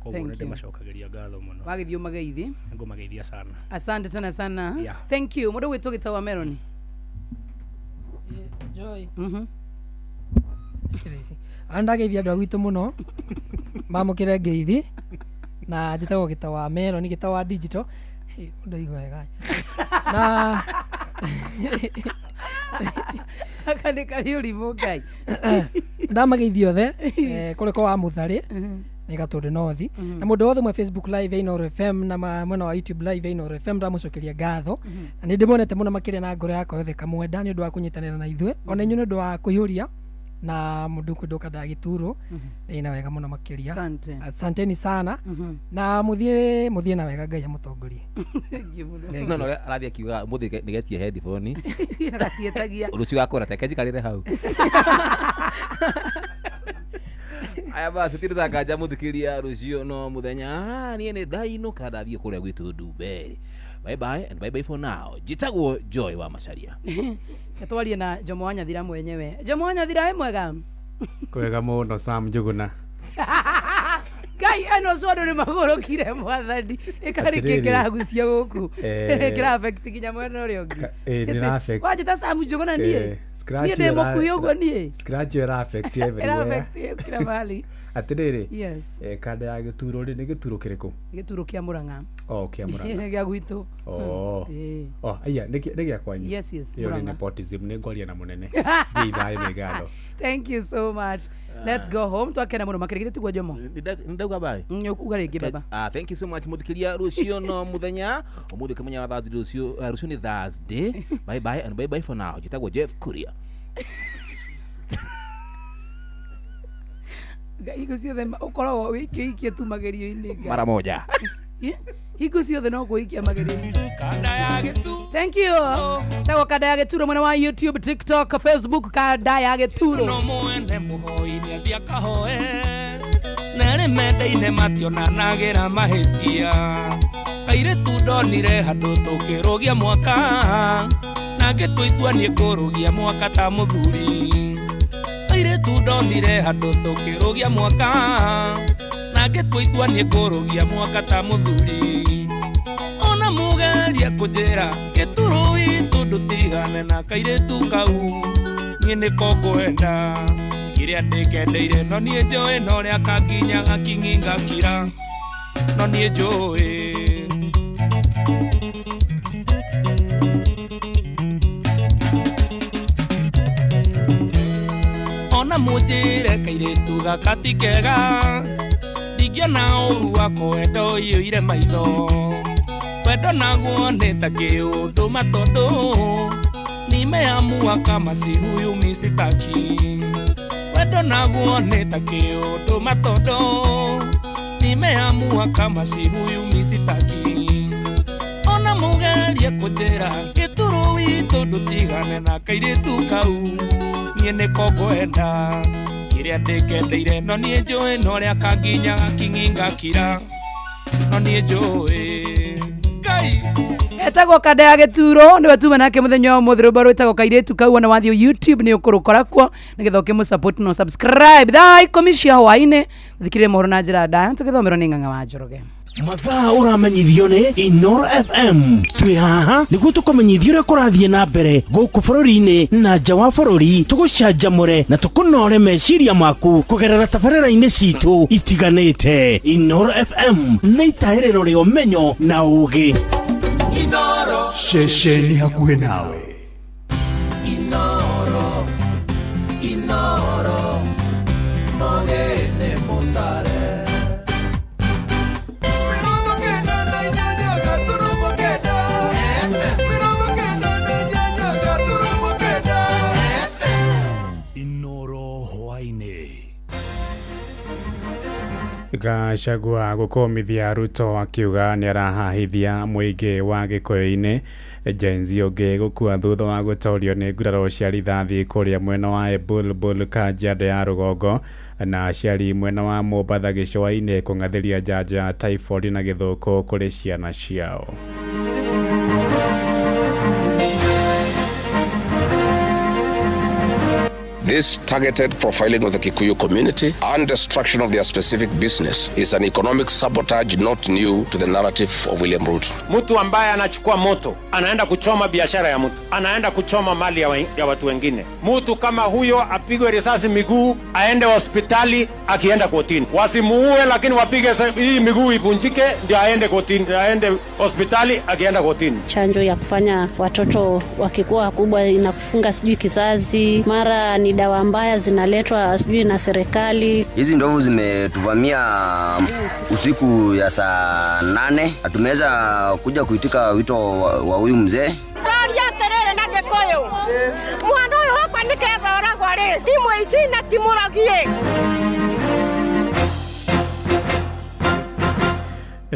Koguo nĩ ndĩmacokagĩria ngatho mũno. Wagĩthiĩ ũmageithi. Ngũmageithia sana. Asante tena sana. Thank you. Mũndũ gwitũ Gĩtawa Melon. Joy. Andageithia andũ a gwitũ mũno mamũkĩre ngeithi na njĩtagwo Gĩtawa Melon, Gĩtawa digital mũndũ aigua wega na akane kari ũrimũ Ngai ndamageithia othe kũrĩ kwa Mũtharĩ nĩ Gatũndũ North na mũndũ wothe mwe Facebook live Inoro FM na mwena wa YouTube live Inoro FM ndamũcokeria ngatho na nĩ ndĩmonete mũno makĩria na ngoro yakwa yothe kamwenda nĩ ũndũ wa kũnyitanĩra na ithuĩ ona inyuĩ nĩ ũndũ wa kũihũria na mũndũ kwendwo Kada ya Gĩturo ĩna wega mũno makĩria. Asanteni sana na mũthiĩ na wega Ngai amũtongorie. No arathi akiuga mũthĩ nĩgetie headphone aratietagia rũciũ gakora tekenji karĩre hau. Aya basi tiriza kanja mũthikĩria rũciũ no mũthenya niĩ nĩ ndainũka ndathiĩ kũrĩa gwitũ Ndumbe. Bye bye and bye bye for now. Jitagwo Joy wa Macharia. Twarie na Jomo wa Nyathira mwenyewe. Jomo wa Nyathira mwega? Kwega mũno Sam Njuguna. Ngai eno condo nĩ magũrũkire mwathani ĩkarĩkĩ kĩragucia gũkũ kĩra affect kinya mwena ũrĩa ũngĩ. Nĩ affect. Wajita Sam Njuguna niĩ. Niĩ ndĩ mũkuhĩ ũguo niĩ. Scratch your affect everywhere. Affect kila mahali. Atĩrĩrĩ. Yes. Kada ya Gĩturo nĩ Gĩturo kĩrĩkũ? Gĩturo kĩa Mũrang'a. Kĩa Mũrang'a. Nĩ gĩa gwitũ. Aya nĩ gĩa kwanyu. Yes. Yo nepotism nĩ ngwaria na mũnene. Ndithaĩ nĩ ngatho. Thank you so much. Let's go home. Twakena mũno makĩrĩgĩte tiguo Jomo. Ndauga bye. Ũkuga rĩngĩ baba. Thank you so much mũthikĩria rũciũ no mũthenya ũmũthĩ kamenya wa Thursday rũciũ nĩ Thursday. Bye bye and bye bye for now. Jitagwo Jeff Kuria. Higo ciothe ũkoragwo wĩikia tu magerio-inĩ mara moja. Higo ciothe no kũikia magerio-inĩ. Kada ya Gĩturo. Thank you. Tagwo Kada ya Gĩturo mwena wa YouTube, TikTok, Facebook Kada ya Gĩturo. No mwene mũhoi-inĩ ambia kahoe na rĩ menda-inĩ mationanagĩra mahĩtia airĩtu ndonire handũ tũkĩrũgia mwaka na ngĩtũitua niĩ kũrũgia mwaka ta mũthuri airĩtu ndonire handũ tũkĩrũgia mwaka na ngĩtũitua niĩ kũrũgia mwaka ta mũthuri ona mũgeria kũnjĩra Gĩturo witũ ndũtigane na kairĩtu kau niĩ nĩko ngwenda kĩrĩa ndĩkendeire no niĩ njũĩ no ũrĩa kanginyaga king'i ngakira no niĩ njũĩ ona mũnjĩre kairĩtu gaka ti kega ndingĩona ũru wa kwenda ũiyũire maitho wendo naguo nĩ ta kĩũndũ matondũ nimeamua kama si huyu misitaki wendo naguo nĩ ta kĩũndũ matondũ nimeamua kama si huyu misitaki ona mũgerie kũnjĩra Gĩturo witũ ndũtigane na kairĩtu kau niĩ nĩko ngwenda kĩrĩa ndĩkendeire no niĩ njũĩ no ũrĩa kanginyaga king'i ngakira no niĩ njũĩ Ngai etagwo Kada ya Gĩturo nĩwe tume nake mũthenya wa ũmũthĩ rwĩmbo rwĩtagwo kairĩtu kau ona wathiĩ YouTube nĩ ũkũrũkora kuo nĩgetha ũkĩmũsupport no subscribe thaa 10 cia hwaĩ-inĩ thikĩrĩrie mohoro na njĩra ndaya tũgĩthomerwo nĩ Ng'ang'a wa Njoroge. mathaa uramenyithio nĩ Inoro FM. Twĩ haha nĩguo tũkũmenyithia ũrĩa kũrathiĩ na mbere gũkũ bũrũri-inĩ na nja wa bũrũri, tũgũcanjamũre na tũkũnore meciria maku kũgerera tabarĩra-inĩ citũ itiganĩte. Inoro FM nĩ itaĩrĩro rĩa ũmenyo na ũũgĩ. Inoro ceceni hakuhĩ nawe. Inoro Mogene Mutare. Gachagua gũkũmithia Ruto akiuga nĩ arahahithia mũingĩ wa Gĩkũyũ-inĩ. Gen Z ũngĩ gũkua thutha wa gũtorio nĩ nguraro cia rithathi kũrĩa mwena wa Bulbul Kajiado ya rũgongo, na aciari mwena wa Mombatha gĩcũa-inĩ kũng'athĩria njanjo ya typhoid na gĩthũkũ kũrĩ ciana ciao. This targeted profiling of the Kikuyu community and destruction of their specific business is an economic sabotage not new to the narrative of William Ruto. Mtu ambaye anachukua moto, anaenda kuchoma biashara ya mtu, anaenda kuchoma mali ya watu wengine. Mtu kama huyo apigwe risasi miguu, aende hospitali akienda kotini. Wasimuue, lakini wapige hii miguu ivunjike ndio aende kotini, aende hospitali akienda kotini. Chanjo ya kufanya watoto wakikuwa wakubwa inakufunga sijui kizazi, mara ni dawa mbaya zinaletwa sijui na serikali. Hizi ndovu zimetuvamia usiku ya saa 8. Hatumeweza kuja kuitika wito wa huyu mzee. Terere na Gikuyu. Mwana huyu hapa nikethora gwari. Timu ici na timuragie.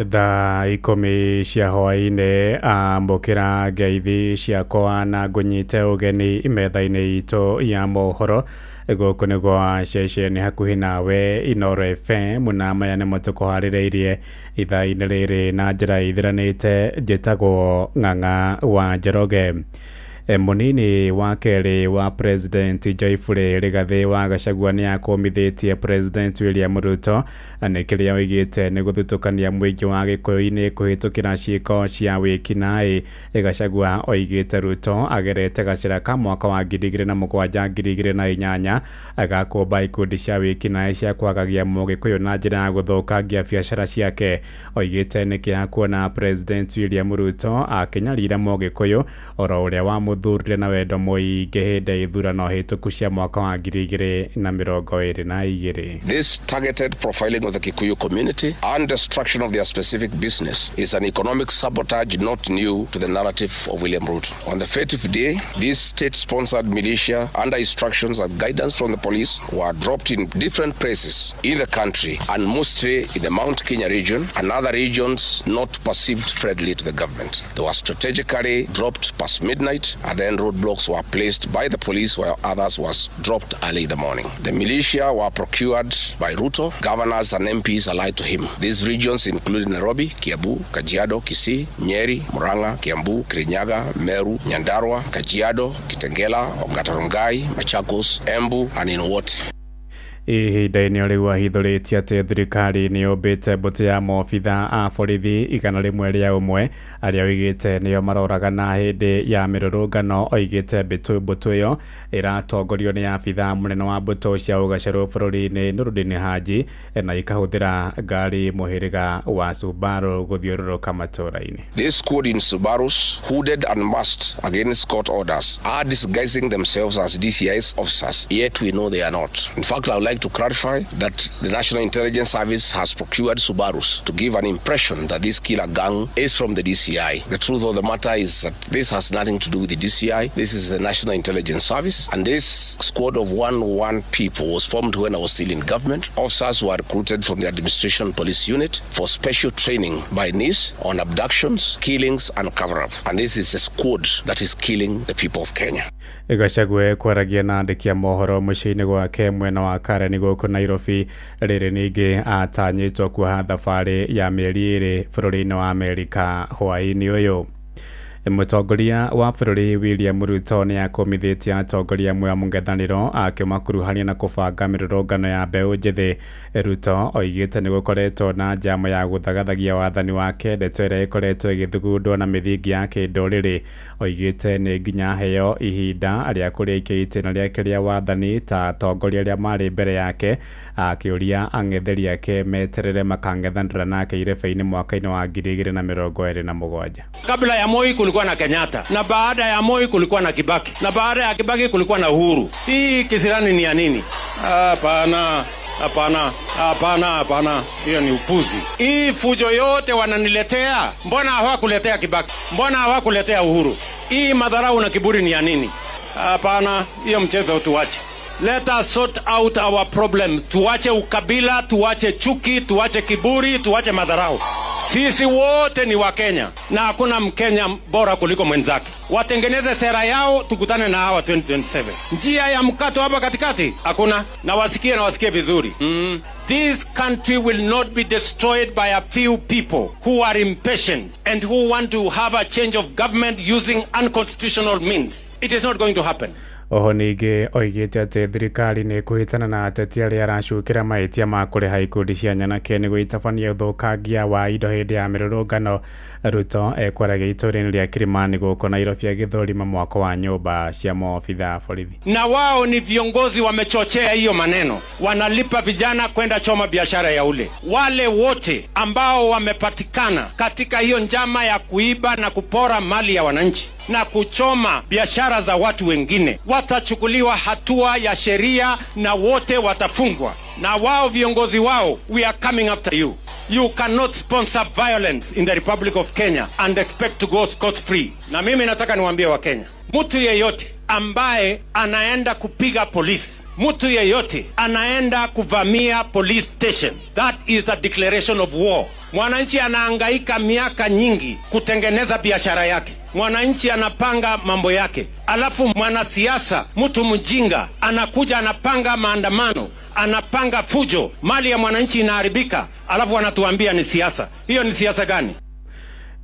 Thaa 10 cia hwaĩ-inĩ ambũkĩra ngeithi ciakwa na ngũnyite ũgeni metha-inĩ itũ ya mohoro gũkũ nĩgwo ceceni hakuhĩ nawe Inoro FM, na maya nĩmo tũkũharĩrĩirie ithaa-inĩ rĩrĩ na njĩra ithiranĩte. Njĩtagwo Ng'ang'a wa Njoroge. Munini wa kerĩ wa President Joyfully Rigathi wa Gachagua nĩ akũmithĩtie President William Ruto nĩ kĩrĩa oigĩte nĩ gũthutũkania mũingĩ wa Gĩkũyũ-inĩ kũhĩtũkĩra ciĩko cia wĩkinaĩ. Gachagua oigĩte Ruto agerete gacĩra ka mwaka wa 2007-2008 agakũmba ikundi cia wĩkinaĩ cia kwagagia Mũgĩkũyũ na njĩra ya gũthũkangia biacara ciake. Oigĩte nĩ kĩeha kuona President William Ruto akĩnyarira Mũgĩkũyũ oro ũrĩa wa muthurire na wendo mũingĩ hĩndĩ ya ithurano hĩtũku cia mwaka wa 2022. This targeted profiling of the Kikuyu community and destruction of their specific business is an economic sabotage not new to the narrative of William Ruto. On the fative day, this state-sponsored militia, under instructions and guidance from the police, were dropped in different places in the country and mostly in the Mount Kenya region and other regions not perceived friendly to the government. They were strategically dropped past midnight, and then roadblocks were placed by the police while others was dropped early in the morning. The militia were procured by Ruto, governors and MPs allied to him. These regions included Nairobi, Kiambu, Kajiado, Kisii, Nyeri, Murang'a, Kiambu, Kirinyaga, Meru, Nyandarua, Kajiado, Kitengela, Ongata Rongai, Machakos, Embu and in Wote. Ihinda-inĩ rĩu ahithũrĩtie atĩ thirikari nĩ yũmbĩte mbũtũ ya maobitha a borithi 100 rĩa ũmwe arĩa oigĩte nĩo maroraga na hĩndĩ ya mĩrũrũngano. Oigĩte mbũtũ ĩyo ĩratongorio nĩ abitha mũnene wa mbũtũ cia ũgacerũ bũrũri-inĩ Nurdin Haji na ikahũthĩra ngari mũhĩrĩga wa Subaru gũthiũrũrũka matũũra-inĩ. This squad in Subarus, hooded and masked against court orders, are disguising themselves as DCI's officers, yet we know they are not. In fact, I would like to clarify that the National Intelligence Service has procured Subarus to give an impression that this killer gang is from the DCI. The truth of the matter is that this has nothing to do with the DCI. This is the National Intelligence Service, and this squad of 101 people was formed when I was still in government. Officers were recruited from the Administration Police Unit for special training by NIS on abductions, killings and cover-up. And this is a squad that is killing the people of Kenya. Gachagua kwaragia na andĩki a mohoro mũciĩ-inĩ gwake mwena wa Karen gũkũ Nairobi. Rĩrĩ ningĩ atanyĩtwo kuoha thabarĩ ya mĩeri 2 bũrũri-inĩ wa Amerika hwaĩ-inĩ ũyũ. Mũtongoria wa bũrũri William Ruto nĩ akomithitie atongoria amwe a mũng'ethanĩro akĩmakuruhania na kũbanga mĩrũrũngano ya mbeũ njĩthĩ. Ruto oigĩte nĩ gũkoretwo na njama ya gũthagathagia wathani wake, ndeto ĩrĩa ĩkoretwo ĩgĩthugundwo na mĩthingi ya kĩndũrĩrĩ. Oigĩte nĩ nginya heo ihinda rĩa kũrĩkia itĩna rĩake rĩa wathani ta atongoria arĩa marĩ mbere yake, akĩũria ang'etheri ake meterere makang'ethanĩra nake irebe-inĩ mwaka-inĩ wa 2027. Kabla ya Moi kulikuwa na Kenyatta, na baada ya Moi kulikuwa na Kibaki, na baada ya Kibaki kulikuwa na Uhuru. Hii kisirani ni ya nini? Hapana. Hiyo ni upuzi. Hii fujo yote wananiletea, mbona hawakuletea Kibaki? Mbona hawakuletea Uhuru? Hii madharau na kiburi ni ya nini? Hapana, hiyo mchezo tuache. Let us sort out our problems. Tuache ukabila, tuache chuki, tuache kiburi, tuache madharau. Sisi wote ni Wakenya na hakuna Mkenya bora kuliko mwenzake. Watengeneze sera yao, tukutane na hawa 2027. Njia ya mkato hapa katikati hakuna, na wasikie vizuri. This country will not be destroyed by a few people who are impatient and who want to have a change of government using unconstitutional means. It is not going to happen. Oho ningĩ oigĩte atĩ thirikari nĩ ĩkũhĩtana na ateti arĩa aracukĩra mahĩtia ma kũrĩha ikundi cia nyanake nĩguo itabania ũthũkangia wa indo hĩndĩ ya mĩrũrũngano. Ruto ekwaragia itũũra-inĩ rĩa Kilimani gũkũ Nairobi agĩthũrima mwako wa nyũmba cia maobitha a borithi. Na wao ni viongozi wamechochea hiyo maneno, wanalipa vijana kwenda choma biashara ya ule. Wale wote ambao wamepatikana katika hiyo njama ya kuiba na kupora mali ya wananchi na kuchoma biashara za watu wengine watachukuliwa hatua ya sheria na wote watafungwa. Na wao viongozi wao, we are coming after you. You cannot sponsor violence in the Republic of Kenya and expect to go scot free. Na mimi nataka niwaambie wa Kenya, mtu yeyote ambaye anaenda kupiga polisi, mtu yeyote anaenda kuvamia police station, that is a declaration of war. Mwananchi anahangaika miaka nyingi kutengeneza biashara yake. Mwananchi anapanga mambo yake. Alafu mwanasiasa, mtu mjinga, anakuja anapanga maandamano, anapanga fujo, mali ya mwananchi inaharibika, alafu anatuambia ni siasa. Hiyo ni siasa gani?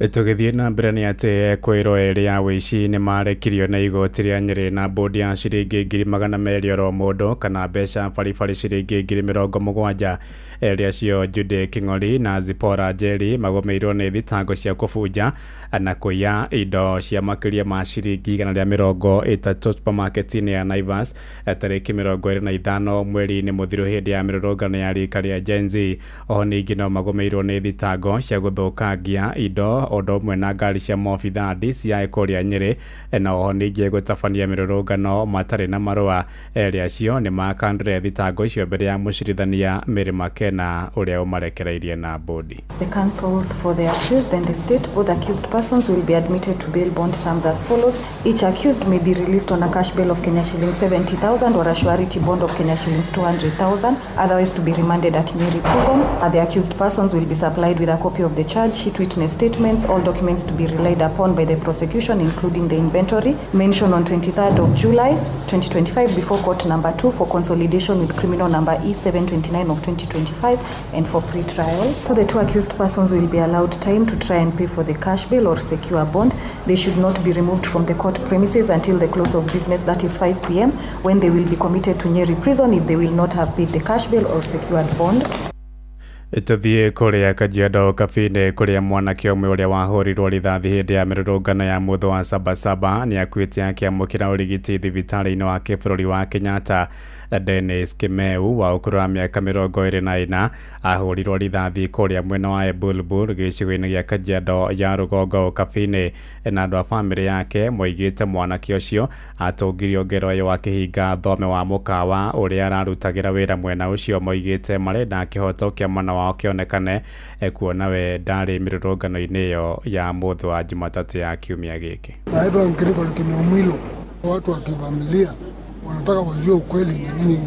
Tũgĩthiĩ na mbere nĩ atĩ kwĩrwo erĩ ya wĩici nĩ marekirio na igoti rĩa Nyeri na bodi ya ciringi 200,000 oro mũndũ kana mbeca baribari ciringi 70,000. Erĩ acio Jude King'ori na Zipora Njeri magũmĩirwo nĩ thitango cia kũbunja na kũiya indo cia makĩria ma ciringi 130 supermarket-inĩ ya Naivas tarĩki 25 mweri-inĩ mũthiru hĩndĩ ya mĩrũrũngano ya rika rĩa Gen Z. Oho ningĩ no magũmĩirwo nĩ thitango cia gũthũkangia indo ondo ũmwe na ngari cia maobitha DCI kũrĩa Nyeri, na oho ningĩ gũtabania mĩrũrũngano matarĩ na marũa. Erĩ acio nĩ makandire thitango icio mbere ya mũcirithania Mary Makena ũrĩa ũmarekereirie na bodi. The counsels for the accused and the state, both accused persons will be admitted to bail bond terms as follows. Each accused may be released on a cash bail of Kenya shillings 70,000 or a surety bond of Kenya shillings 200,000, otherwise to be remanded at Nyeri prison. The accused persons will be supplied with a copy of the charge sheet, witness statements, all documents to be relied upon by the prosecution, including the inventory mentioned on 23rd of July 2025 before court number 2 for consolidation with criminal number E729 of 2025 and for pre-trial. So the two accused persons will be allowed time to try and pay for the cash bail or secure bond. They should not be removed from the court premises until the close of business, that is 5 p.m, when they will be committed to Nyeri prison if they will not have paid the cash bail or secured bond. Tũthiĩ kũrĩa Kajiado Kabine kũrĩa mwanake ũmwe ũrĩa wahũrirwo rithathi hĩndĩ ya mĩrũrũngano ya mũthĩ wa Sabasaba nĩ akuĩte akĩamũkĩra ũrigiti thibitarĩ-inĩ wa kĩbũrũri wa Kenyatta. Dennis Kimeu wa ũkũrũ wa mĩaka 24 ahũrirwo rithathi kũrĩa mwena wa Ebulbul gĩcigo-inĩ gĩa Kajiado ya rũgongo Kabine, na andũ a bamĩrĩ yake moigĩte mwanake ũcio atũngirio ngero ĩyo akĩhinga thome wa mũkawa ũrĩa ararutagĩra wĩra mwena ũcio. Moigĩte marenda kĩhoto kĩa mwana wao kĩonekane kuona we ndarĩ mĩrũrũngano-inĩ ĩyo ya mũthĩ wa Jumatatu ya kiumia gĩkĩ. Naitwa Nkiriko Kimeu. Watu wa kifamilia wanataka wajue ukweli ni nini,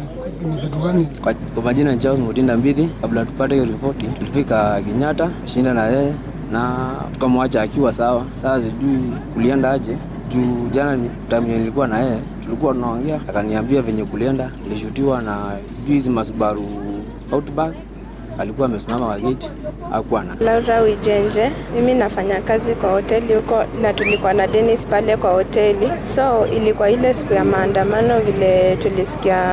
ni kitu gani. Kwa majina ni Charles Mutinda Mbidhi. Kabla tupate hiyo ripoti tulifika Kenyatta, shinda na yeye na tukamwacha akiwa sawa. Sasa sijui kulienda aje juu jana time nilikuwa na yeye tulikuwa tunaongea, akaniambia venye kulienda nilishutiwa na sijui hizi Subaru Outback alikuwa amesimama kwa gate hakuwa na. Laura Wijenje, mimi nafanya kazi kwa hoteli huko na tulikuwa na Dennis pale kwa hoteli. So ilikuwa ile siku ya maandamano vile tulisikia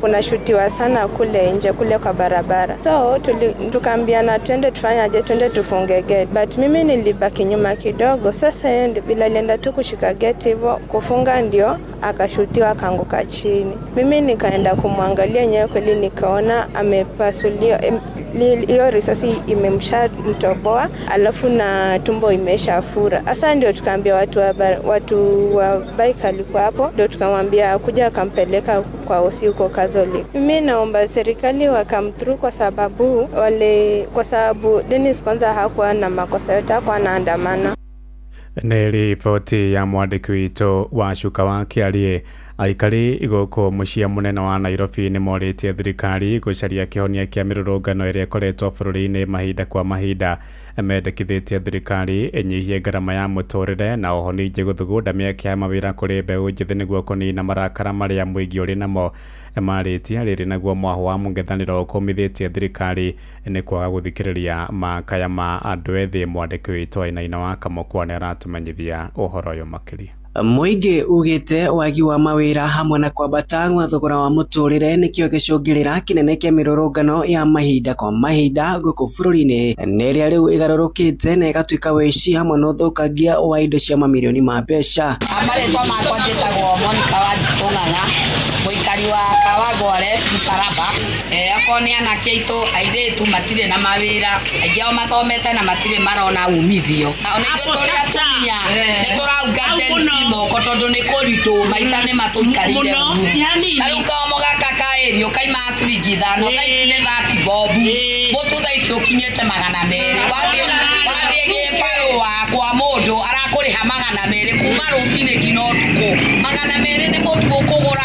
kuna shutiwa sana kule nje kule kwa barabara. So tukaambiana twende tufanyaje, twende tufunge gate. But mimi nilibaki nyuma kidogo. Sasa yeye ndio bila alienda tu kushika gate hivyo kufunga ndio akashutiwa akaanguka chini. Mimi nikaenda kumwangalia nyewe kweli nikaona amepasuliwa hiyo risasi imemshamtoboa alafu na tumbo imeshafura. Sasa ndio tukaambia watu wa bike alikuwa hapo ndio tukamwambia kuja akampeleka kwa hosi huko Catholic. Mimi naomba serikali wakamthrough kwa sababu Dennis kwanza hakuwa na makosa yote, hakuwa anaandamana. Nĩ riboti ya mwandĩki witũ wa Cuka wa Kĩarie. Aikari gũkũ mũciĩ mũnene wa Nairobi nĩ morĩtie thirikari gũcaria kĩhonia kĩa mĩrũrũngano ĩrĩa ĩkoretwo bũrũri-inĩ mahinda kwa mahinda. Mendekithĩtie thirikari ĩnyihie ngarama ya mũtũrĩre na oho ningĩ gũthugunda mĩeke ya mawĩra kũrĩ mbeũ njĩthĩ nĩguo kũnina marakara marĩa mũingĩ ũrĩ namo. Marĩtia rĩrĩ naguo mwaho wa mũng'ethanĩro ũkũmithĩtie thirikari nĩ kwaga gũthikĩrĩria makaya ma andũ ethĩ. Mwandĩki witũ Wainaina wa Kamũkwa nĩ aratũmenyithia ũhoro ũyũ makĩria. Muingi ugite wagi wa mawira hamwe na kwambata gwa thogora wa muturire nikio gicungirira kinene kia mirurungano ya mahinda kwa mahinda guku bururi-ini neria riu igarurukite na igatuika wici hamwe na uthukagia wa indo cia mamilioni ma mbeca. Amaretwa makwa njĩtagwo Monica Wanjikũ Ng'ang'a, mũikari wa Kawangware Msalaba. Akoni anake aitũ airĩtu matirĩ na mawĩra, aingĩ ao mathomete na matirĩ marona umithio. Ona ithuĩ tũrĩa atumia nĩ tũraunga moko tondu ni kuritu maisha ni matuikarire aruka mogaka kaerio kaima ciringi 5 thaici ni 30 bobu mutu thaici ukinyete 200 wathie gibarua kwa mundu arakuriha 200 kuma rucini kino tuko 200 ni mutu ukugura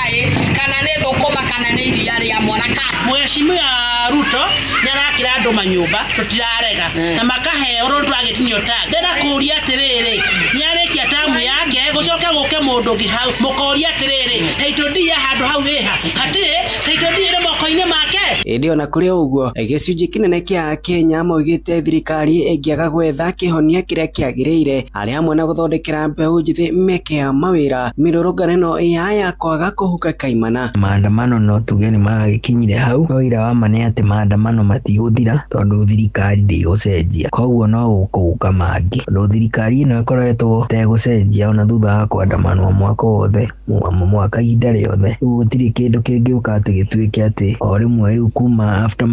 kana ni thukuma kana ni iria ria mwanaka. Mheshimiwa Ruto nyarakira andu manyumba tutirarega na makahe uru twagitinio tag ndenda kuria atiriri nyarikia tamu yake gucoka guke mundu ngi hau mukoria atiriri title deed handu hau iha hatire title deed moko-ini make. Ndio na kuri uguo gicunji kinene kia Kenya moigite thirikari ingiaga gwetha kihonia kiria kiagiriire ari hamwe na guthondekera mbeũ njithi meke ya mawira mirurungano ino ya kwaga kuhuka kaimana. Maandamano no tuge ni magikinyire hau oira wa mane ati maandamano matiguthira tondu thirikari ndigucenjia koguo no gukuka mangi tondu thirikari ino ikoretwo tegucenjia ona thutha wa kwandamano mwaka wothe mwaka ihinda riothe gutiri kindu kingiuka ati gituike ati o rimwe riu kuma after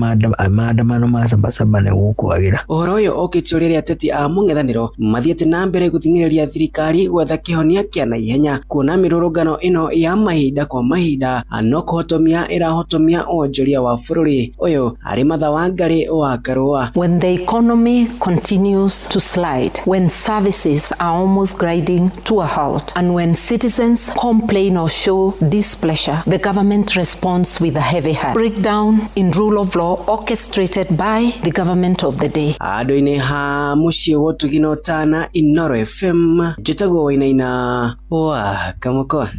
maandamano ma sabasaba ne gukwagira. Uhoro uyu ukitio riria ateti a mũng'ethanĩro mathiĩte na mbere guthing'ĩrĩria thirikari gwetha kihonia kia naihenya kuona mirurungano ino ya mahinda kwa mahinda no kuhotomia irahotomia onjoria wa bururi uyu ari Matha Wangari wa Karua. When the economy continues to slide, when services are almost grinding to a halt, and when citizens complain or show displeasure, the government responds with a heavy hand. Breakdown in rule of law orchestrated by the government of the day. Ado-ini ha muciĩ wotugino tana Inoro FM njĩtagwo Wainaina wa Kamũkwa.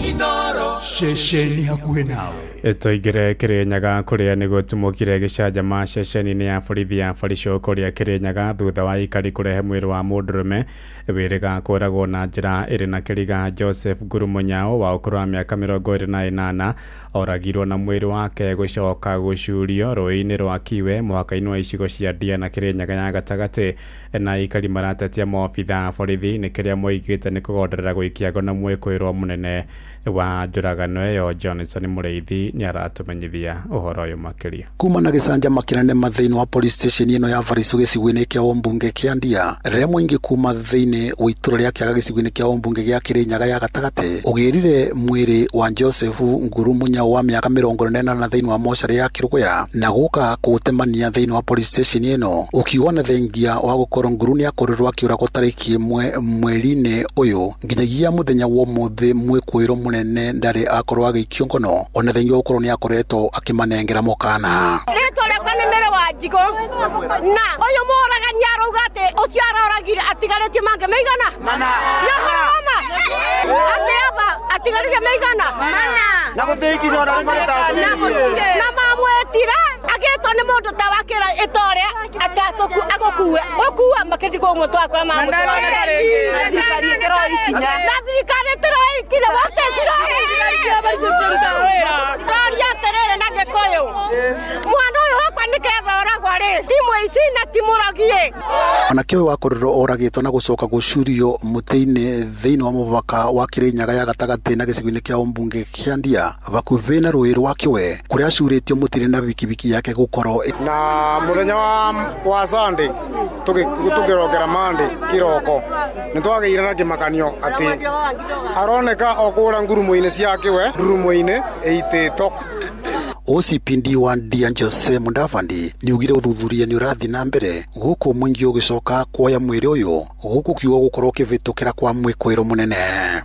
Inoro ceceni hakuhĩ nawe. Toigire Kirinyaga kuria niguo tumukire gicanjama ceceni-inĩ ya borithi ya Barico kuria Kirinyaga thutha wa ikari kurehe mwĩrĩ wa mũndũrũme wĩrĩga kũragwo na njĩra ĩrĩ na kĩriga. Joseph Ngurumunyao wa ũkũrũ wa mĩaka 28 oragirwo na mwĩrĩ wake gũcoka gũcurio rũĩ-inĩ rwa Kiwe mũhaka-inĩ wa icigo cia Ndia na Kirinyaga ya gatagatĩ. Na ikari maratetia maobitha borithi nĩ kĩrĩa moigĩte nĩ kũgonderera gũikia ngono mwĩkũĩrwo mũnene wa njũragano ĩyo. Johnson Mũrĩithi ni aratumenyithia uhoro uyu makiria. Kuma na gicanjama kinene mathaini wa police station ino ya Barico gicigo-ini kia Ombunge kia Ndia riria muingi kuma thiini wa itũra ria Kiaga gicigo-ini kia Ombunge gia Kirinyaga ya gatagati ugirire mwiri wa Joseph Ngurumunyao wa miaka 48 thiini wa mochari ya Kiruguya na guka kutemania thiini wa police station ino ukiuga na thengia wa gukorwo Nguru ni akorirwo akiuragwo tariki 1 mweri-ini uyu nginyagia muthenya wa umuthi mwikuiro munene ndari akorwo agikio ngono ona thengia ukorwo ni akoretwo akimanengera mukana Rĩtwa rĩakwa nĩ Mary Wanjikũ na ũyũ mũragani arauga atĩ ũcio aroragire atigarĩtie mange maigana mana atĩ aba atigarire meigana na gutiki zora marita na mamwetire agitwo ni mundu ta wakira itore atatuku agokue okua maketi ko mutwa kwa mamu na thirikari tiroikinya wote tiroikinya terere na gikoyo mwana uyu wakwa nikethoragwo ri timu ici na timuragie anake wa kororo oragitwo na gucoka gucurio mutini thiini wa mubaka wa Kirinyaga ya gatagati na gicigo-ini kia Ombunge kia Ndia bakuve na rũĩ rwa Kiwe kuria acuritio mutiri na bikibiki yake gukoro na muthenya wa Sunday tukirokera Monday kiroko nitwageire na kimakanio ati aroneka okura ngurumo-ini cia Kiwe ndurumo-ini eitito OCPD wa Ndia Jose Mudavadi niugire uthuthuria ni urathi na mbere guku mwingi ugicoka kuoya mwiri uyu guku kiugo gukorwo kivitukira kwa mwikwiro munene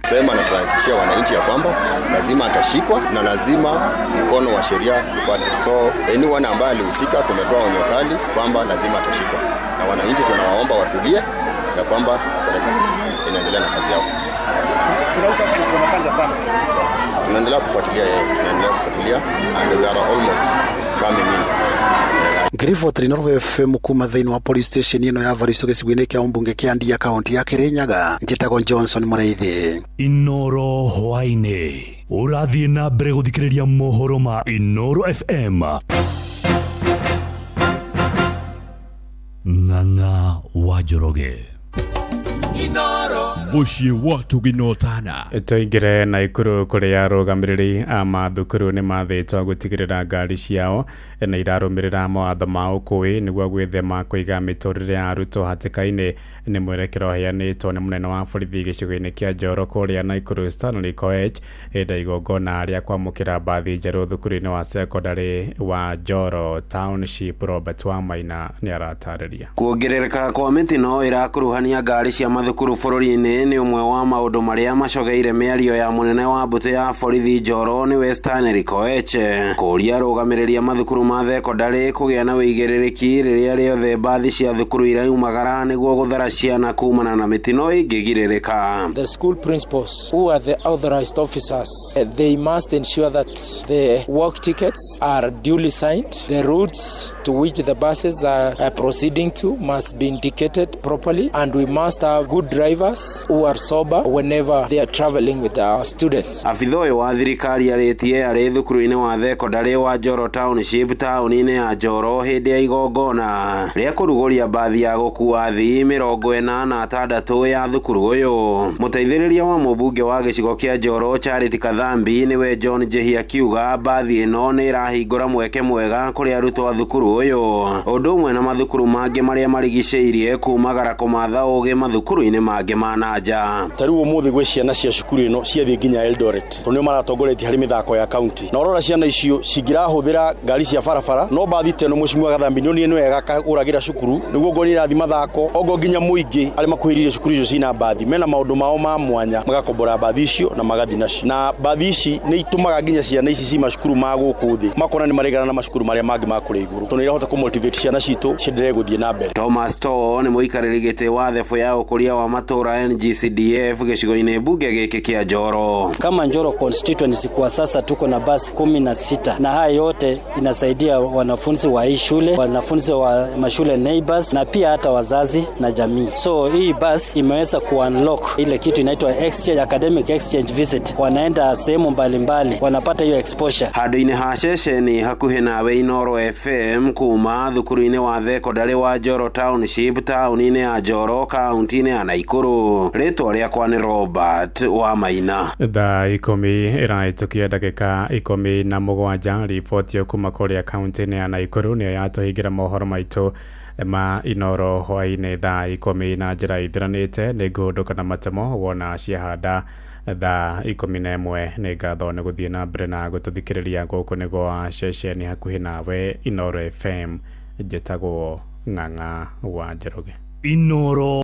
sema na kuhakikishia wananchi ya kwamba lazima atashikwa na lazima mkono wa sheria ufuatwe. So anyone ambaye alihusika tumetoa onyo kali kwamba lazima atashikwa, na wananchi tunawaomba watulie ya kwamba serikali inaendelea na kazi yao. Tunaendelea kufuatilia and we are almost coming in. Grifo Trinoro FM kuma thiini wa police station ino ya Variso gicigo-ini kia Ombunge kia Ndia kaunti ya Kirinyaga njitagwo Johnson Mureithi. Inoro hwaine urathie na mbere guthikiriria mohoro ma Inoro FM. Ng'ang'a wa Njoroge muciĩ wa Tuginotana toingire na ikuru kuria arugamiriri a mathukuru ni mathitwo gutigirira ngari ciao na irarumirira mawatho ma ukui niguo gwithema kuiga miturire ya arutwo hatikaini ni mwerekero heanitwo ni munene wa borithi gicigo-ini kia Njoro kuria na ikuru Stanley Koech enda igongona ria kwamukira mbathi njeru thukuru-ini wa secondary wa Njoro Township. Robert Wamaina ni aratariria kuongerereka kwa mitino irakuruhania ngari cia mathukuru bururi-ini ni umwe wa maundu maria macogeire miario ya munene wa mbutu ya borithi Njoro ni Stanley Koech kuria rugamiriria mathukuru ma thekondarĩ kugia na wĩigĩrĩrĩki rĩrĩa rĩothe mbathi cia thukuru iraumagara nĩguo guthara ciana kumana na mitino ingĩgirĩrĩka. The school principals who are the authorized officers, they must ensure that the work tickets are duly signed. The routes to which the buses are proceeding to must be indicated properly, and we must have good drivers who are sober whenever they are traveling with our students. Afitha ũyũ wa thirikari arĩtie arĩ thukuru-inĩ wa thekondarĩ wa Njoro Township taũni-inĩ ya Njoro hĩndĩ ya igongona rĩa kũrugũria mbathi ya gũkua athii 86 ya thukuru ũyũ. Mũteithĩrĩria wa mũmbunge wa gĩcigo kĩa Njoro Charity Kathambi nĩwe John Njehia akiuga mbathi ĩno nĩ ĩrahingũra mweke mwega kũrĩ arutwo a thukuru ũyũ ũndũ ũmwe na mathukuru mangĩ marĩa marigicĩirie kumagara kũmatha ũgĩ mathukuru-inĩ mangĩ ma nanja. Tarĩu ũmũthĩ gwĩ ciana cia cukuru ĩno ciathiĩ nginya Eldoret tondũ nĩ maratongoretie harĩ mĩthako ya kaunti, na ũrora ciana icio cingĩrahũthĩra ngari cia barabara no mbathi teno mũcimu wa Gathambi nĩ wega kagũragĩra cukuru nĩguo ngoni irathi mathako ogo nginya mũingĩ arĩ makuhĩrĩirie cukuru icio cina mbathi mena maũndũ mao ma mwanya magakombora mbathi icio na magathi nacio, na mbathi ici nĩ itumaga nginya ciana ici ci macukuru ma gũkũ thĩ makona nĩ marigana na macukuru marĩa mangĩ ma kũrĩa igũrũ tondũ irahota kũmotivate ciana citũ ciendelee gũthiĩ na mbere. Thomas Too nĩ mũikarĩri gĩtĩ wa thebũ ya ũkũria wa matũra NGCDF gĩcigo-inĩ bunge gĩkĩ kĩa Njoro. Kama Njoro constituency kwa sasa tuko na basi 16 na haya yote inasaidia wanafunzi wa hii shule, wanafunzi wa mashule neighbors na pia hata wazazi na jamii. So hii bus imeweza kuunlock ile kitu inaitwa exchange, academic exchange visit. Wanaenda sehemu mbalimbali wanapata hiyo exposure. Handũ-inĩ ha ceceni hakuhĩ nawe Inoro FM kuma thukuru-inĩ wa thekondarĩ wa Njoro Township taũni-inĩ ya Njoro kaunti-inĩ ya Naikuru. Rĩtwa rĩakwa nĩ Robert Wamaina. Thaa 10 ĩrahĩtũkia ndagĩka 17 riboti kuma kũrĩa kaunti-inĩ ya Naikuru nĩyo yatũhingĩra mohoro maitũ ma Inoro hwainĩ thaa 10 na njĩra ithiranĩte. Nĩ ngũndũka na matemo wona ciahanda thaa 11 nĩ ngatho nĩ gũthiĩ na mbere na gũtũthikĩrĩria gũkũ nĩguo ceceni hakuhĩ nawe Inoro FM njĩtagwo Ng'ang'a wa Njoroge. Inoro